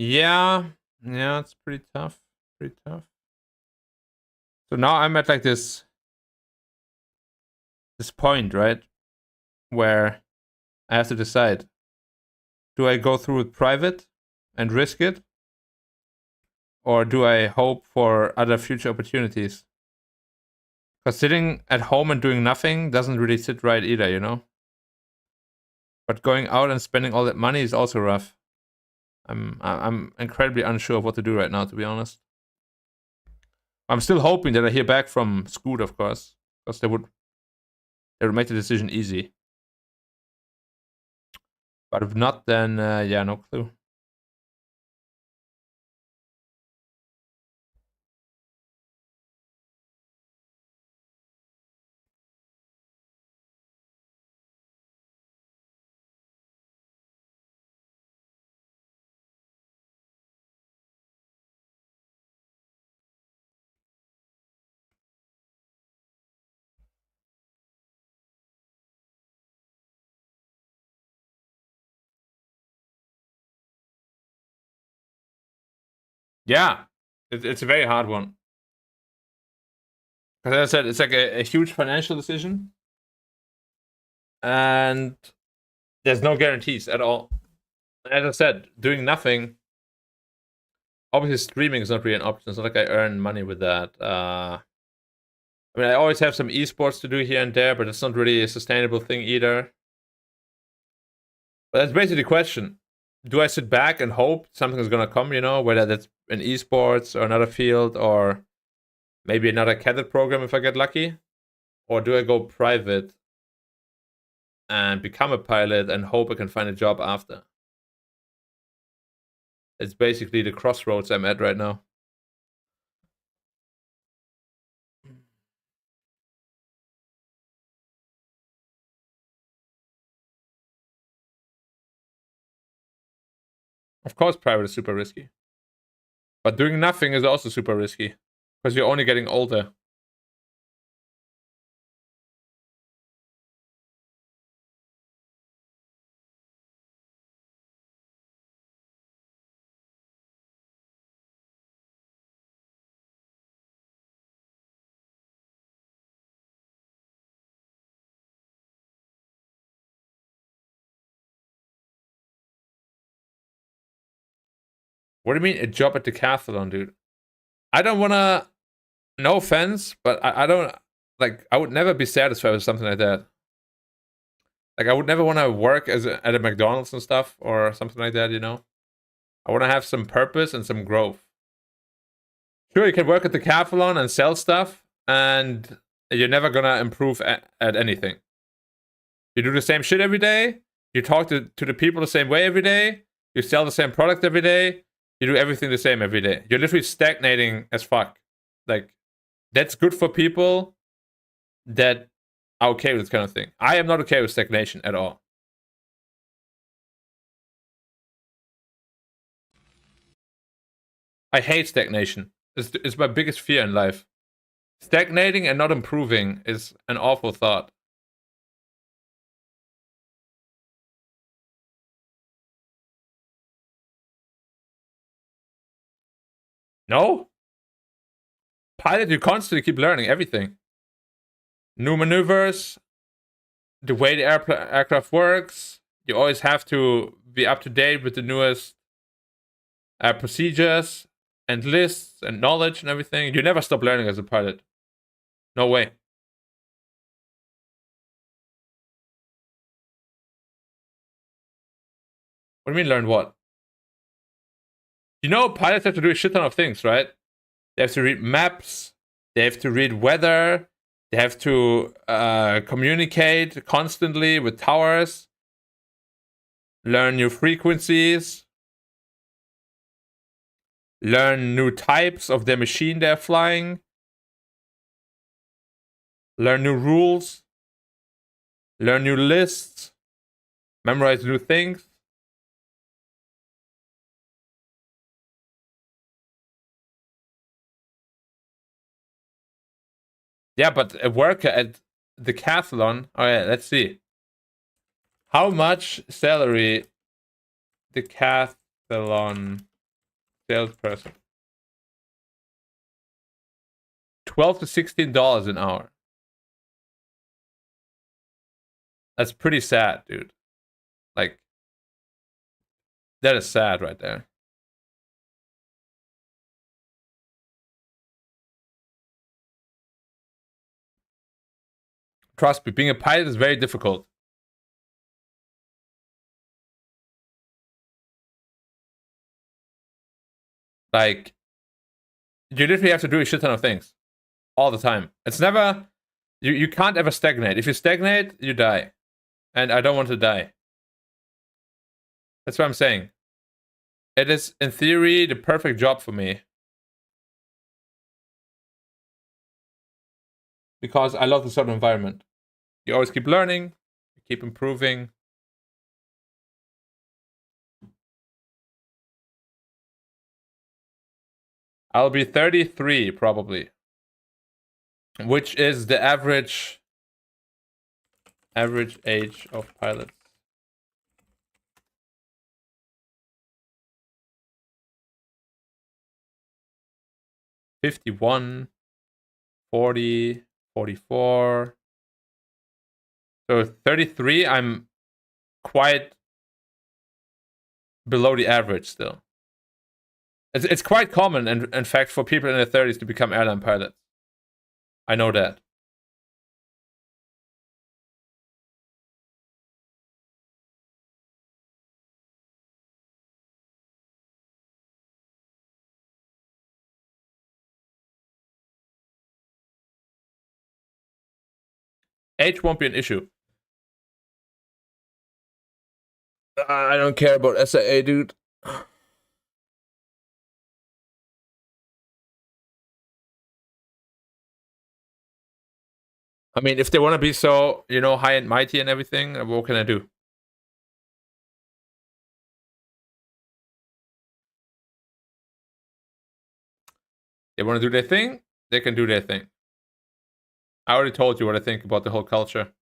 Yeah, it's pretty tough. Pretty tough. So now I'm at like this point, right? Where I have to decide. Do I go through with private and risk it? Or do I hope for other future opportunities? Because sitting at home and doing nothing doesn't really sit right either, you know? But going out and spending all that money is also rough. I'm incredibly unsure of what to do right now, to be honest. I'm still hoping that I hear back from Scoot, of course, because they would make the decision easy. But if not, then yeah, no clue. Yeah, it's a very hard one. Because as I said, it's like a huge financial decision, and there's no guarantees at all. As I said, doing nothing. Obviously, streaming is not really an option. It's not like I earn money with that. I mean, I always have some esports to do here and there, but it's not really a sustainable thing either. But that's basically the question. Do I sit back and hope something is going to come, you know, whether that's in esports or another field or maybe another cadet program if I get lucky? Or do I go private and become a pilot and hope I can find a job after? It's basically the crossroads I'm at right now. Of course, private is super risky. But doing nothing is also super risky because you're only getting older. What do you mean a job at Decathlon, dude? I don't wanna. No offense, but I don't like. I would never be satisfied with something like that. Like I would never want to work at a McDonald's and stuff or something like that. You know, I want to have some purpose and some growth. Sure, you can work at Decathlon and sell stuff, and you're never gonna improve at anything. You do the same shit every day. You talk to the people the same way every day. You sell the same product every day. You do everything the same every day. You're literally stagnating as fuck. Like, that's good for people that are okay with this kind of thing. I am not okay with stagnation at all. I hate stagnation. It's my biggest fear in life. Stagnating and not improving is an awful thought. No? Pilot, you constantly keep learning everything. New maneuvers, the way the aircraft works. You always have to be up to date with the newest procedures and lists and knowledge and everything. You never stop learning as a pilot. No way. What do you mean learn what? You know, pilots have to do a shit ton of things, right? They have to read maps. They have to read weather. They have to communicate constantly with towers. Learn new frequencies. Learn new types of the machine they're flying. Learn new rules. Learn new lists. Memorize new things. Yeah, but a worker at the Decathlon. Oh yeah, let's see. How much salary Decathlon salesperson? $12 to $16 an hour. That's pretty sad, dude. Like, that is sad right there. Trust me, being a pilot is very difficult. Like, you literally have to do a shit ton of things all the time. It's never, you can't ever stagnate. If you stagnate, you die. And I don't want to die. That's what I'm saying. It is, in theory, the perfect job for me. Because I love the sort of environment. You always keep learning, you keep improving. I'll be 33 probably, which is the average age of pilots. 51, 40, 44. So 33, I'm quite below the average still. It's quite common, in fact, for people in their 30s to become airline pilots. I know that. Age won't be an issue. I don't care about SIA, dude. I mean, if they want to be so, high and mighty and everything, what can I do? They want to do their thing, they can do their thing. I already told you what I think about the whole culture.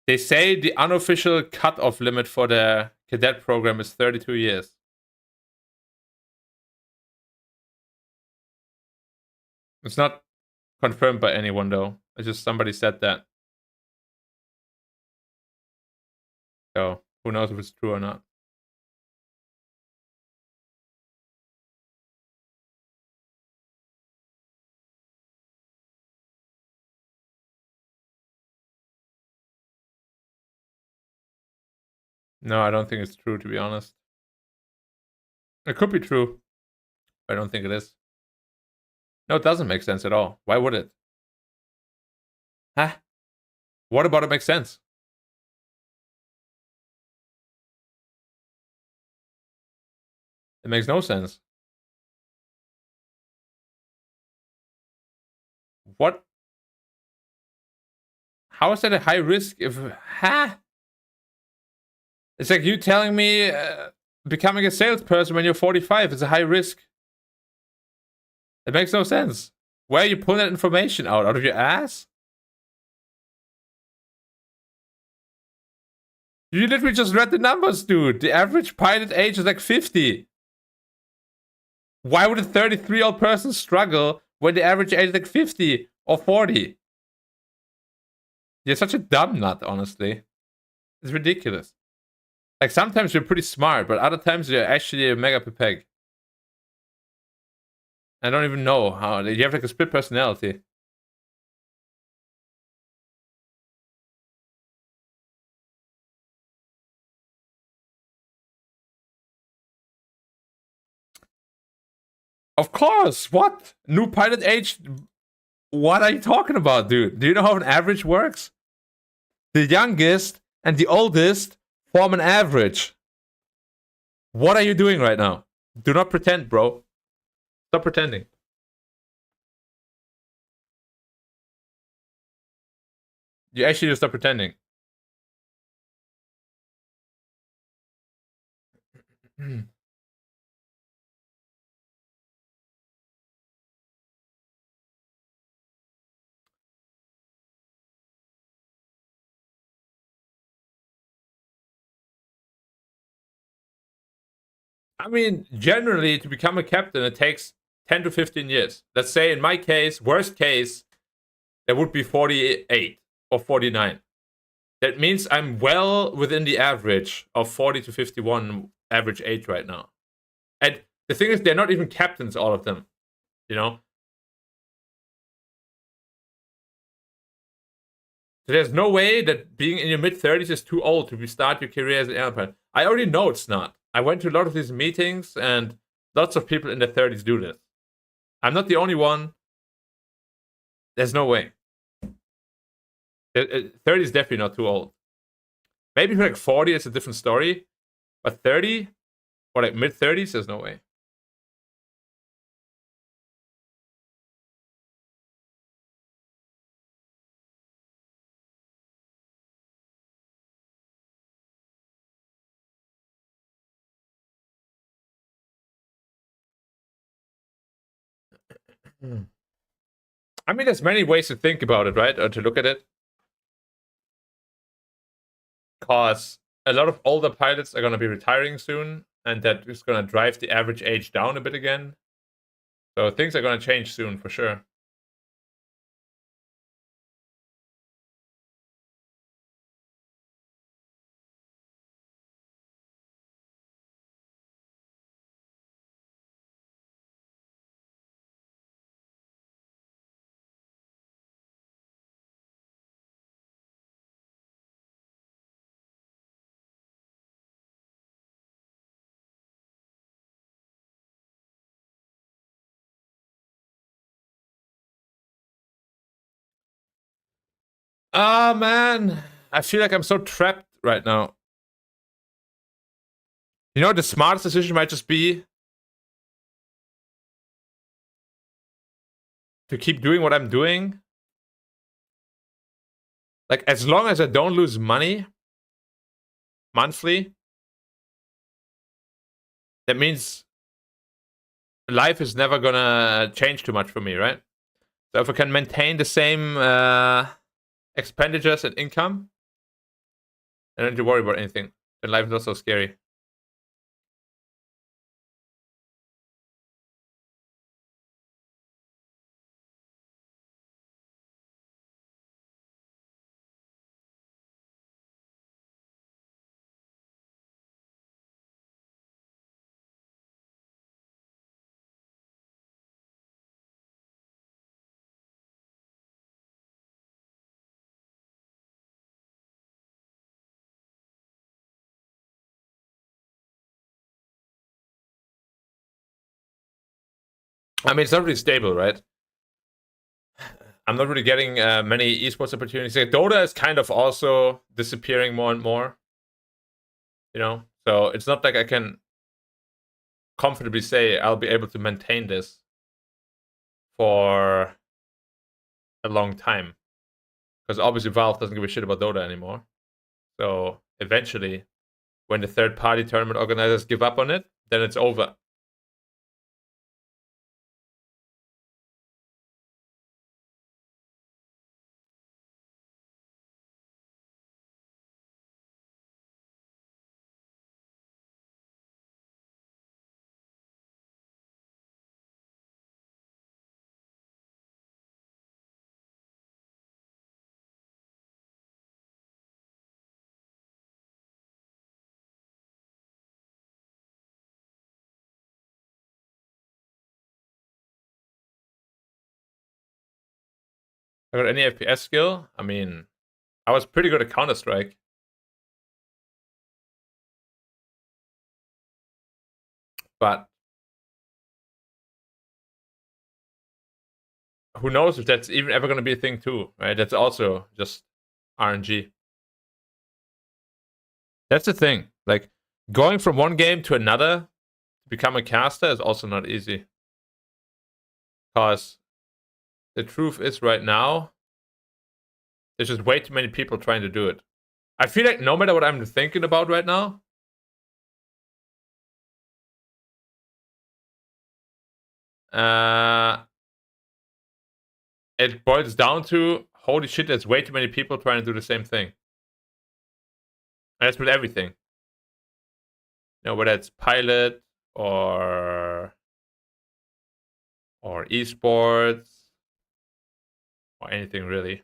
They say the unofficial cutoff limit for the cadet program is 32 years. It's not confirmed by anyone, though. It's just somebody said that. So, who knows if it's true or not. No, I don't think it's true, to be honest. It could be true. But I don't think it is. No, it doesn't make sense at all. Why would it? Huh? What about it makes sense? It makes no sense. What? How is that a high risk? If it's like you telling me becoming a salesperson when you're 45 is a high risk. It makes no sense. Where are you pulling that information out? Out of your ass? You literally just read the numbers, dude. The average pilot age is like 50. Why would a 33-year-old person struggle when the average age is like 50 or 40? You're such a dumb nut, honestly. It's ridiculous. Like, sometimes you're pretty smart, but other times you're actually a mega pepeg. I don't even know how. You have like a split personality. Of course. What? New pilot age? What are you talking about, dude? Do you know how an average works? The youngest and the oldest form an average. What are you doing right now? Do not pretend, bro. Stop pretending. You actually just stop pretending. I mean, generally, to become a captain, it takes 10 to 15 years. Let's say, in my case, worst case, there would be 48 or 49. That means I'm well within the average of 40 to 51 average age right now. And the thing is, they're not even captains, all of them. You know? So there's no way that being in your mid-30s is too old to start your career as an airline. I already know it's not. I went to a lot of these meetings, and lots of people in their 30s do this. I'm not the only one. There's no way. 30 is definitely not too old. Maybe like 40 is a different story, but 30 or like mid-30s, there's no way. I mean, there's many ways to think about it, right? Or to look at it. Because a lot of older pilots are going to be retiring soon, and that is going to drive the average age down a bit again. So things are going to change soon, for sure. Ah, man. I feel like I'm so trapped right now. You know, the smartest decision might just be to keep doing what I'm doing. Like, as long as I don't lose money monthly, that means life is never gonna change too much for me, right? So if I can maintain the same expenditures and income, I don't need to worry about anything. And life is not so scary. I mean, it's not really stable, right? I'm not really getting many esports opportunities. Like, Dota is kind of also disappearing more and more. You know, so it's not like I can comfortably say I'll be able to maintain this for a long time. Because obviously Valve doesn't give a shit about Dota anymore. So eventually, when the third-party tournament organizers give up on it, then it's over. I got any FPS skill? I mean, I was pretty good at Counter-Strike. But who knows if that's even ever going to be a thing too, right? That's also just RNG. That's the thing. Like, going from one game to another to become a caster is also not easy. Because the truth is right now, there's just way too many people trying to do it. I feel like no matter what I'm thinking about right now, it boils down to, holy shit, there's way too many people trying to do the same thing. And that's with everything. You know, whether it's pilot or esports or anything really.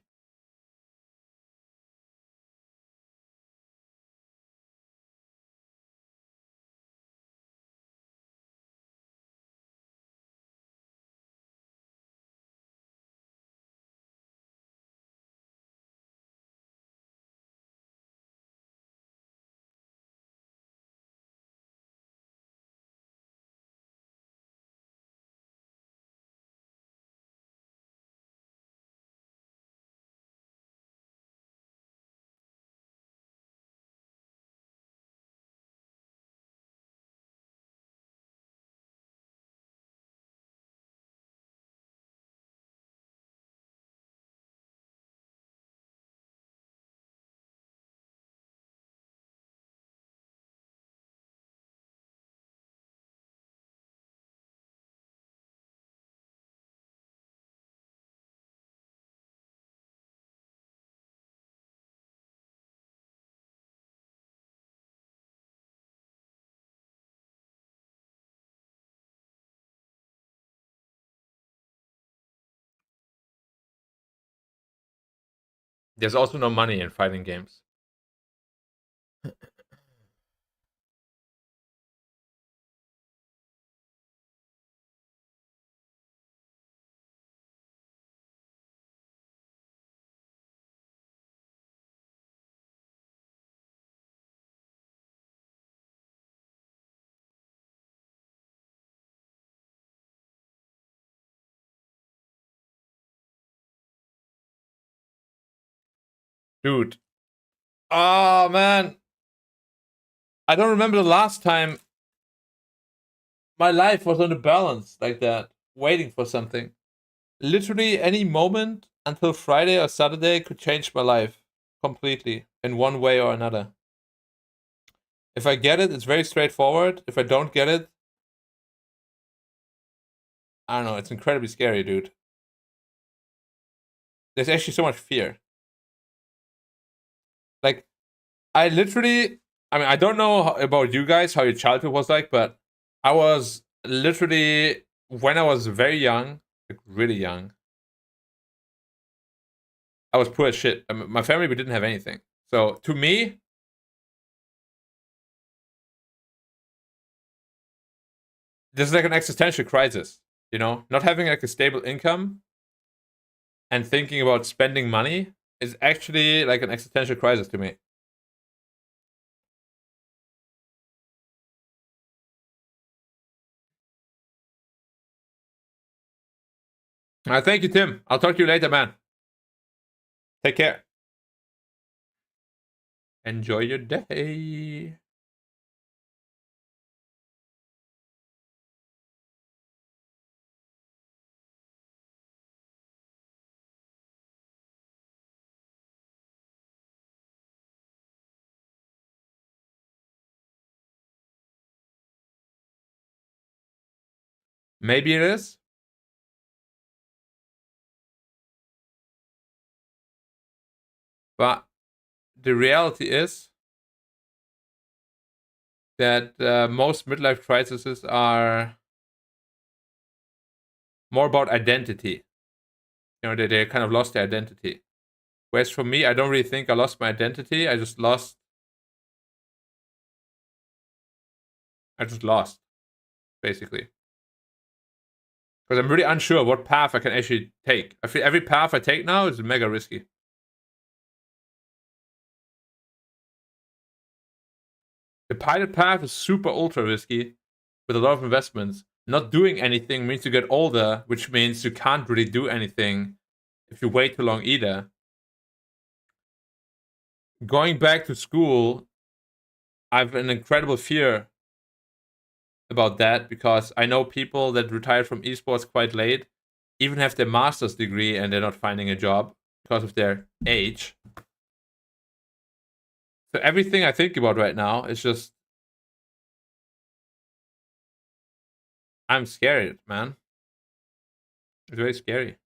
There's also no money in fighting games. Dude. Oh, man. I don't remember the last time my life was on the balance like that, waiting for something. Literally any moment until Friday or Saturday could change my life completely in one way or another. If I get it, it's very straightforward. If I don't get it, I don't know, it's incredibly scary, dude. There's actually so much fear. Like, I literally, I mean, I don't know about you guys, how your childhood was like, but I was literally, when I was very young, like really young, I was poor as shit. I mean, my family, we didn't have anything. So to me, this is like an existential crisis, you know? Not having like a stable income and thinking about spending money is actually like an existential crisis to me. Thank you, Tim. I'll talk to you later, man. Take care. Enjoy your day. Maybe it is. But the reality is that most midlife crises are more about identity. You know, they kind of lost their identity. Whereas for me, I don't really think I lost my identity. I just lost, basically. Because I'm really unsure what path I can actually take. I feel every path I take now is mega risky. The pilot path is super ultra risky with a lot of investments. Not doing anything means you get older, which means you can't really do anything if you wait too long either. Going back to school, I have an incredible fear about that because I know people that retired from esports quite late, even have their master's degree and they're not finding a job because of their age. So everything I think about right now is just I'm scared, man. It's very scary.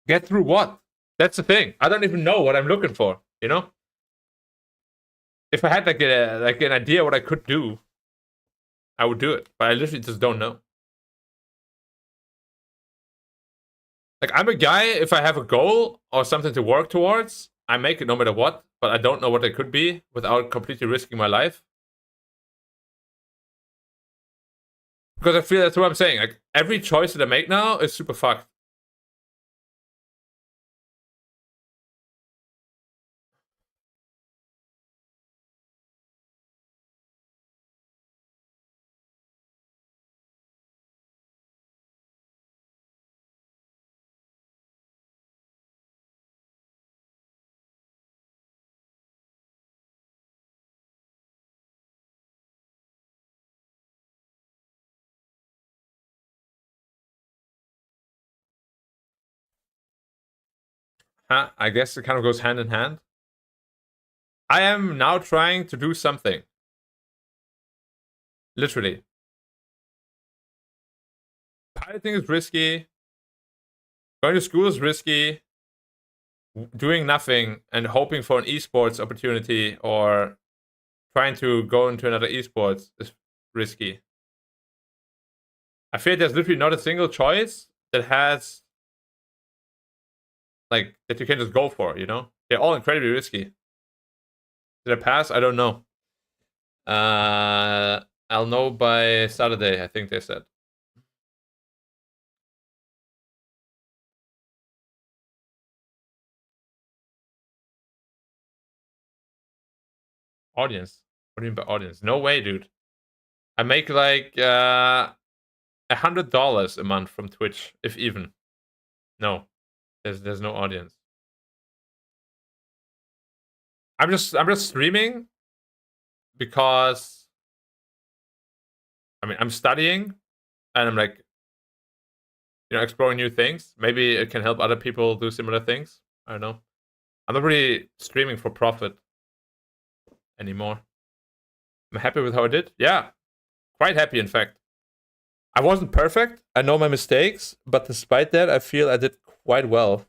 Get through what? That's the thing. I don't even know what I'm looking for. You know, if I had like an idea what I could do, I would do it. But I literally just don't know. Like I'm a guy. If I have a goal or something to work towards, I make it no matter what. But I don't know what it could be without completely risking my life. Because I feel that's what I'm saying. Like every choice that I make now is super fucked. Huh? I guess it kind of goes hand in hand. I am now trying to do something. Literally. Piloting is risky. Going to school is risky. Doing nothing and hoping for an esports opportunity or trying to go into another esports is risky. I feel there's literally not a single choice that has like that you can just go for, you know? They're all incredibly risky. Did I pass? I don't know. I'll know by Saturday, I think they said. Audience. What do you mean by audience? No way, dude. I make like $100 a month from Twitch, if even. No, there's no audience. I'm just streaming because I mean I'm studying and I'm like exploring new things. Maybe it can help other people do similar things. I don't know. I'm not really streaming for profit anymore. I'm happy with how I did. Yeah, quite happy in fact. I wasn't perfect. I know my mistakes, but despite that, I feel I did quite well.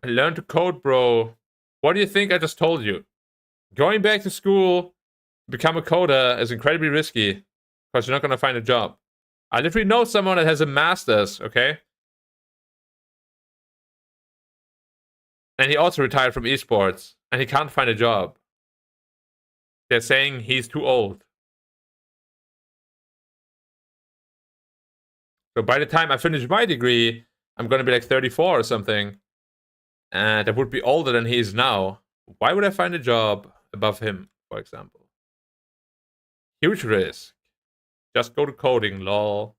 Learn to code, bro. What do you think I just told you? Going back to school, become a coder is incredibly risky because you're not going to find a job. I literally know someone that has a master's, okay? And he also retired from esports, and he can't find a job. They're saying he's too old. So by the time I finish my degree, I'm going to be like 34 or something. And I would be older than he is now. Why would I find a job above him, for example? Huge risk. Just go to coding, lol.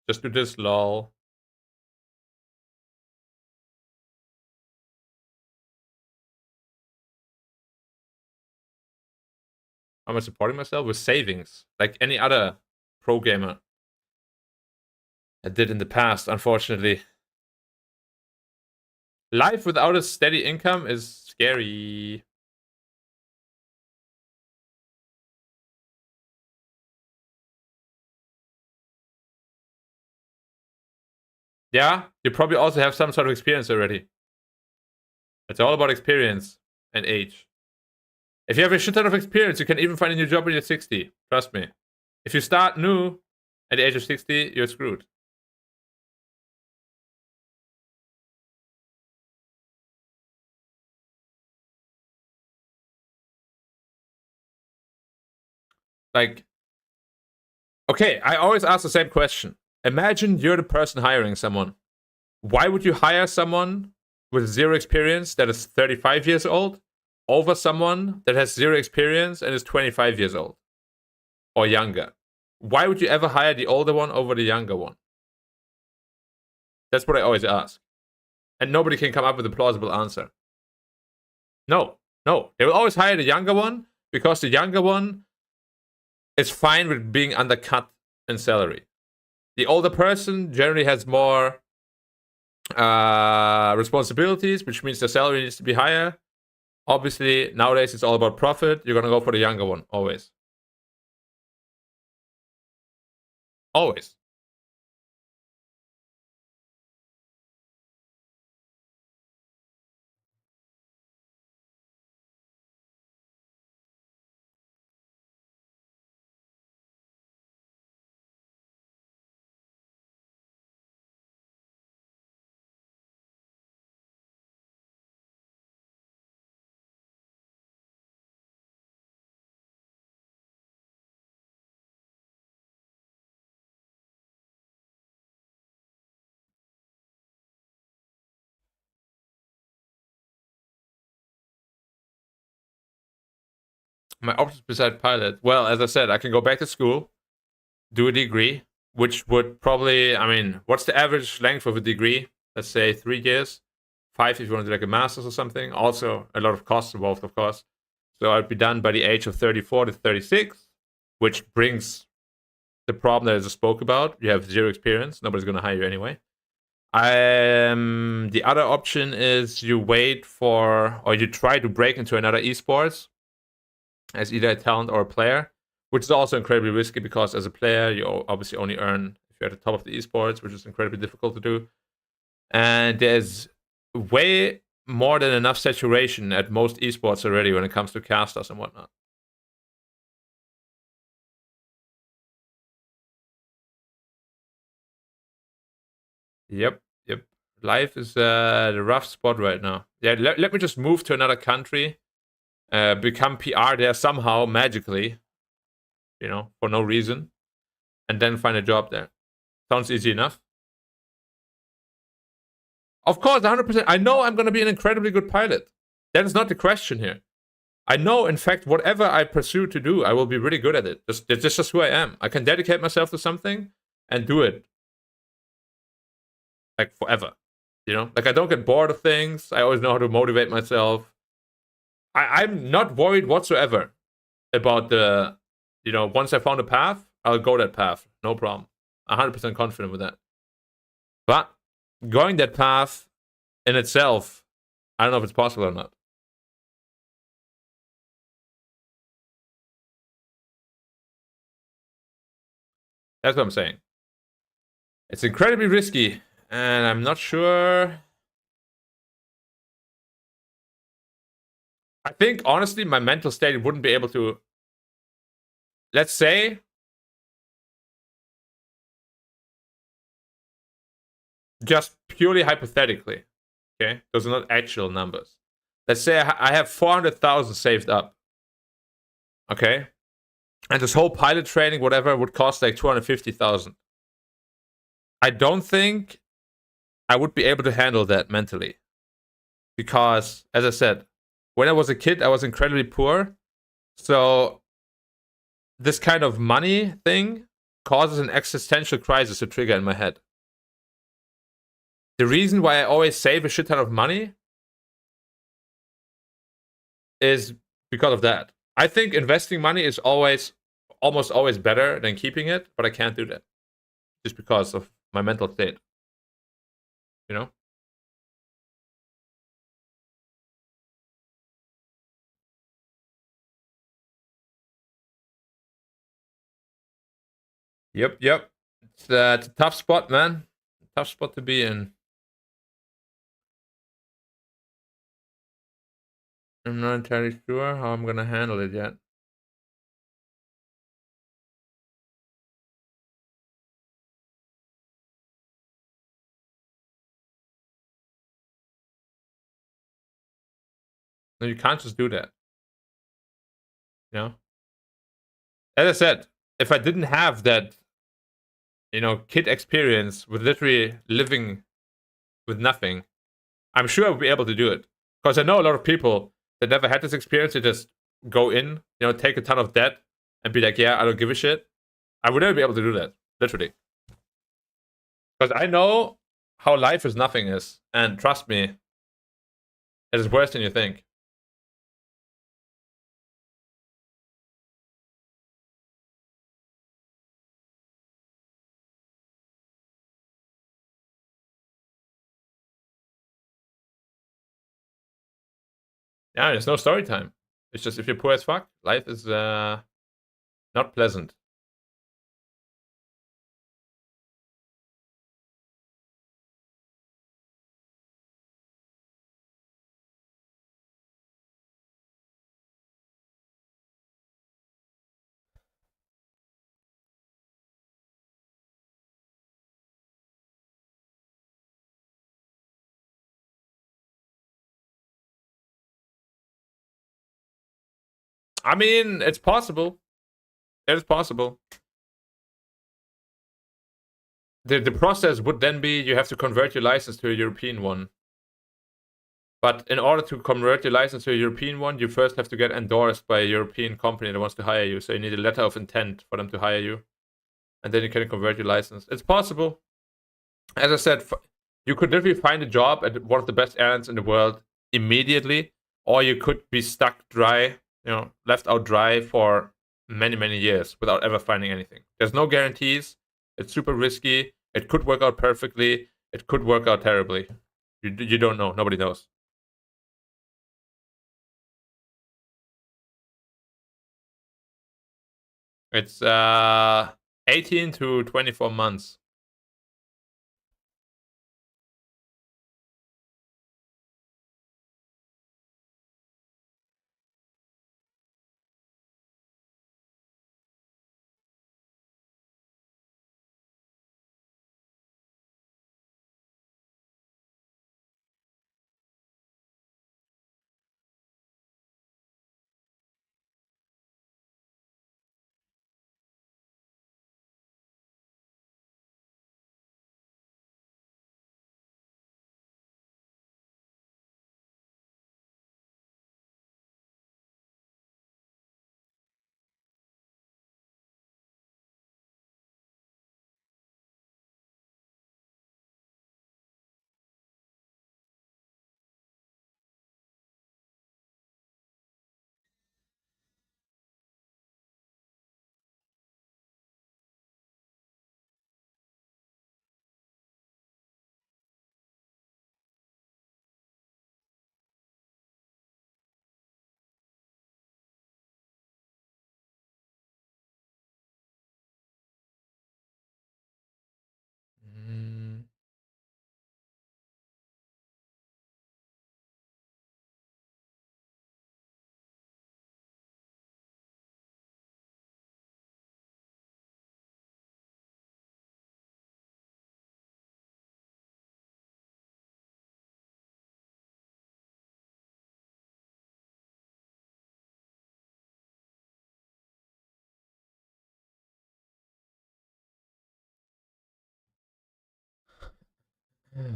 Just do this, lol. How am I supporting myself? With savings, like any other pro gamer I did in the past, unfortunately. Life without a steady income is scary. Yeah, you probably also have some sort of experience already. It's all about experience and age. If you have a shit ton of experience, you can even find a new job when you're 60. Trust me. If you start new at the age of 60, you're screwed. Like, okay, I always ask the same question. Imagine you're the person hiring someone. Why would you hire someone with zero experience that is 35 years old over someone that has zero experience and is 25 years old or younger? Why would you ever hire the older one over the younger one? That's what I always ask. And nobody can come up with a plausible answer. No, no. They will always hire the younger one because the younger one is fine with being undercut in salary. The older person generally has more responsibilities, which means the salary needs to be higher. Obviously, nowadays it's all about profit. You're gonna go for the younger one, always. Always. My options beside pilot. Well, as I said, I can go back to school, do a degree, which would probably, I mean, what's the average length of a degree? Let's say 3 years, 5 if you want to do like a master's or something. Also, a lot of costs involved, of course. So I'd be done by the age of 34 to 36, which brings the problem that I just spoke about. You have zero experience. Nobody's going to hire you anyway. The other option is you wait for, or you try to break into another esports as either a talent or a player, which is also incredibly risky because as a player, you obviously only earn if you're at the top of the esports, which is incredibly difficult to do. And there's way more than enough saturation at most esports already when it comes to casters and whatnot. Yep, yep. Life is the rough spot right now. Yeah, let me just move to another country, become PR there somehow magically, for no reason, and then find a job there. Sounds easy enough. Of course, 100%. I know I'm going to be an incredibly good pilot. That is not the question here. I know, in fact, whatever I pursue to do, I will be really good at it. That's just who I am. I can dedicate myself to something and do it like forever. Like I don't get bored of things. I always know how to motivate myself. I'm not worried whatsoever about once I found a path, I'll go that path. No problem. 100% confident with that. But going that path in itself, I don't know if it's possible or not. That's what I'm saying. It's incredibly risky, and I'm not sure I think honestly, my mental state wouldn't be able to. Let's say, just purely hypothetically, okay, those are not actual numbers. Let's say I have 400,000 saved up, okay, and this whole pilot training, whatever, would cost like 250,000. I don't think I would be able to handle that mentally because, as I said, when I was a kid, I was incredibly poor. So this kind of money thing causes an existential crisis to trigger in my head. The reason why I always save a shit ton of money is because of that. I think investing money is almost always better than keeping it, but I can't do that just because of my mental state. You know? Yep, yep. It's a tough spot, man. Tough spot to be in. I'm not entirely sure how I'm gonna handle it yet. No, you can't just do that. You know? As I said, if I didn't have that, kid experience with literally living with nothing, I'm sure I would be able to do it. Because I know a lot of people that never had this experience. They just go in, take a ton of debt and be like, yeah, I don't give a shit. I would never be able to do that, literally. Because I know how life is nothing is. And trust me, it is worse than you think. Yeah, there's no story time. It's just if you're poor as fuck, life is not pleasant. I mean, it's possible. It is possible. The process would then be you have to convert your license to a European one. But in order to convert your license to a European one, you first have to get endorsed by a European company that wants to hire you. So you need a letter of intent for them to hire you. And then you can convert your license. It's possible. As I said, you could literally find a job at one of the best airlines in the world immediately, or you could be stuck dry, left out dry for many, many years without ever finding anything. There's no guarantees. It's super risky. It could work out perfectly. It could work out terribly. You don't know. Nobody knows. It's 18 to 24 months. There it.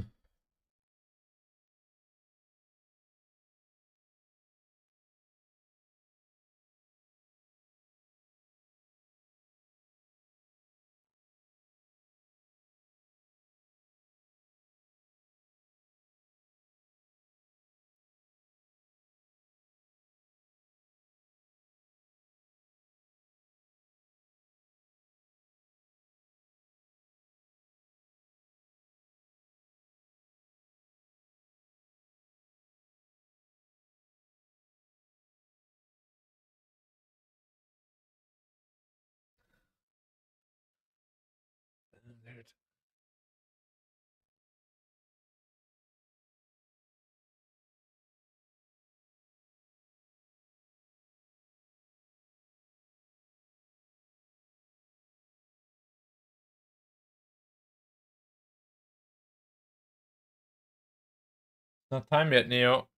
Not time yet, Neo.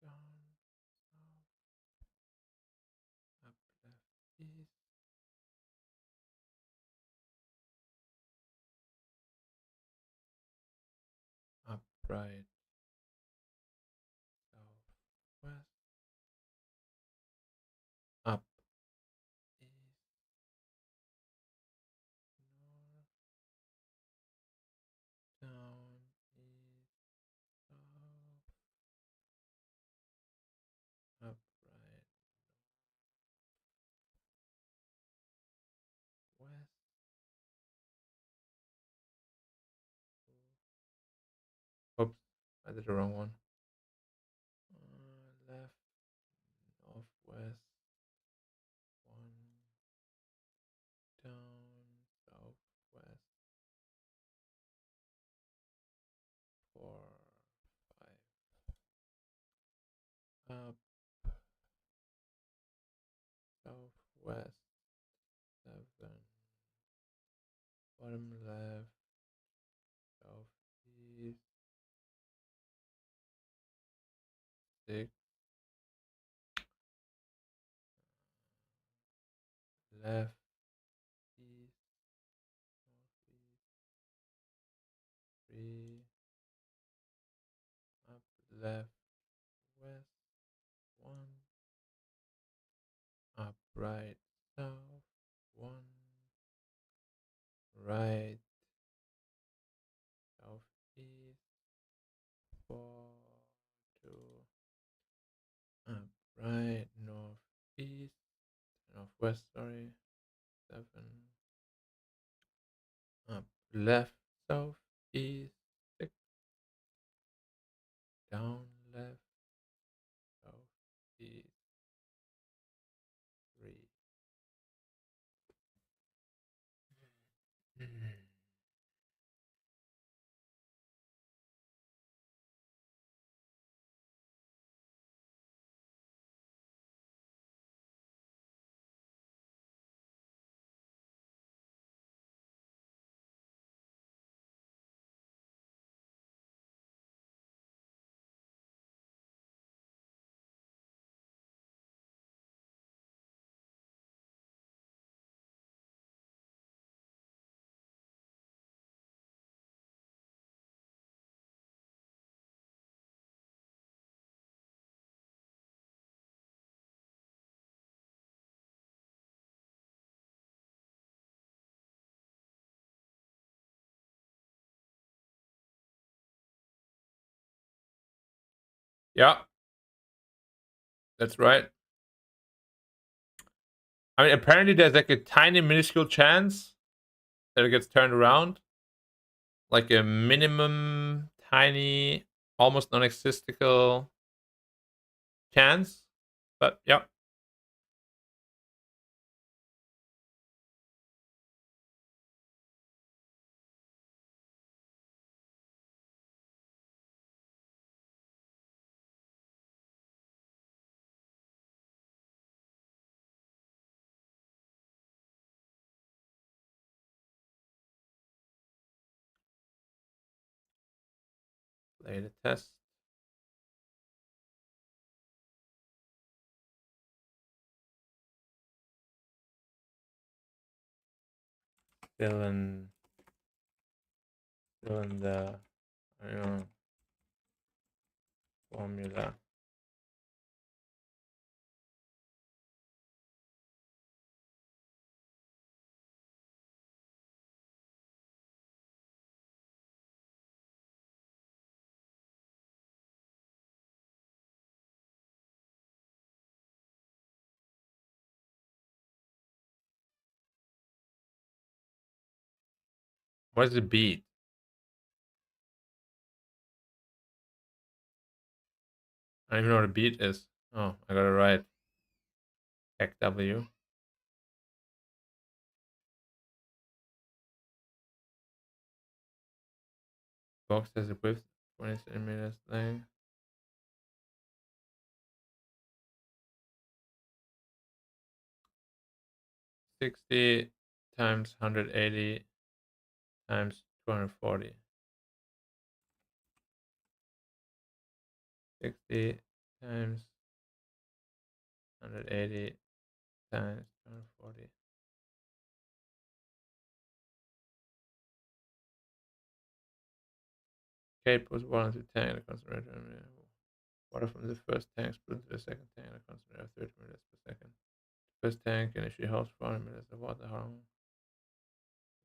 Down, up, left, east, up, right, south, west, up, east, north, down, east, south, up, right, west. Oops, I did the wrong one. Left, northwest, one, down, southwest, 4, 5, up, southwest, 7, bottom left, southeast, 6, left, east, northeast, 3, up, left, west, 1, up, right, south, 1, right, southeast, 4, 2, up, right, northeast, northwest, sorry, 7, up, left, south, east, 6, down, left, south, east, 3. Yeah, that's right. I mean, apparently there's like a tiny minuscule chance that it gets turned around, like a minimum tiny, almost non-existential chance. But yeah, play the test. Fill in, fill in the formula. What is the beat? I don't even know what a beat is. Oh, I got it right. Heck W. Box has a width 20 centimeters length. 60 times 180 times 240. 60 times 180 times 240. Okay, puts water into tank and concentrator. Water from the first tank split into the second tank and concentrator 30 milliliters per second. The first tank initially holds 400 milliliters of water. How long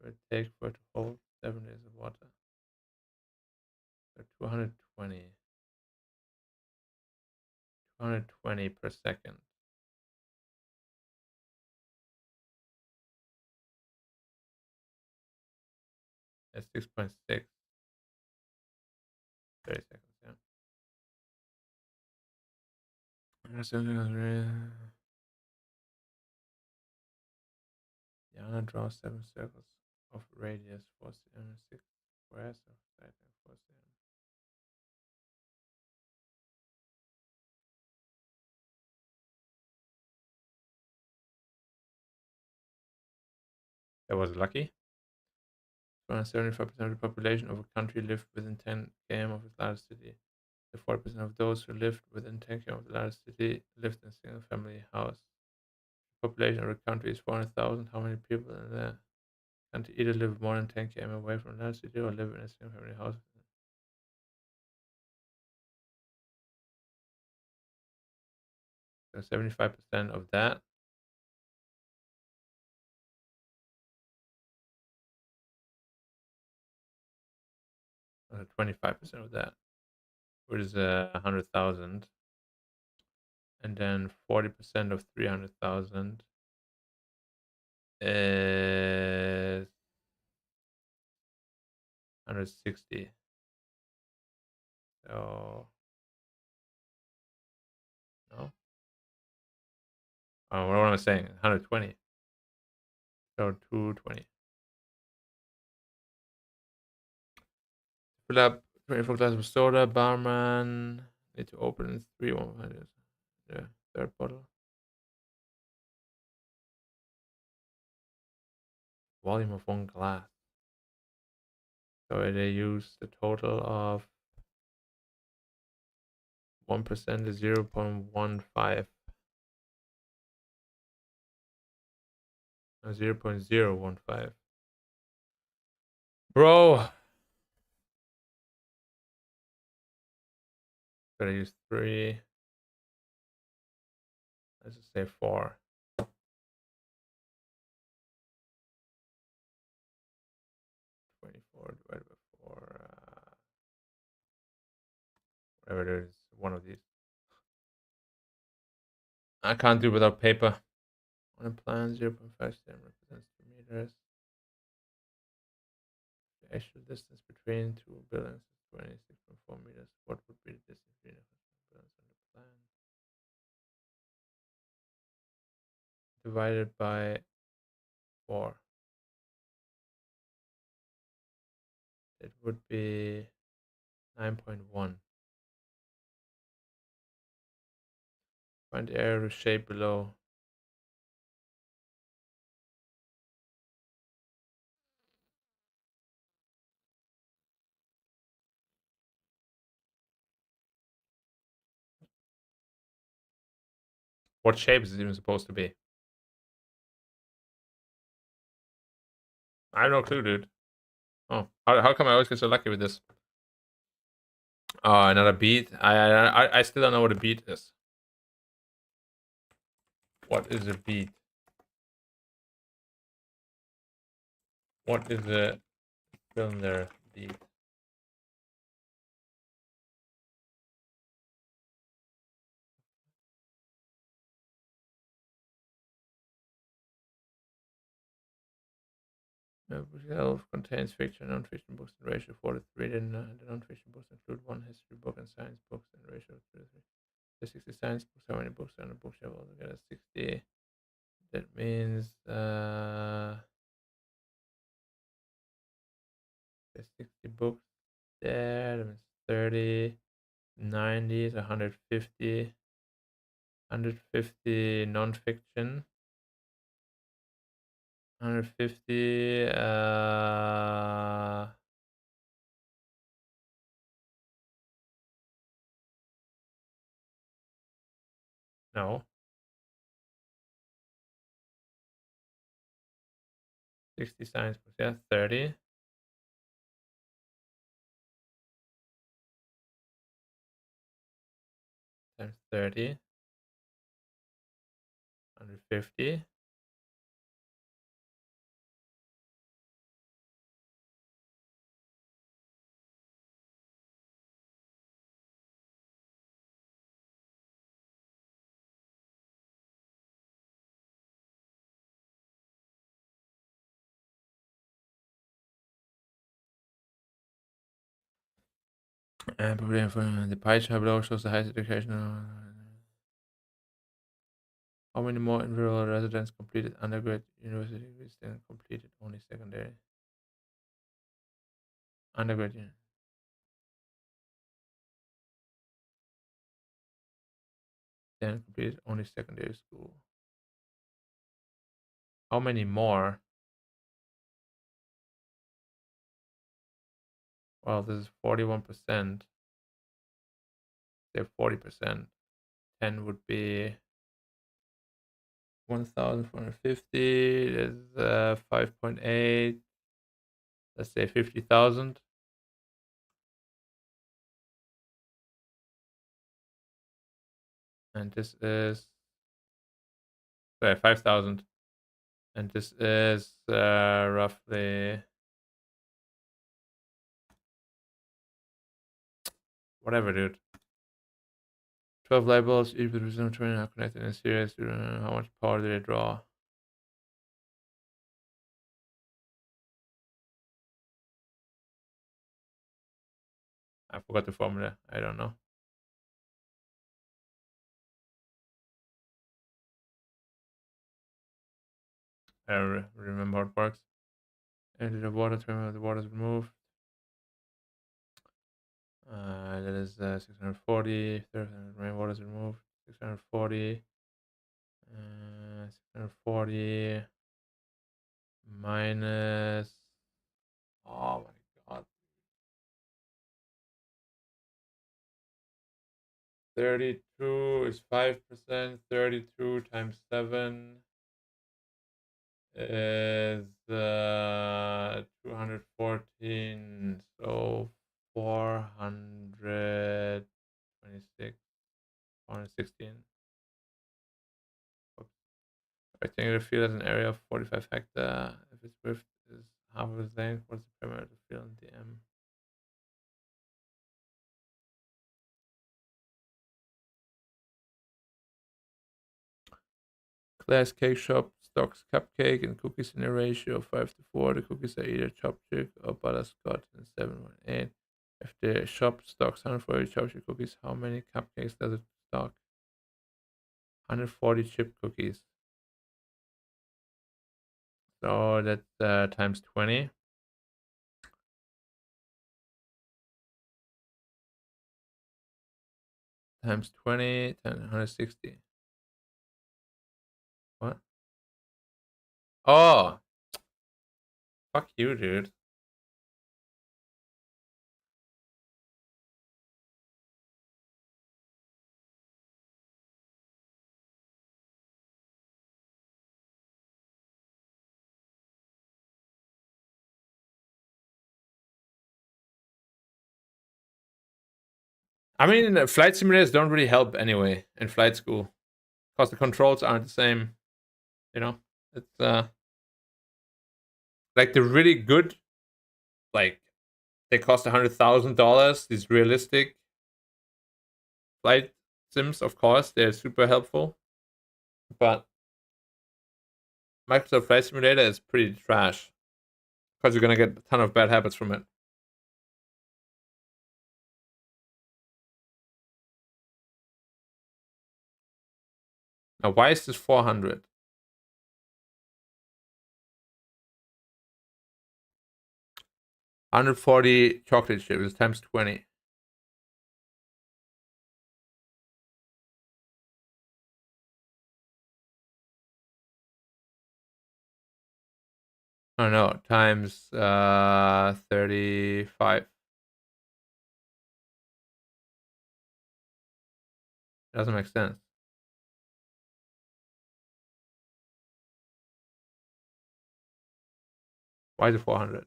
will it take for it to hold 7 liters of water? So 220 per second. That's 6.6. 30 seconds, yeah. Yana draws 7 circles of radius 4 cm, 6 squares of side 4 cm. That was lucky. 75% of the population of a country lived within 10 km of its largest city. The 40% of those who lived within 10 km of the largest city lived in a single family house. The population of the country is 400,000. How many people in the country either live more than 10 km away from the largest city or live in a single family house? So 75% of that. Or 25% of that, which is 100,000. And then 40% of 300,000 is 160. So, no. Oh, what am I saying? 120. So 220. Fill up 24 glasses of soda. Barman need to open in 100. Yeah, third bottle. Volume of 1 glass. So they use the total of 1% is 0.15. 0.015. Bro, gotta use 3. Let's just say 4. 24 divided by 4. Whatever it is, one of these. I can't do without paper. On a plan, 0.5 cm represents 2 meters. The actual distance between two buildings is 26.4 meters. What would be the distance between the buildings on the plan? Divided by 4. It would be 9.1. Find the area of shape below. What shape is it even supposed to be? I have no clue, dude. Oh, how come I always get so lucky with this? Oh, another beat. I still don't know what a beat is. What is a beat? What is a cylinder beat? Shelf contains fiction and non-fiction books in ratio 4 to 3. The non-fiction books include one history book and science books in ratio 3 to 3. The 60 science books. How many books are on the bookshelf altogether? 60. That means there's 60 books there. That means 30, 90, so 150. 150 non-fiction. 150 no. 60 science books, yeah, 30 times 30, 150. And the pie chart below shows the highest education. How many more individual residents completed undergrad university degrees than completed only secondary? Undergrad, yeah. Then completed only secondary school. How many more? Well, this is 41%. They're 40%. 10 would be 1,450. There's 5.8. Let's say 50,000. And this is 5,000. And this is roughly whatever, dude. 12 light bulbs, each with resume train are connected in series. How much power do they draw? I forgot the formula. I don't know. I don't remember how it works. Enter the water to remember the water is removed. That is 640. Rainwater is removed. 640. 640 minus. Oh my god. 32 is 5%. 32 times 7 is 214. So 426. 416. Rectangular field has an area of 45 hectare. If its width is half of its length, what's the perimeter of the field in dm? Class Cake Shop stocks cupcake and cookies in a ratio of 5-4. The cookies are either chopstick or butterscotch and 718. If the shop stocks 140 chopstick cookies, how many cupcakes does it stock? 140 chip cookies. So that's times 20. Times 20, 160. What? Oh, fuck you, dude. I mean, flight simulators don't really help anyway in flight school because the controls aren't the same. You know, it's like the really good, like they cost $100,000. These realistic flight sims, of course, they're super helpful. But Microsoft Flight Simulator is pretty trash because you're gonna get a ton of bad habits from it. Now, why is this 400? 140 chocolate chips times 20. Oh no, times 35. Doesn't make sense. Why is it 400?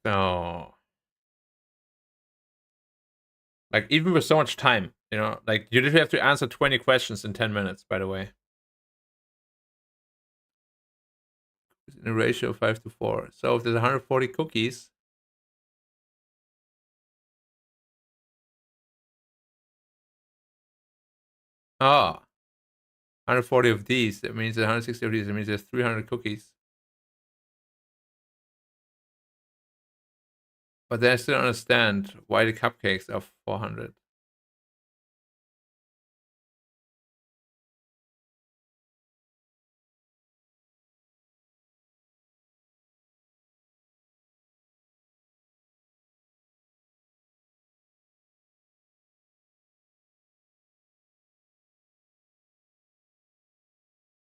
So, like, even with so much time, like, you literally have to answer 20 questions in 10 minutes, by the way. It's in a ratio of 5-4. So, if there's 140 cookies, oh, 140 of these, that means 160 of these, that means there's 300 cookies. But then I still don't understand why the cupcakes are 400.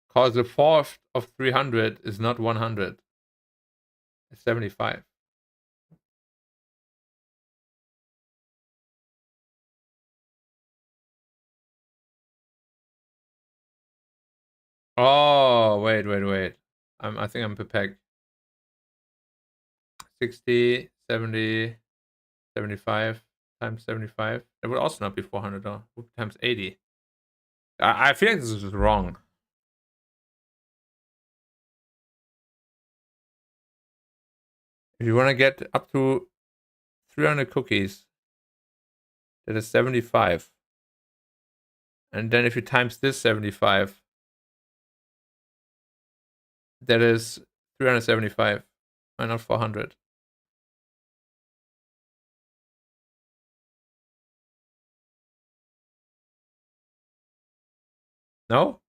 Because the fourth of 300 is not 100, it's 75. Oh, wait. I think I'm perplexed. 60, 70, 75 times 75. It would also not be 400 though. Times 80. I feel like this is wrong. If you want to get up to 300 cookies, that is 75. And then if you times this 75, that is 375 and not 400. No?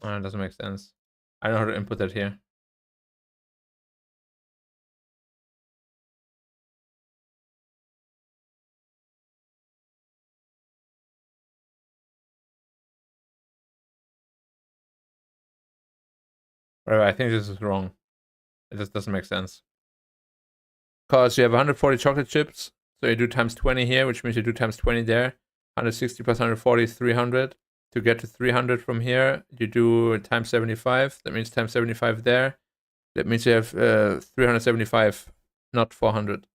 Oh, it doesn't make sense. I know how to input that here. Whatever, I think this is wrong. It just doesn't make sense. Because you have 140 chocolate chips, so you do times 20 here, which means you do times 20 there. 160 plus 140 is 300. To get to 300 from here, you do times 75. That means times 75 there. That means you have 375, not 400.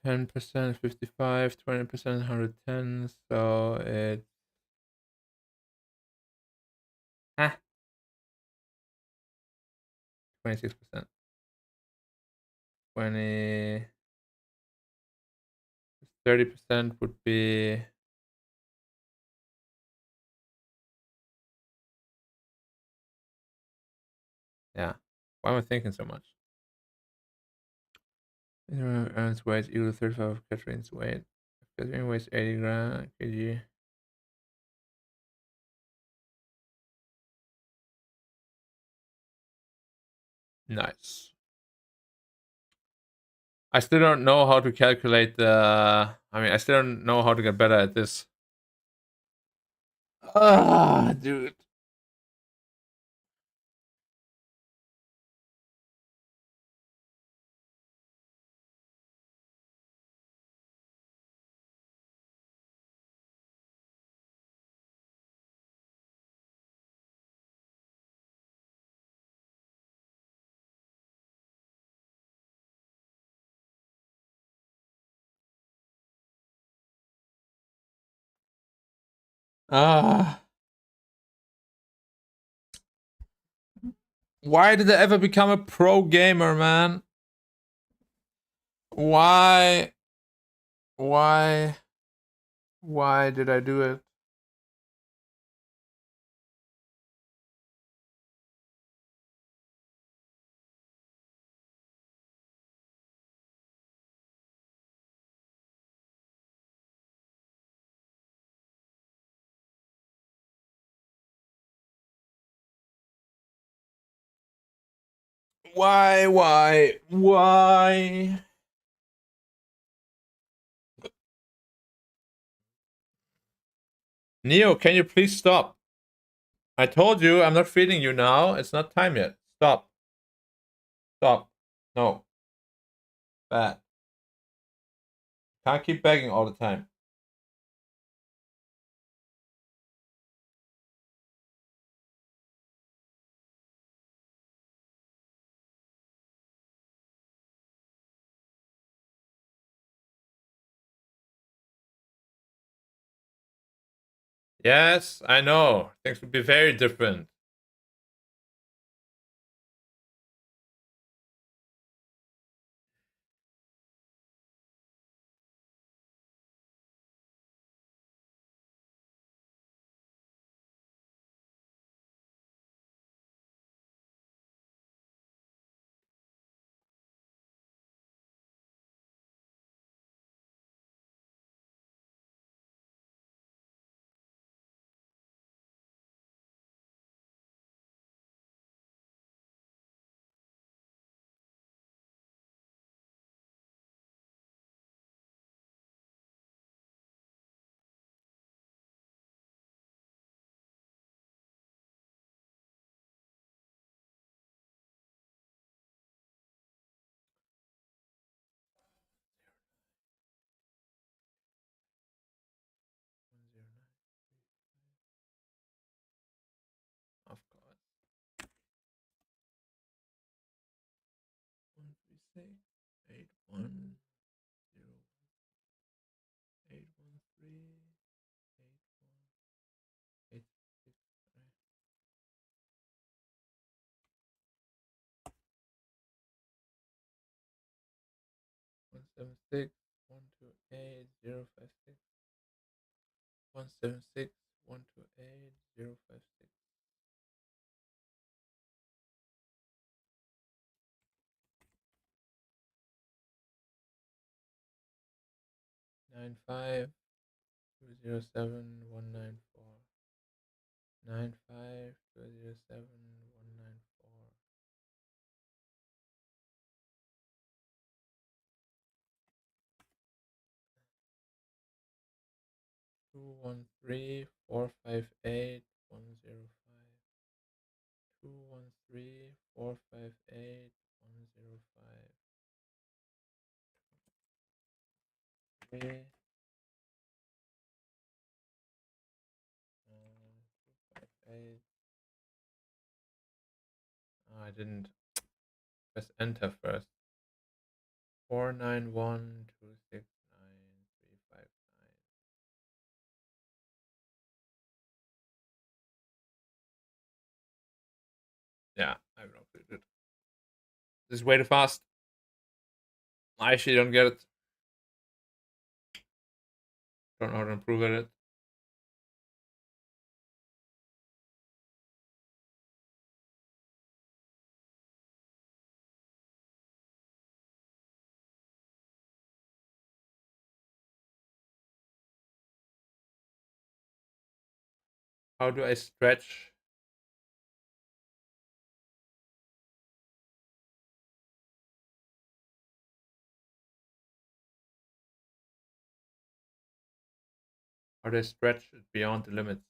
%, 55, 20%, 110. So it's 26%. 20, 30% would be, yeah. Why am I thinking so much? Aaron's weight equal to 35 of Catherine's weight. Catherine weighs 80 gram kg. Nice. I still don't know how to calculate the. I mean, I still don't know how to get better at this. Ah, dude. Ah. Why did I ever become a pro gamer, man? Why? Why? Why did I do it? Why? Why? Why? Neo, can you please stop? I told you I'm not feeding you now. It's not time yet. Stop. Stop. No. Bad. Can't keep begging all the time. Yes, I know. Things would be very different. 6 8 1 0 8 1 3 8 1 8 6 176 128 056 176 128 056 95 207 194 95 207 194 213 458 105 213 458 105 3 258. I didn't press enter first. 491 269 359. Yeah, I've not updated it. This is way too fast. I actually don't get it. Don't know how to improve it. How do I stretch? How do I stretch it beyond the limits?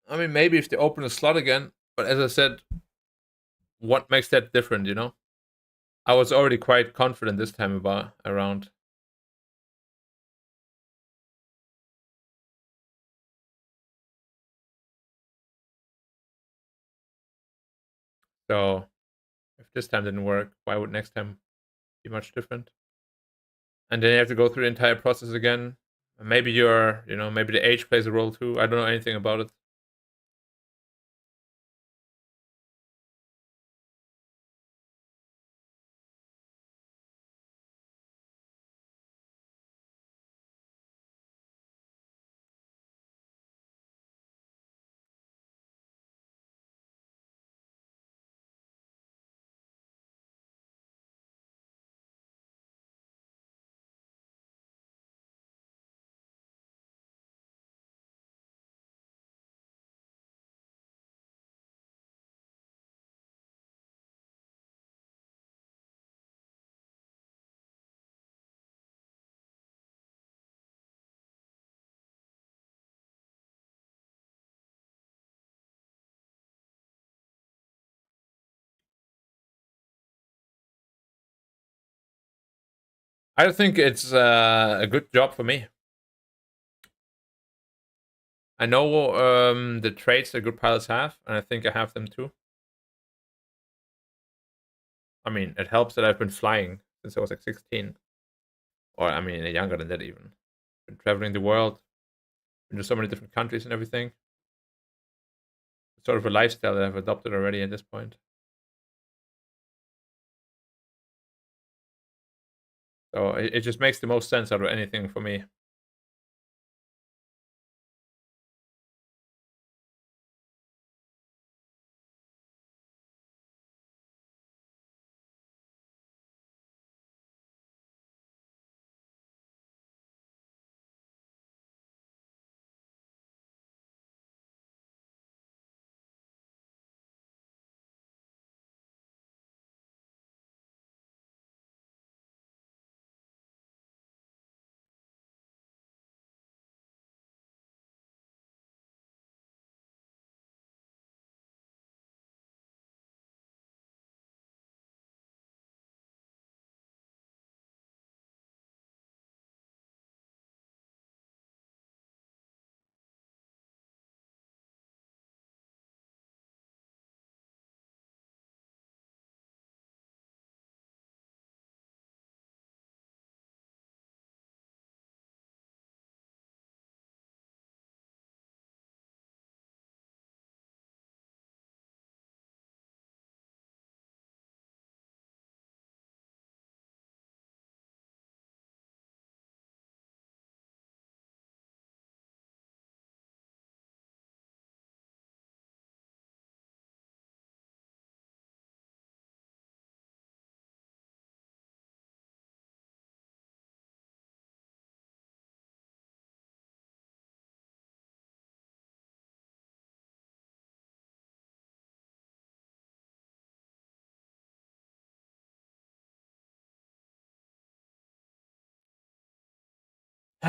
I mean, maybe if they open a slot again, but as I said, what makes that different, you know? I was already quite confident this time about around. So if this time didn't work, why would next time be much different? And then you have to go through the entire process again. Maybe maybe the age plays a role too. I don't know anything about it. I think it's a good job for me. I know the traits that good pilots have, and I think I have them too. I mean, it helps that I've been flying since I was like 16, or I mean, younger than that even. Been traveling the world, been to so many different countries and everything. It's sort of a lifestyle that I've adopted already at this point. So it just makes the most sense out of anything for me.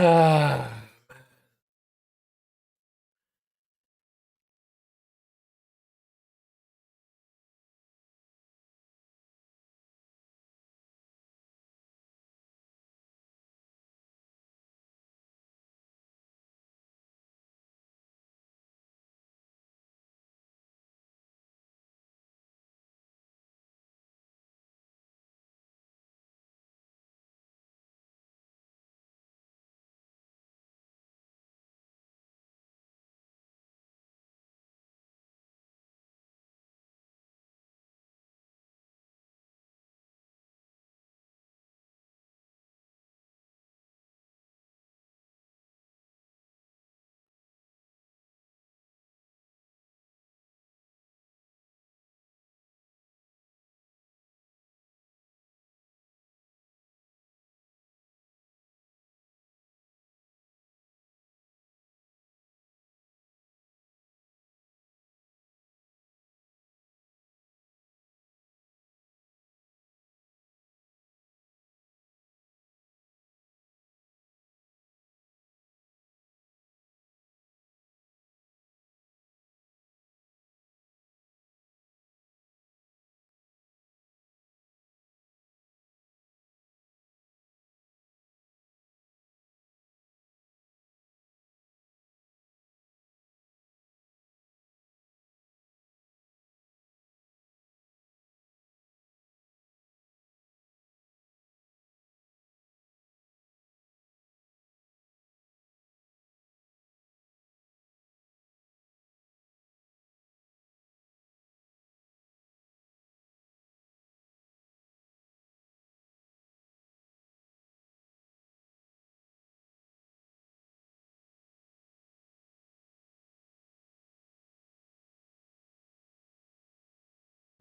Ah.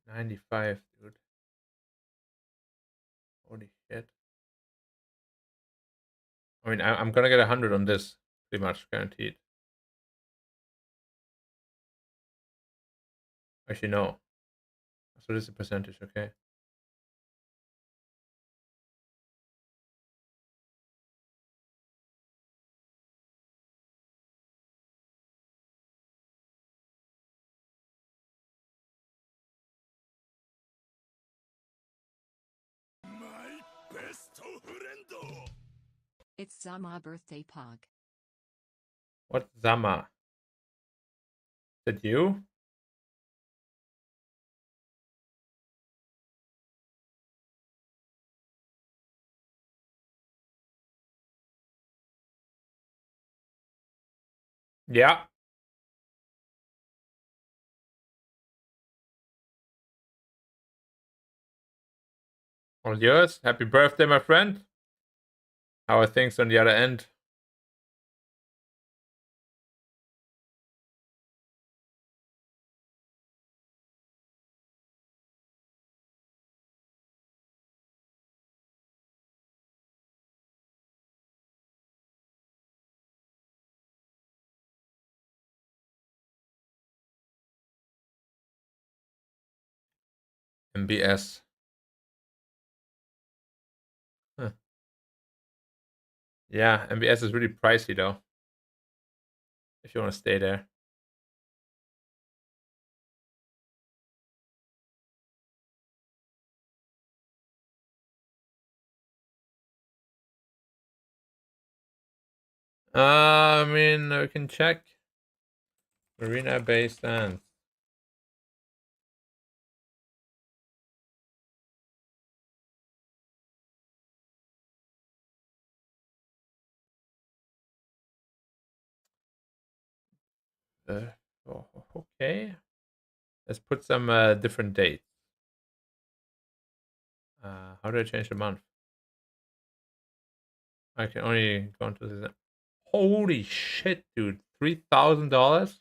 $95, dude. Holy shit. I mean, I'm gonna get 100 on this, pretty much guaranteed. Actually, no. So this is a percentage, okay. It's Zama birthday pog. What's Zama? Is that you? Yeah. All yours. Happy birthday, my friend. How are things on the other end? MBS. Huh. Yeah, MBS is really pricey though, if you want to stay there. I mean, we can check. Marina Bay Sands. Uh, okay. Let's put some different dates. How do I change the month? I can only go into this. Holy shit, dude! $3,000?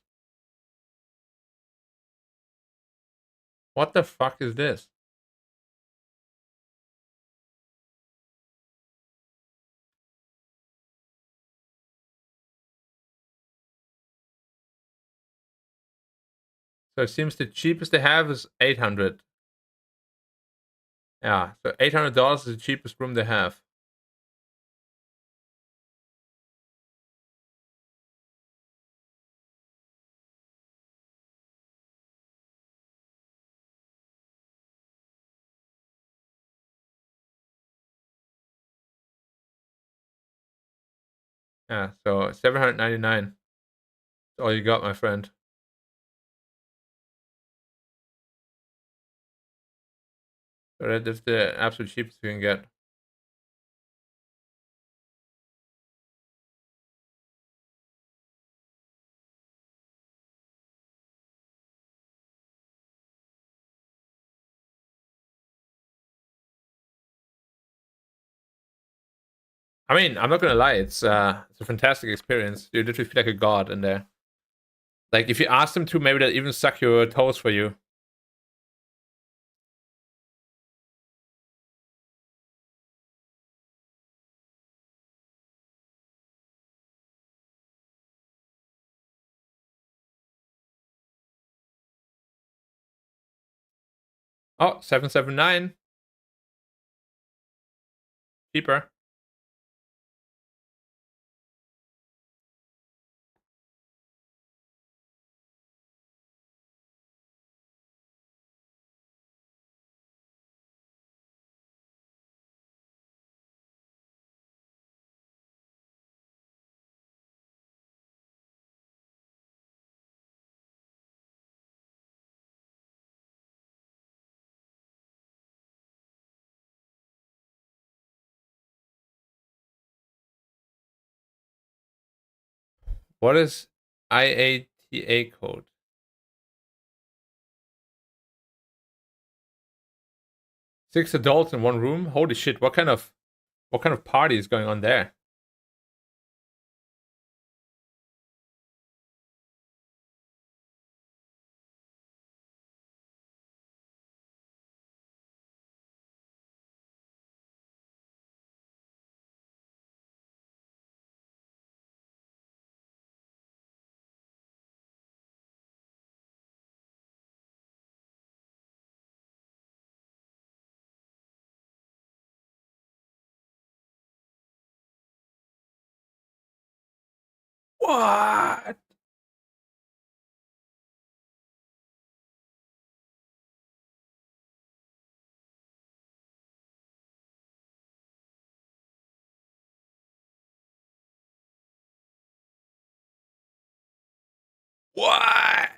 What the fuck is this? So it seems the cheapest they have is 800. Yeah, so $800 is the cheapest room they have. Yeah, so 799. That's all you got, my friend. So that is the absolute cheapest you can get. I mean, I'm not gonna lie, it's a fantastic experience. You literally feel like a god in there. Like if you ask them to, maybe they'll even suck your toes for you. Oh, 779. Cheaper. What is IATA code? 6 adults in one room? Holy shit, what kind of party is going on there? What? What?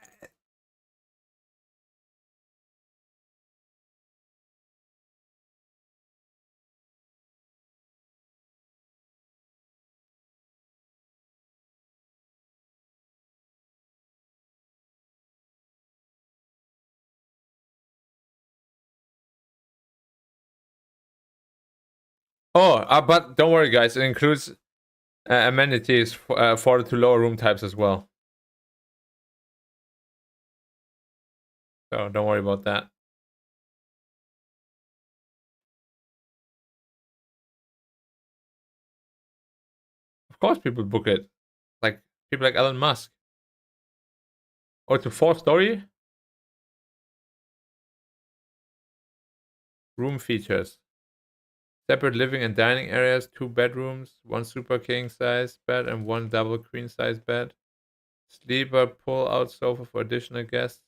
Oh, but don't worry, guys. It includes amenities for the two lower room types as well. So don't worry about that. Of course, people book it. Like people like Elon Musk. Oh, it's a 4 story room features. Separate living and dining areas, 2 bedrooms, 1 super king size bed, and 1 double queen size bed. Sleeper pull out sofa for additional guests.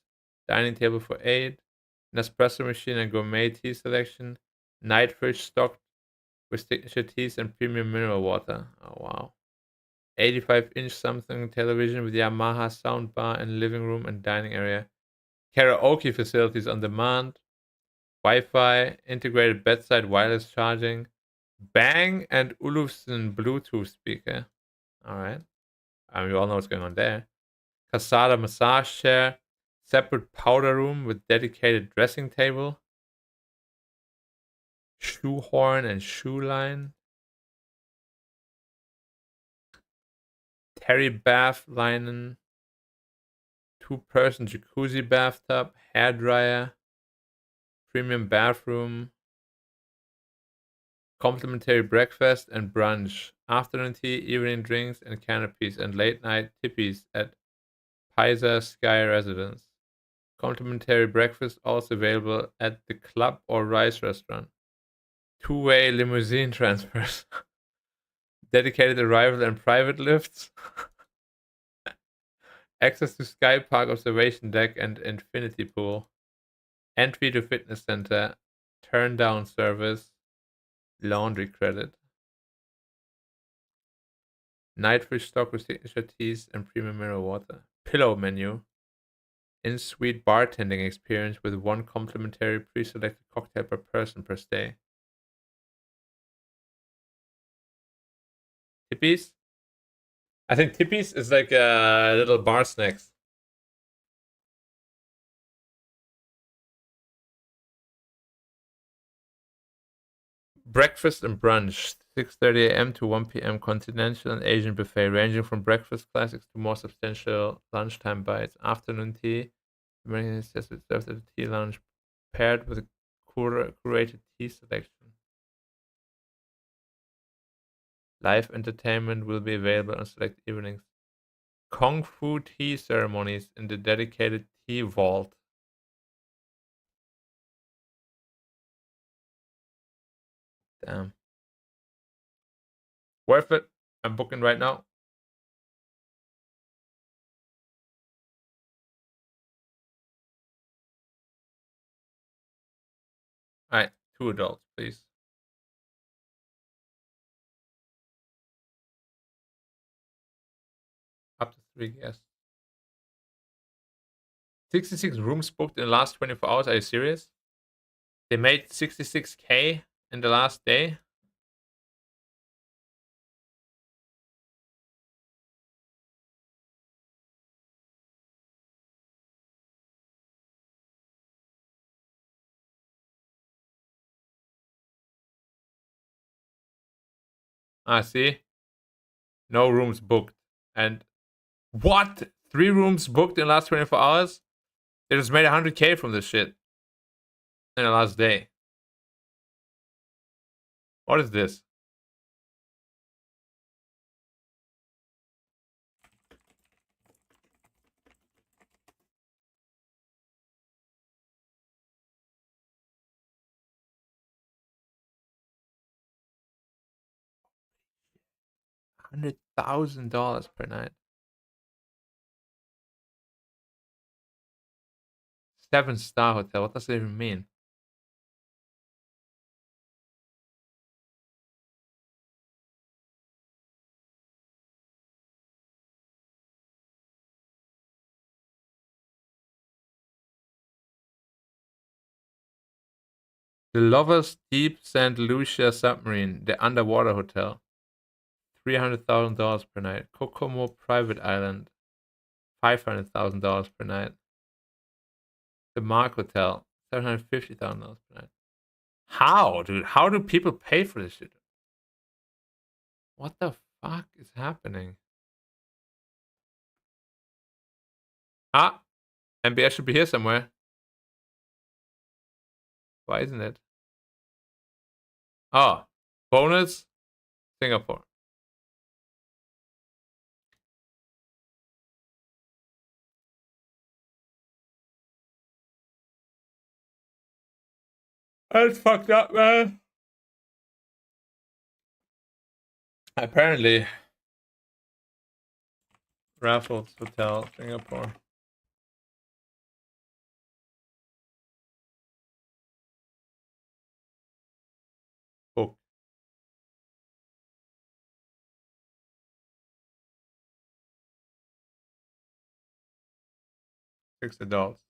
Dining table for 8. An espresso machine and gourmet tea selection. Night fridge stocked with signature teas and premium mineral water. Oh, wow. 85-inch Samsung television with Yamaha soundbar in living room and dining area. Karaoke facilities on demand. Wi-Fi, integrated bedside wireless charging. Bang and Olufsen Bluetooth speaker. All right. We all know what's going on there. Casada massage chair. Separate powder room with dedicated dressing table. Shoehorn and shoe line. Terry bath linen. 2-person jacuzzi bathtub. Hair dryer. Premium bathroom. Complimentary breakfast and brunch. Afternoon tea, evening drinks, and canopies, and late night tippies at Pisa Sky Residence. Complimentary breakfast also available at the club or rice restaurant. Two-way limousine transfers. Dedicated arrival and private lifts. Access to Sky Park observation deck and infinity pool. Entry to fitness center. Turn down service. Laundry credit. Nightfish stock with signature teas and premium mineral water. Pillow menu. In-suite bartending experience with one complimentary pre-selected cocktail per person per stay. Tippies? I think Tippies is like little bar snacks. Breakfast and brunch, 6:30 a.m. to 1 p.m. Continental and Asian buffet, ranging from breakfast classics to more substantial lunchtime bites. Afternoon tea, many served at the tea lounge, paired with a curated tea selection. Live entertainment will be available on select evenings. Kung Fu tea ceremonies in the dedicated tea vault. Damn. Worth it. I'm booking right now. Alright, 2 adults, please. Up to 3 guests. 66 rooms booked in the last 24 hours. Are you serious? They made 66K in the last day. Ah, see? No rooms booked. And what? 3 rooms booked in the last 24 hours? They just made 100K from this shit in the last day. What is this? $100,000 per night. 7-star hotel. What does that even mean? The Lovers Deep St. Lucia Submarine, the underwater hotel. $300,000 per night. Kokomo Private Island. $500,000 per night. The Mark Hotel. $750,000 per night. How, dude? How do people pay for this shit? What the fuck is happening? Ah, MBS should be here somewhere. Why isn't it? Oh, bonus Singapore. That's fucked up, man. Apparently, Raffles Hotel, Singapore. Book. 6 adults.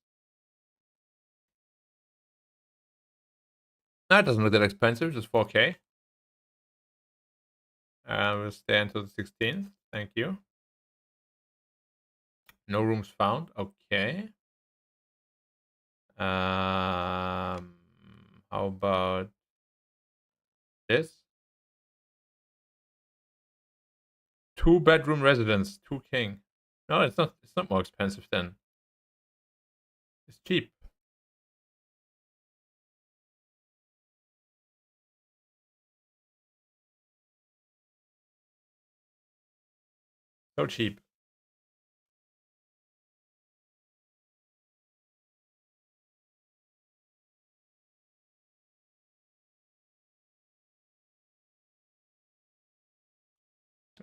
That doesn't look that expensive, just 4K. We'll stay until the 16th. Thank you. No rooms found. Okay. How about this? 2-bedroom residence, 2 king. No, it's not. It's not more expensive then. It's cheap. So cheap.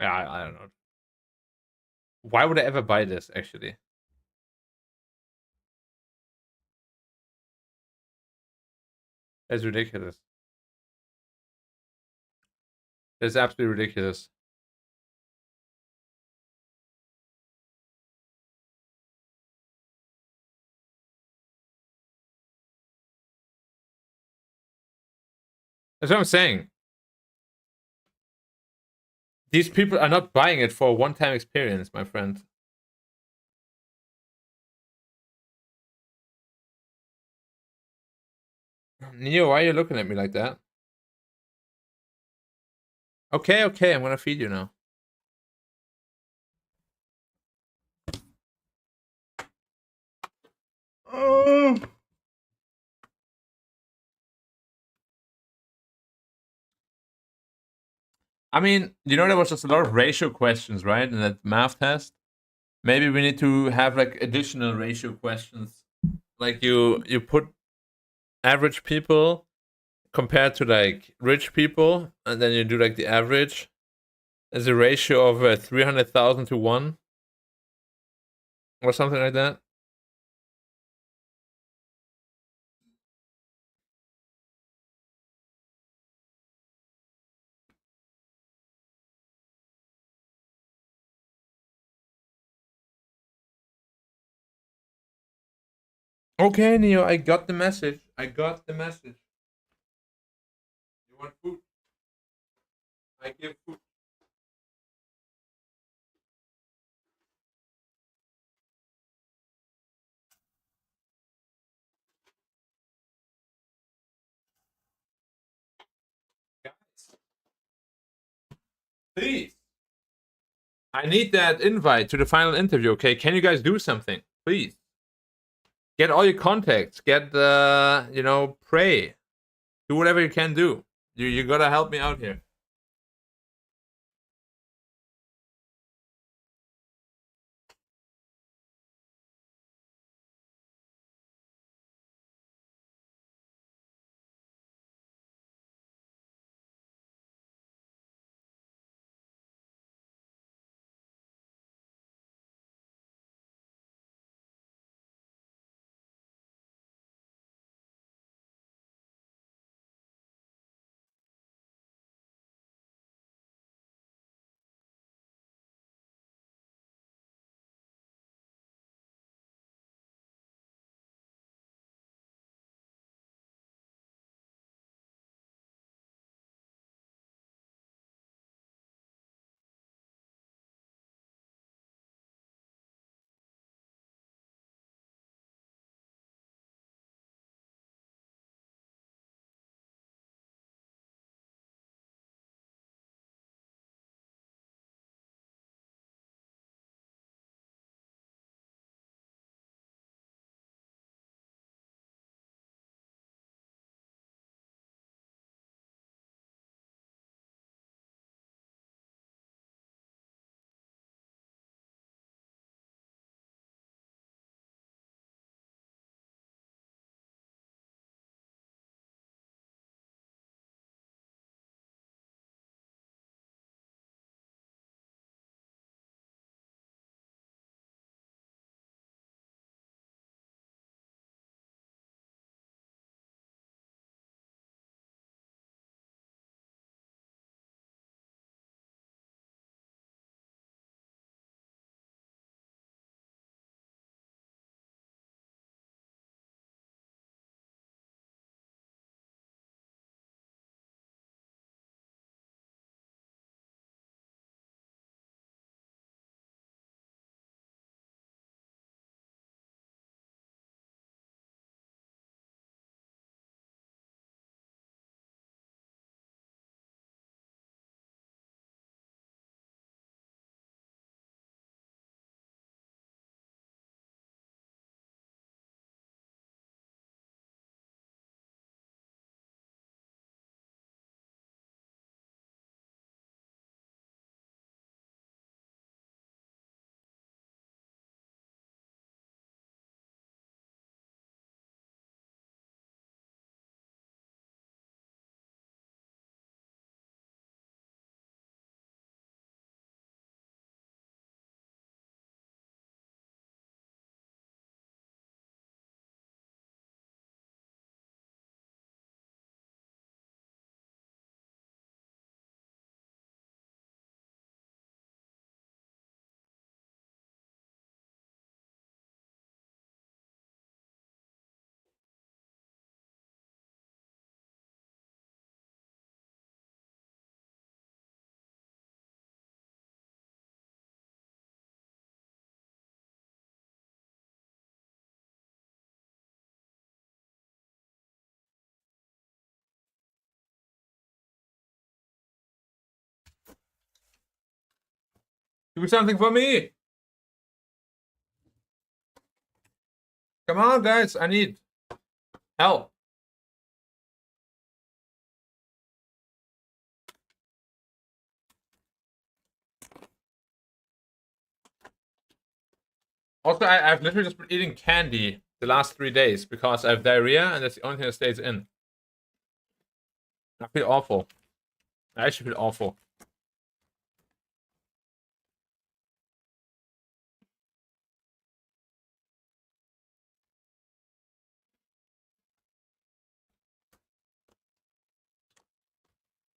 Yeah, I don't know. Why would I ever buy this? Actually, it's ridiculous. It's absolutely ridiculous. That's what I'm saying. These people are not buying it for a one-time experience, my friend. Neo, why are you looking at me like that? Okay, okay, I'm gonna feed you now. I mean, there was just a lot of ratio questions, right? In that math test. Maybe we need to have like additional ratio questions. Like you put average people compared to like rich people, and then you do like the average as a ratio of 300,000 to 1 or something like that. Okay, Neo, I got the message. I got the message. You want food? I give food. Guys, please. I need that invite to the final interview, okay? Can you guys do something? Please. Get all your contacts. Get pray. Do whatever you can do. You gotta help me out here. Do something for me. Come on, guys. I need help. Also, I've literally just been eating candy the last 3 days because I have diarrhea and that's the only thing that stays in. I feel awful. I actually feel awful.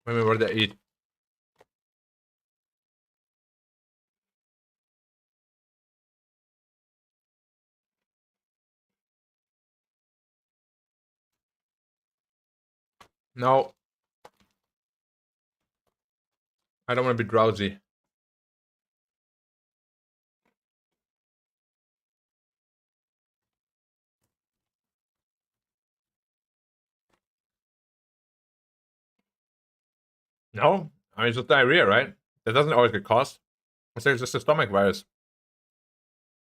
Maybe what did I eat? No. I don't want to be drowsy. No. I mean, it's just diarrhea, right? That doesn't always get caused. It's just a stomach virus.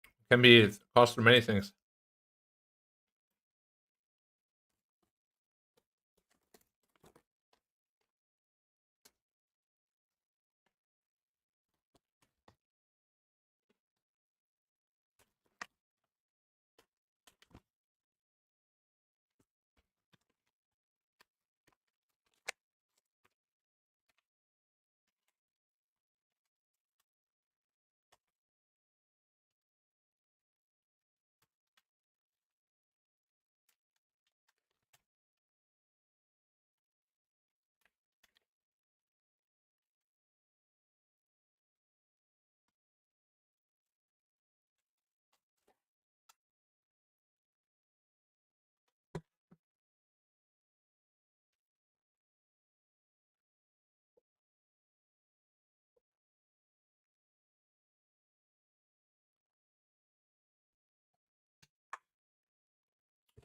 It can be caused from many things.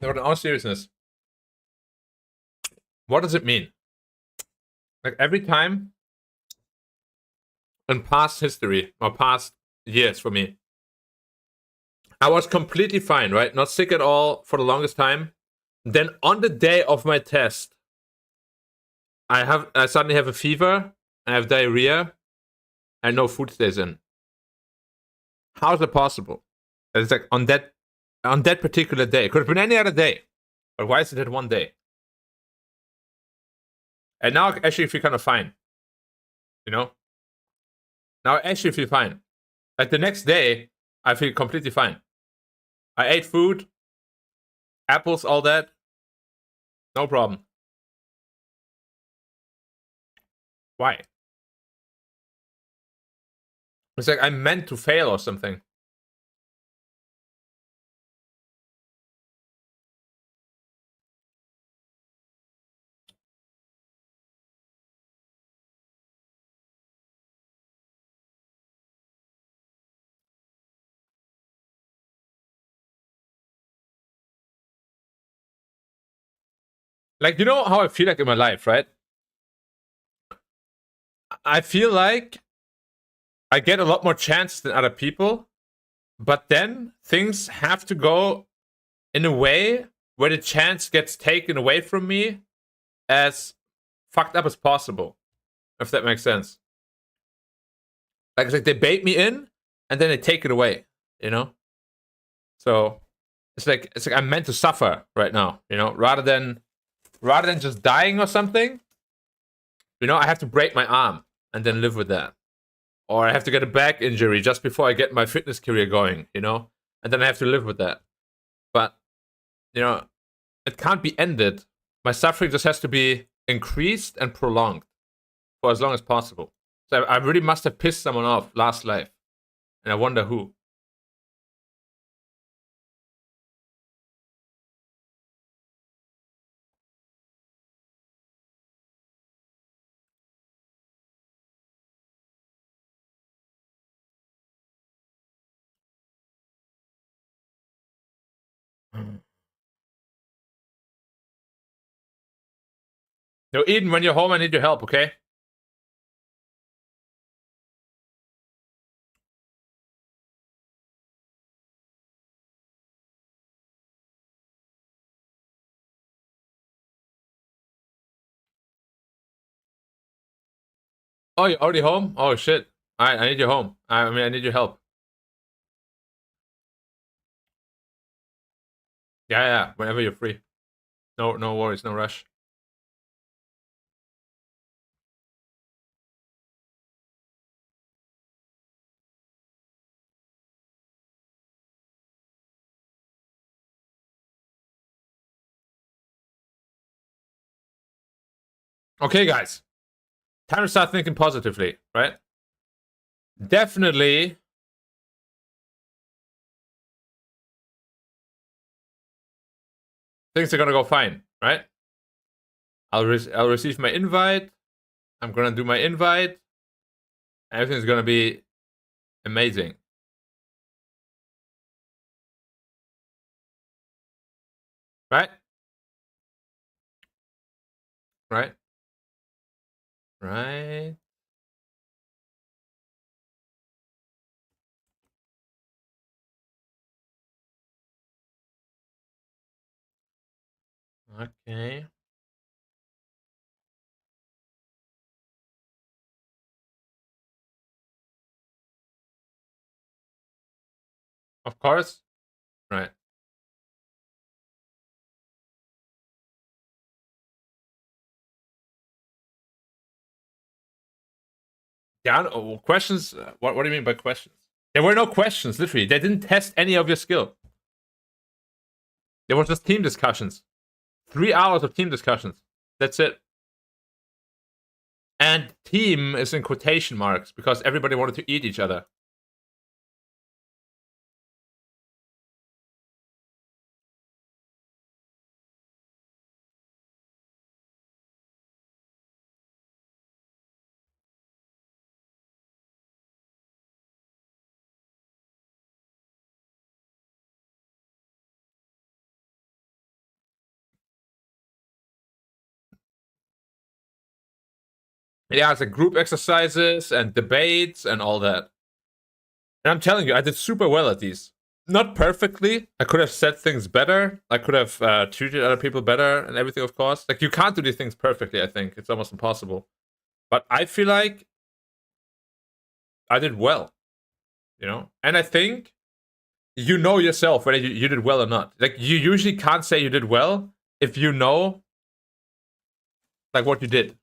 No, in all seriousness, what does it mean? Like every time in past history or past years for me, I was completely fine, right? Not sick at all for the longest time. Then on the day of my test, I suddenly have a fever, I have diarrhea, and no food stays in. How is that possible? It's like on that particular day. It could have been any other day. But why is it that one day? And now I actually feel kind of fine. You know? Now I actually feel fine. Like the next day, I feel completely fine. I ate food, apples, all that. No problem. Why? It's like I'm meant to fail or something. Like, you know how I feel like in my life, right? I feel like I get a lot more chances than other people, but then things have to go in a way where the chance gets taken away from me as fucked up as possible, if that makes sense. Like it's like they bait me in and then they take it away, you know? So it's like I'm meant to suffer right now, you know, rather than just dying or something, you know, I have to break my arm and then live with that. Or I have to get a back injury just before I get my fitness career going, you know? And then I have to live with that. But, you know, it can't be ended. My suffering just has to be increased and prolonged for as long as possible. So I really must have pissed someone off last life. And I wonder who. Yo, Eden, when you're home, I need your help, okay? Oh, you're already home? Oh shit. Alright, I need you home. I mean, I need your help. Yeah, yeah, whenever you're free. No worries, no rush. Okay, guys. Time to start thinking positively, right? Definitely. Things are gonna go fine, right? I'll receive my invite. I'm gonna do my invite. Everything's gonna be amazing. Right? Right? Right? Okay. Of course. Right. Yeah. Questions? What do you mean by questions? There were no questions, literally. They didn't test any of your skill. There was just team discussions. 3 hours of team discussions. That's it. And team is in quotation marks because everybody wanted to eat each other. Yeah, it's like group exercises and debates and all that. And I'm telling you, I did super well at these. Not perfectly. I could have said things better. I could have treated other people better and everything, of course. Like, you can't do these things perfectly, I think. It's almost impossible. But I feel like I did well, you know? And I think you know yourself whether you did well or not. Like, you usually can't say you did well if you know, like, what you did.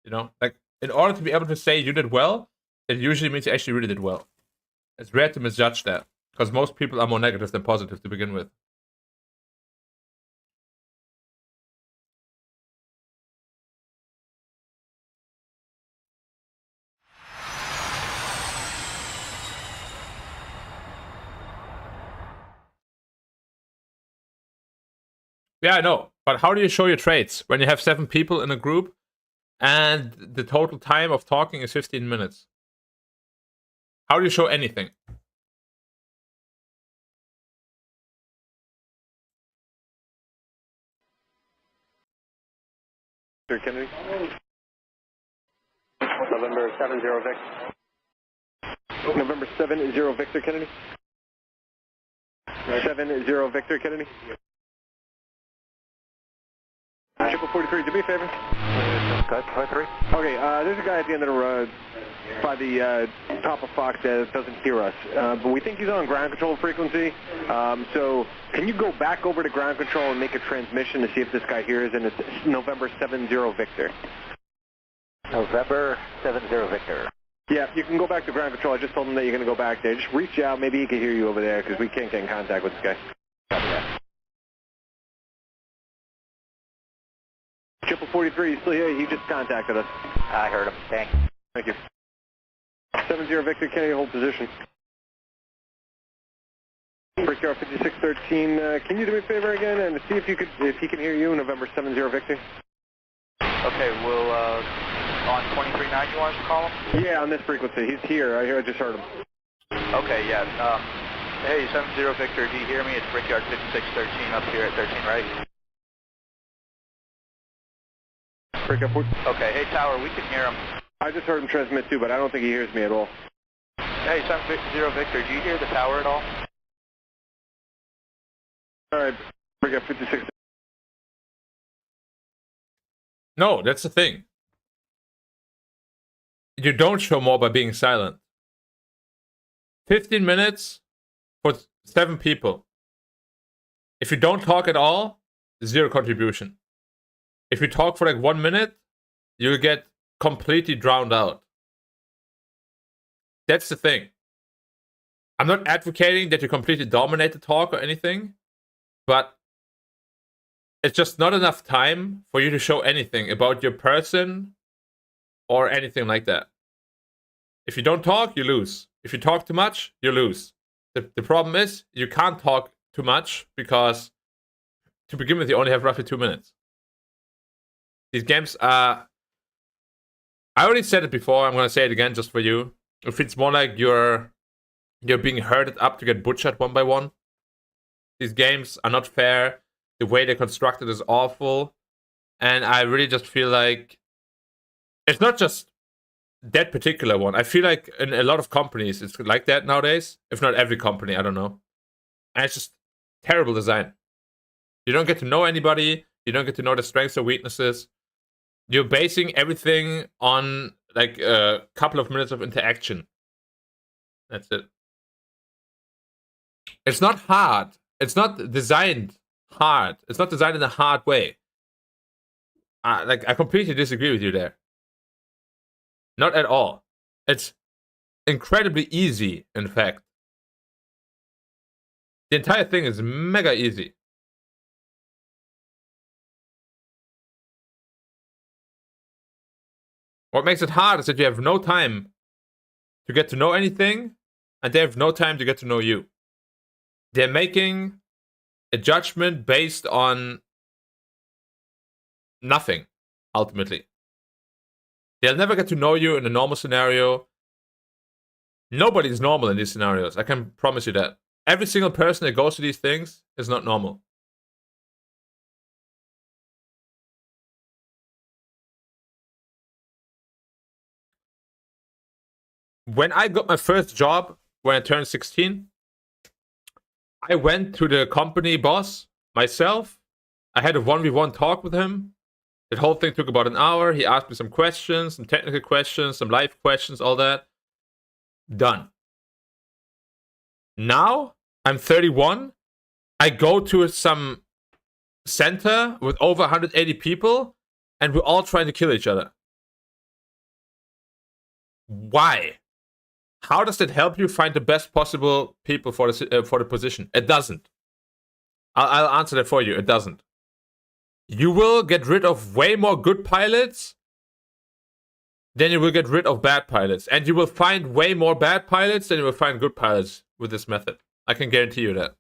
You know? Like, in order to be able to say you did well, it usually means you actually really did well. It's rare to misjudge that. Because most people are more negative than positive to begin with. Yeah, I know. But how do you show your traits when you have 7 people in a group and the total time of talking is 15 minutes? How do you show anything? Kennedy. November 70 Victor. November 70 Victor Kennedy. 70 Victor Kennedy. Triple 43, do me a favor. 43. Okay, there's a guy at the end of the road by the top of Fox that doesn't hear us, but we think he's on ground control frequency. So can you go back over to ground control and make a transmission to see if this guy hears? And it's November 70 Victor. November 70 Victor. Yeah, you can go back to ground control. I just told him that you're going to go back there. Just reach out. Maybe he can hear you over there because we can't get in contact with this guy. Copy that. Triple 43, you still here? He just contacted us. I heard him. Thanks. Thank you. 70 Victor Kennedy, hold position. Brickyard 5613, can you do me a favor again and see if he can hear you, November 70 Victor? Okay, we'll, on 23.9 you want us to call him? Yeah, on this frequency. He's here. I just heard him. Okay, yeah. Hey, 70 Victor, do you hear me? It's Brickyard 5613 up here at 13, right? Okay, hey Tower, we can hear him. I just heard him transmit too, but I don't think he hears me at all. Hey, 70 Victor, do you hear the tower at all? Alright, Brickyard 56. No, that's the thing. you don't show more by being silent. 15 minutes for 7 people. If you don't talk at all, 0 contribution. If you talk for like 1 minute, you'll get completely drowned out. That's the thing. I'm not advocating that you completely dominate the talk or anything, but it's just not enough time for you to show anything about your person or anything like that. If you don't talk, you lose. If you talk too much, you lose. The problem is you can't talk too much because to begin with, you only have roughly 2 minutes. These games are... I already said it before, I'm going to say it again just for you. It feels more like you're being herded up to get butchered one by one. These games are not fair. The way they're constructed is awful. And I really just feel like it's not just that particular one. I feel like in a lot of companies it's like that nowadays. If not every company, I don't know. And it's just terrible design. You don't get to know anybody. You don't get to know their strengths or weaknesses. You're basing everything on like a couple of minutes of interaction. That's it. It's not hard. It's not designed hard. It's not designed in a hard way. I completely disagree with you there. Not at all. It's incredibly easy, in fact. The entire thing is mega easy. What makes it hard is that you have no time to get to know anything, and they have no time to get to know you. They're making a judgment based on nothing, ultimately. They'll never get to know you in a normal scenario. Nobody's normal in these scenarios. I can promise you that. Every single person that goes to these things is not normal. When I got my first job, when I turned 16, I went to the company boss myself. I had a 1v1 talk with him. The whole thing took about an hour. He asked me some questions, some technical questions, some life questions, all that. Done. Now, I'm 31. I go to some center with over 180 people, and we're all trying to kill each other. Why? How does that help you find the best possible people for the position? It doesn't. I'll answer that for you. It doesn't. You will get rid of way more good pilots than you will get rid of bad pilots. And you will find way more bad pilots than you will find good pilots with this method. I can guarantee you that.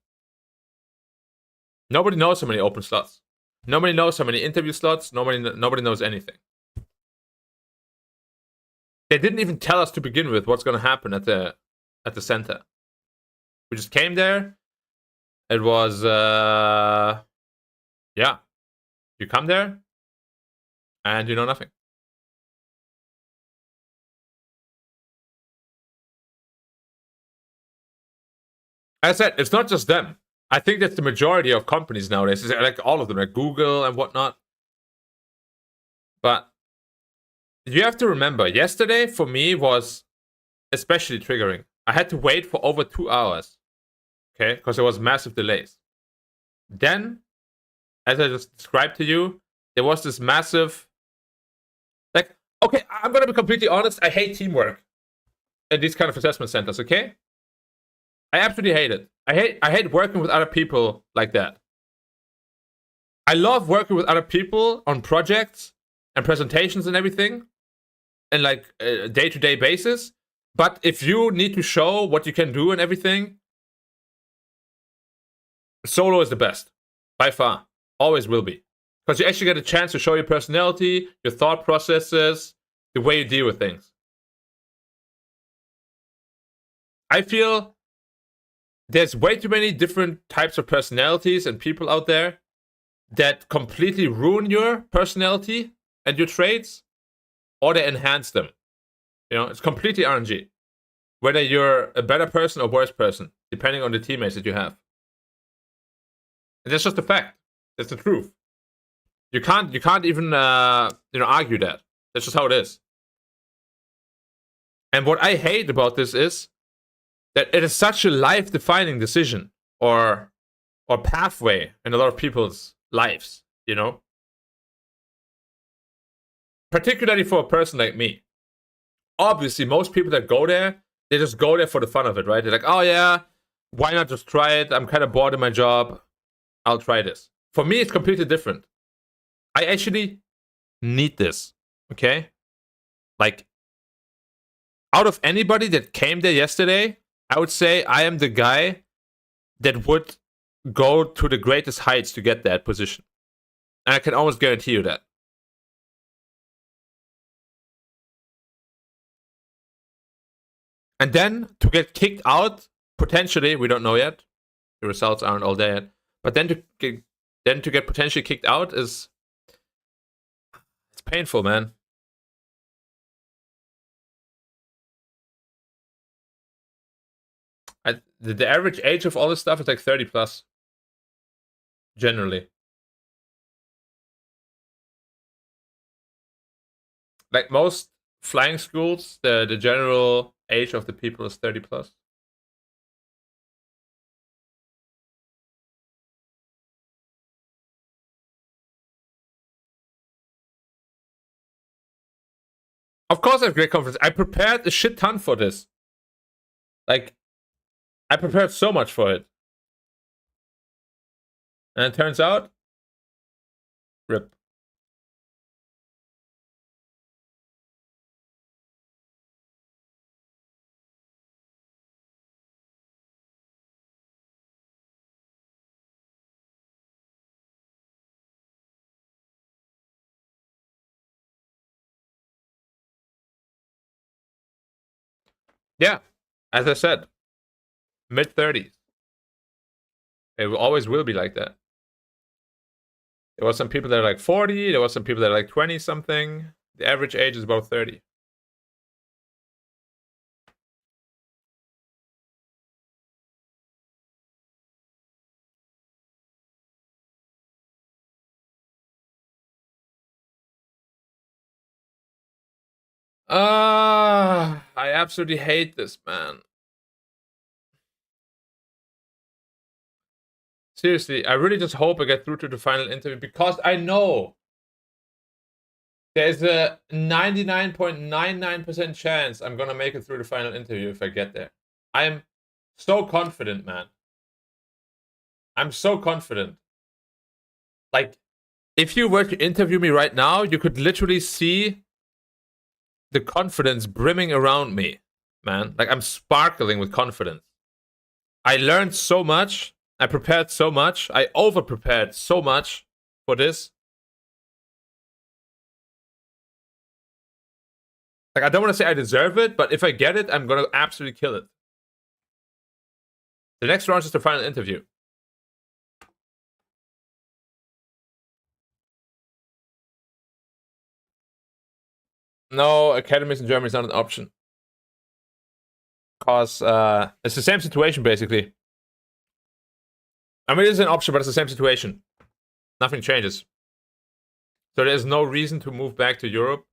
Nobody knows how many open slots. Nobody knows how many interview slots. Nobody knows anything. They didn't even tell us to begin with what's going to happen at the center. We just came there. It was, yeah. You come there, and you know nothing. As I said, it's not just them. I think that's the majority of companies nowadays. It's like all of them, like Google and whatnot. But you have to remember, yesterday for me was especially triggering. I had to wait for over 2 hours. Okay? Because there was massive delays. Then, as I just described to you, there was this massive... Like, okay, I'm going to be completely honest. I hate teamwork in these kind of assessment centers, okay? I absolutely hate it. I hate working with other people like that. I love working with other people on projects and presentations and everything, and like a day-to-day basis. But if you need to show what you can do and everything, solo is the best. By far. Always will be. Because you actually get a chance to show your personality, your thought processes, the way you deal with things. I feel there's way too many different types of personalities and people out there that completely ruin your personality and your traits, or they enhance them. You know, it's completely RNG. Whether you're a better person or worse person, depending on the teammates that you have. And that's just a fact. That's the truth. You can't even argue that. That's just how it is. And what I hate about this is that it is such a life-defining decision or pathway in a lot of people's lives, you know? Particularly for a person like me. Obviously, most people that go there, they just go there for the fun of it, right? They're like, oh yeah, why not just try it? I'm kind of bored in my job. I'll try this. For me, it's completely different. I actually need this, okay? Like, out of anybody that came there yesterday, I would say I am the guy that would go to the greatest heights to get that position. And I can almost guarantee you that. And then to get kicked out, potentially, we don't know yet. The results aren't all there yet. But then to get potentially kicked out it's painful, man. The average age of all this stuff is like 30 plus. Generally. Like most flying schools, the general age of the people is 30 plus. Of course I have great confidence. I prepared a shit ton for this. Like, I prepared so much for it. And it turns out, rip. Yeah, as I said, mid-30s. It always will be like that. There was some people that are like 40, there was some people that are like 20-something. The average age is about 30. I absolutely hate this, man. Seriously, I really just hope I get through to the final interview because I know there's a 99.99% chance I'm gonna make it through the final interview if I get there. I'm so confident, man. I'm so confident. Like, if you were to interview me right now, you could literally see the confidence brimming around me, man. Like, I'm sparkling with confidence. I learned so much. I prepared so much. I over-prepared so much for this. Like, I don't want to say I deserve it, but if I get it, I'm gonna absolutely kill it. The next round is the final interview. No, academies in Germany is not an option. Because it's the same situation, basically. I mean, it is an option, but it's the same situation. Nothing changes. So there's no reason to move back to Europe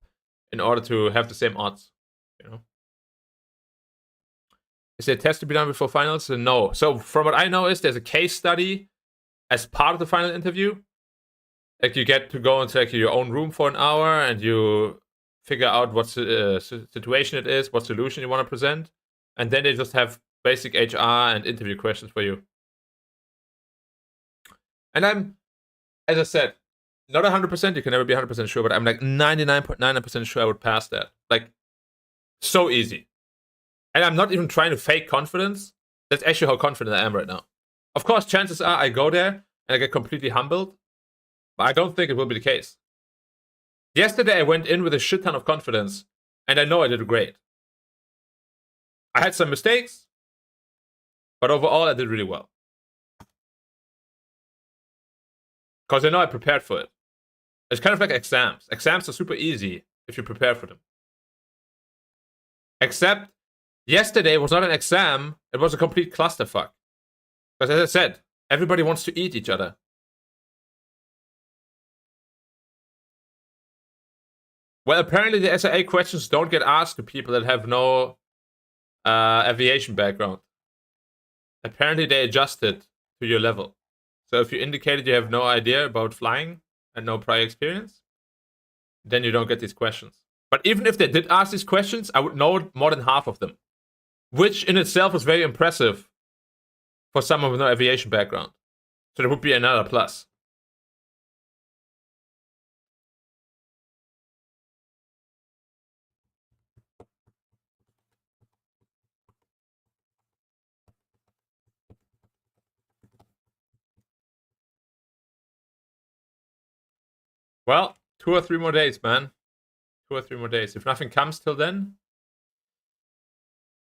in order to have the same odds, you know? Is there a test to be done before finals? No. So from what I know is there's a case study as part of the final interview. Like, you get to go into like your own room for an hour and you figure out what situation it is, what solution you want to present. And then they just have basic HR and interview questions for you. And I'm, as I said, not 100%, you can never be 100% sure, but I'm like 99.99% sure I would pass that. Like, so easy. And I'm not even trying to fake confidence. That's actually how confident I am right now. Of course, chances are I go there and I get completely humbled, but I don't think it will be the case. Yesterday, I went in with a shit ton of confidence, and I know I did great. I had some mistakes, but overall, I did really well. Because I know I prepared for it. It's kind of like exams. Exams are super easy if you prepare for them. Except, yesterday was not an exam, it was a complete clusterfuck. Because as I said, everybody wants to eat each other. Well, apparently the SIA questions don't get asked to people that have no aviation background. Apparently they adjust it to your level. So if you indicated you have no idea about flying and no prior experience, then you don't get these questions. But even if they did ask these questions, I would know more than half of them, which in itself is very impressive for someone with no aviation background. So that would be another plus. Well, 2 or 3 more days, man. 2 or 3 more days. If nothing comes till then,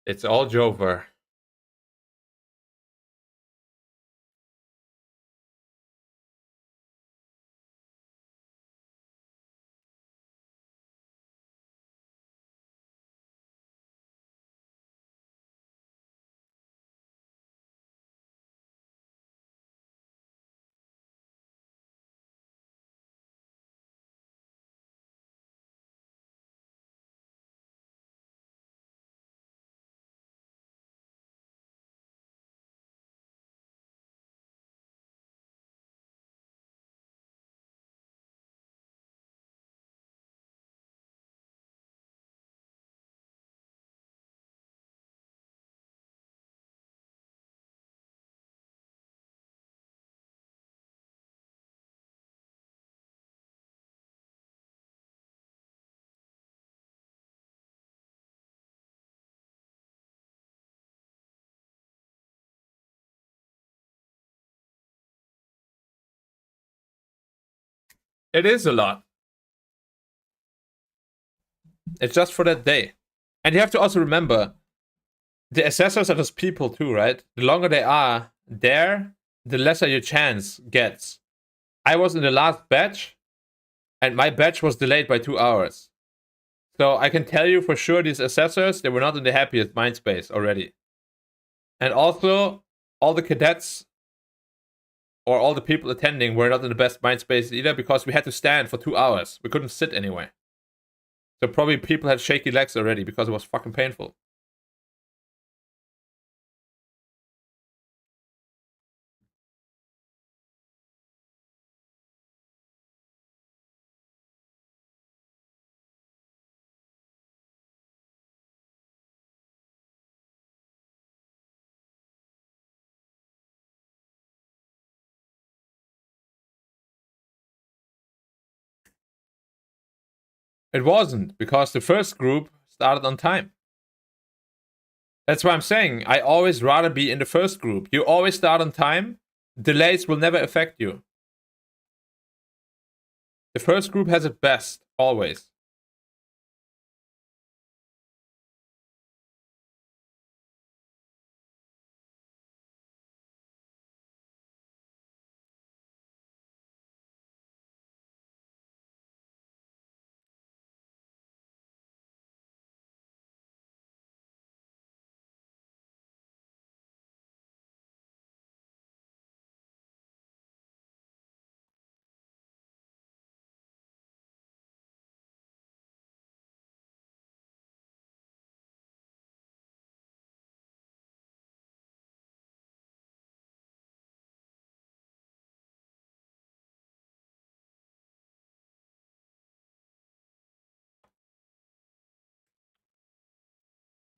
it's all Jover. It is a lot. It's just for that day. And you have to also remember, the assessors are just people too, right? The longer they are there, the lesser your chance gets. I was in the last batch, and my batch was delayed by 2 hours. So I can tell you for sure these assessors, they were not in the happiest mind space already. And also, all the cadets or all the people attending were not in the best mind space either, because we had to stand for 2 hours. We couldn't sit anywhere. So probably people had shaky legs already because it was fucking painful. It wasn't, because the first group started on time. That's why I'm saying I always rather be in the first group. You always start on time. Delays will never affect you. The first group has it best, always.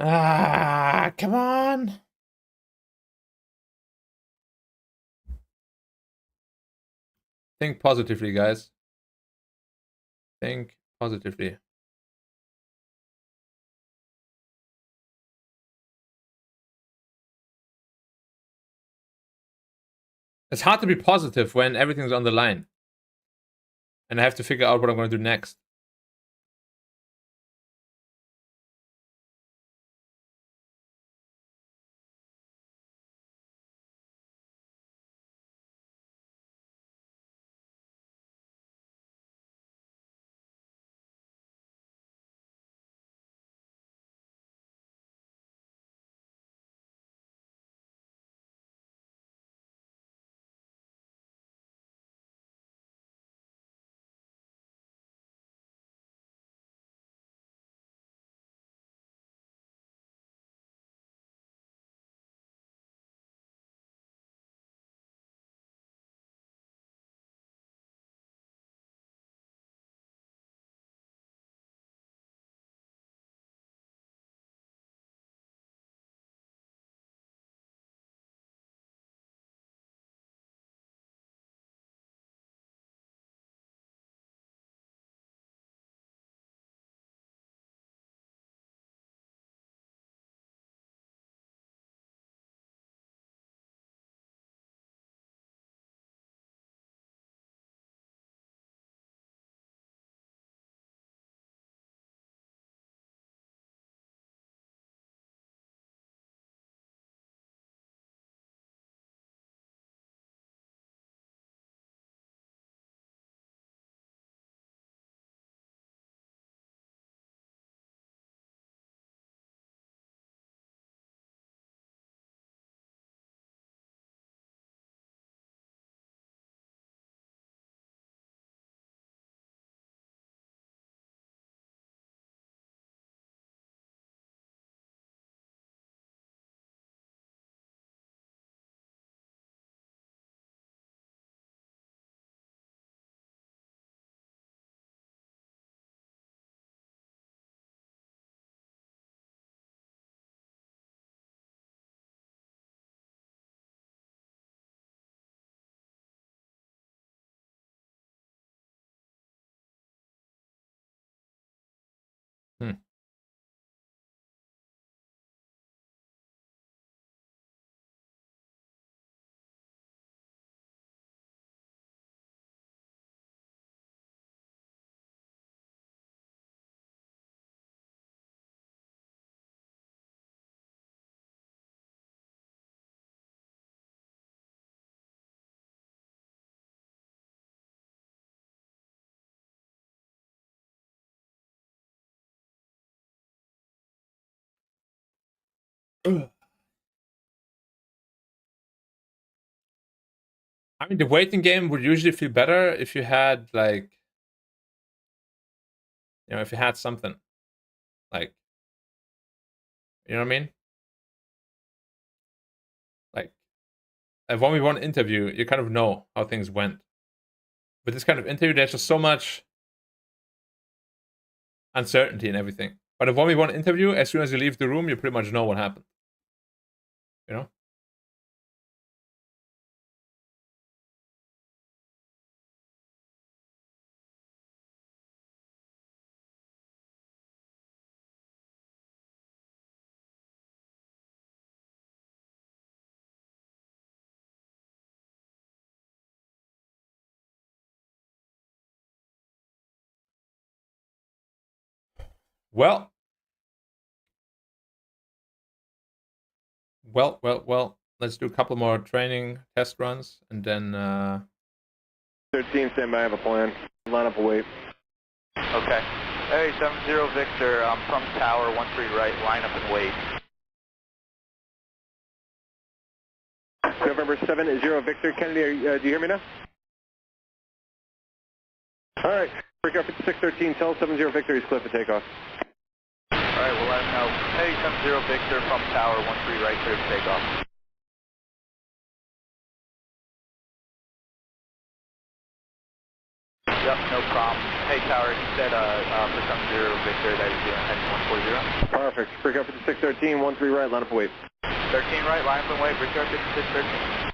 Ah, come on. Think positively, guys. Think positively. It's hard to be positive when everything's on the line. And I have to figure out what I'm going to do next. I mean, the waiting game would usually feel better if you had like, if you had something like, you know what I mean? Like a 1v1 interview, you kind of know how things went. With this kind of interview, there's just so much uncertainty and everything. But a 1v1 interview, as soon as you leave the room, you pretty much know what happened. You know? Well. Let's do a couple more training test runs, and then 13, stand by, I have a plan. Line up, wait. Okay. Hey, 70 Victor, from tower, 13 right, line up and wait. November 70 Victor, Kennedy, do you hear me now? All right, break up at 613, tell 70 Victor he's clear for takeoff. Alright, we'll let him know. Hey, 70 Victor, from tower, 13 right, clear for takeoff. Yep, no problem. Hey, tower, he said for 70 Victor that he's doing heading 140. Perfect, break up at 613, 13 right, line up and wait. 13 right, line up and wait, Brickyard 5613.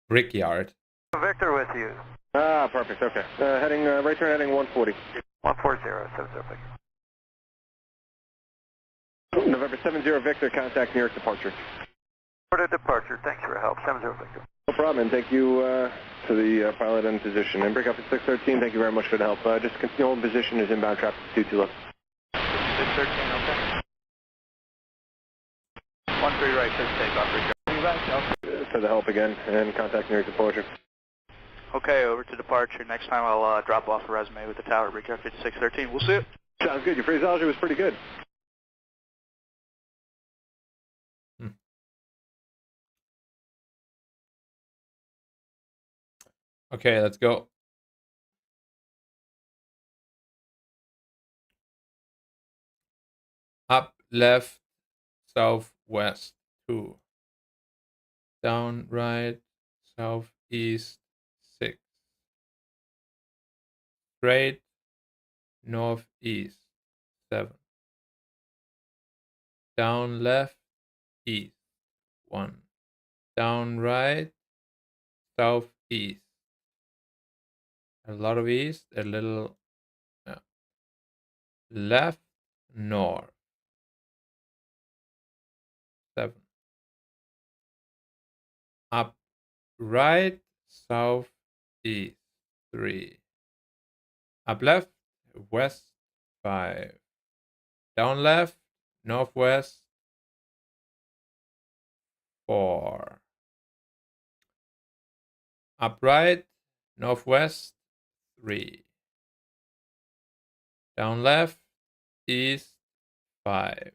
Brickyard. Victor with you. Ah, perfect, okay. Heading, right turn heading 140. 140, 70 Victor. November 70 Victor, contact New York departure. Order departure, thanks for your help, 70 Victor. No problem, and thank you to the pilot in position. And break up at 613, thank you very much for the help. Just continue in position as inbound traffic 22 left. 613, okay. 13 right, clear for takeoff, Brickyard. For the help again, and contact New York departure. Okay, over to departure. Next time I'll drop off a resume with the tower, Brickyard 5613. We'll see you. Sounds good, your phraseology was pretty good. Okay, let's go. Up, left, southwest, 2. Down, right, southeast, 6. Straight, northeast, 7. Down, left, east, 1. Down, right, southeast. A lot of east, a little left, north, 7. Up, right, southeast, 3. Up left, west, 5. Down left, northwest, 4. Up right, northwest, 3. Down left, east, 5.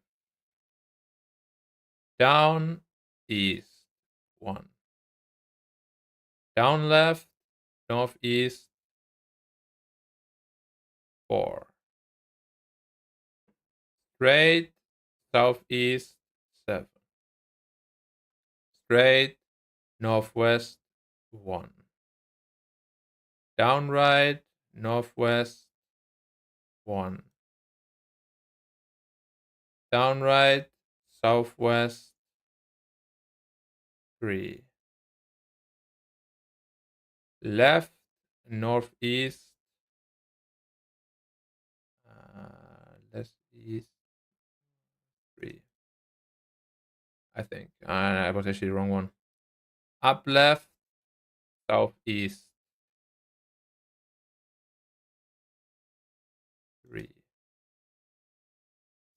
Down, east, 1. Down left, northeast, 4. Straight, southeast, 7. Straight, northwest, 1. Down right, northwest, 1. Down right, southwest, 3. Left, northeast, left east, 3. I think. I was actually the wrong one. Up left, southeast, 3.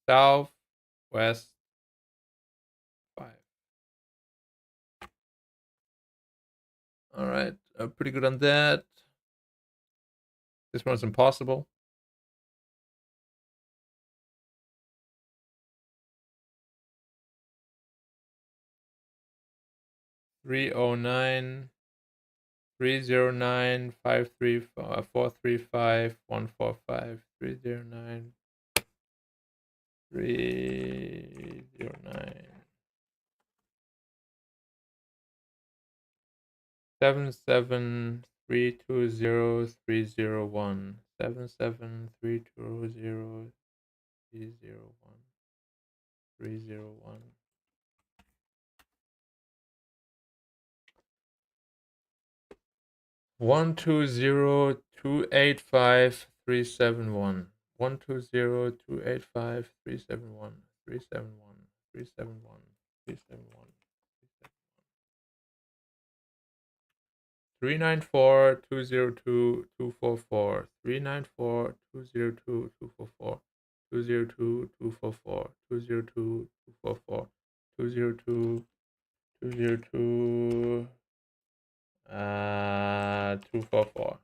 South, west, 5. Alright, pretty good on that. This one's impossible. 309 309 435 145 309 309 77320 77320 301 120285371 120285371 371 371 371 394202244 394202244 202 244 202 202 244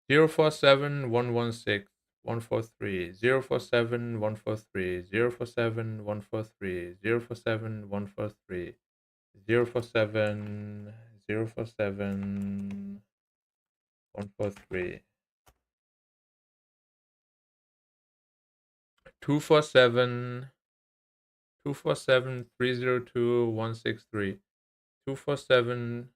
047 116 143 047 143 047 143 047 143 047 047 143 247 247 302 163 247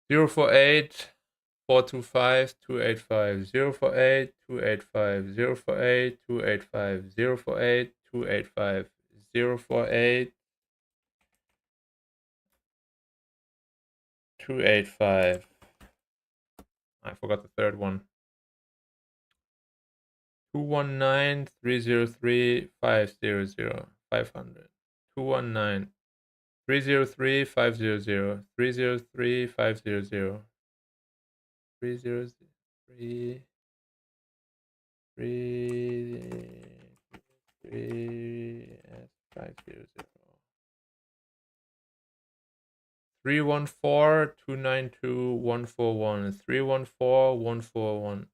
048 425 285 048 285 048 285 048 285 048 285. I forgot the third one. 219 303 500 500 219 303 500 303 500 303 500 314 292 141 314 141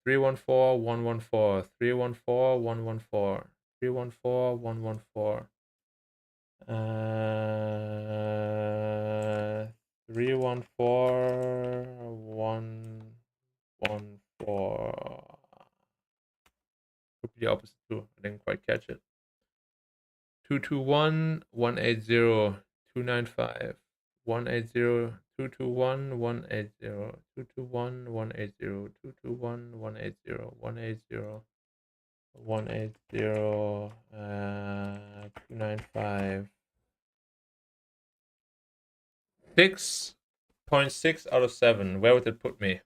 314 114 314 114 314 114 314 114 could be the opposite too. I didn't quite catch it. 221 180 295 180 221 180 221 180 221 180 180 180 295 6.6 out of 7. Where would it put me?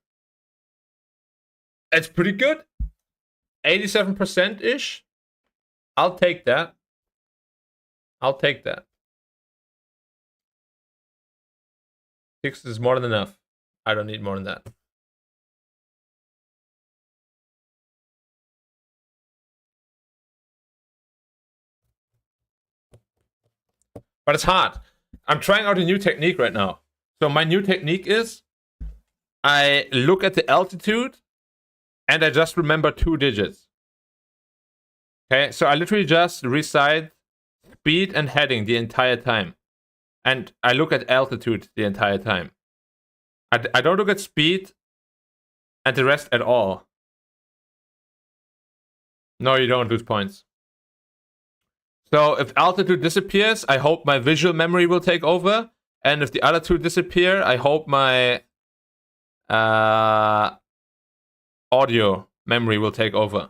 It's pretty good. 87% ish. I'll take that. I'll take that. 6 is more than enough. I don't need more than that. But it's hard. I'm trying out a new technique right now. So my new technique is I look at the altitude and I just remember 2 digits. Okay, so I literally just recite speed and heading the entire time. And I look at altitude the entire time. I don't look at speed and the rest at all. No, you don't lose points. So if altitude disappears, I hope my visual memory will take over. And if the other two disappear, I hope my audio memory will take over.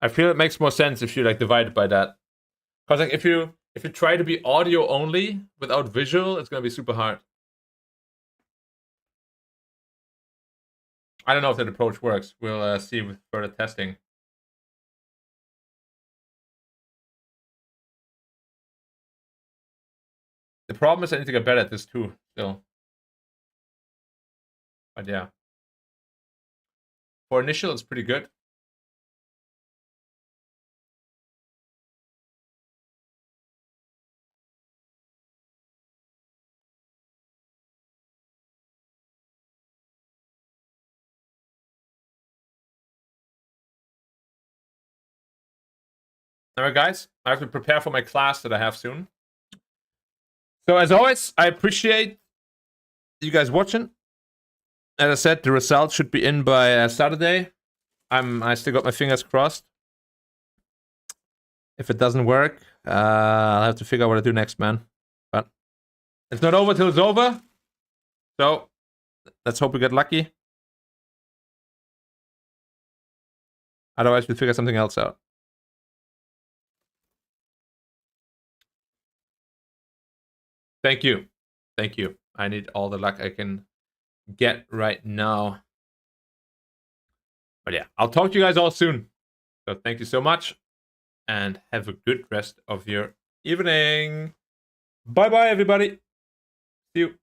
I feel it makes more sense if you like divide it by that. Because like if you try to be audio only without visual, it's gonna be super hard. I don't know if that approach works. We'll see with further testing. The problem is I need to get better at this too, still. But yeah. For initial, it's pretty good. Alright, guys. I have to prepare for my class that I have soon. So, as always, I appreciate you guys watching. As I said, the results should be in by Saturday. I still got my fingers crossed. If it doesn't work, I'll have to figure out what to do next, man. But it's not over till it's over. So, let's hope we get lucky. Otherwise, we'll figure something else out. Thank you. Thank you. I need all the luck I can get right now. But yeah, I'll talk to you guys all soon. So thank you so much. And have a good rest of your evening. Bye-bye, everybody. See you.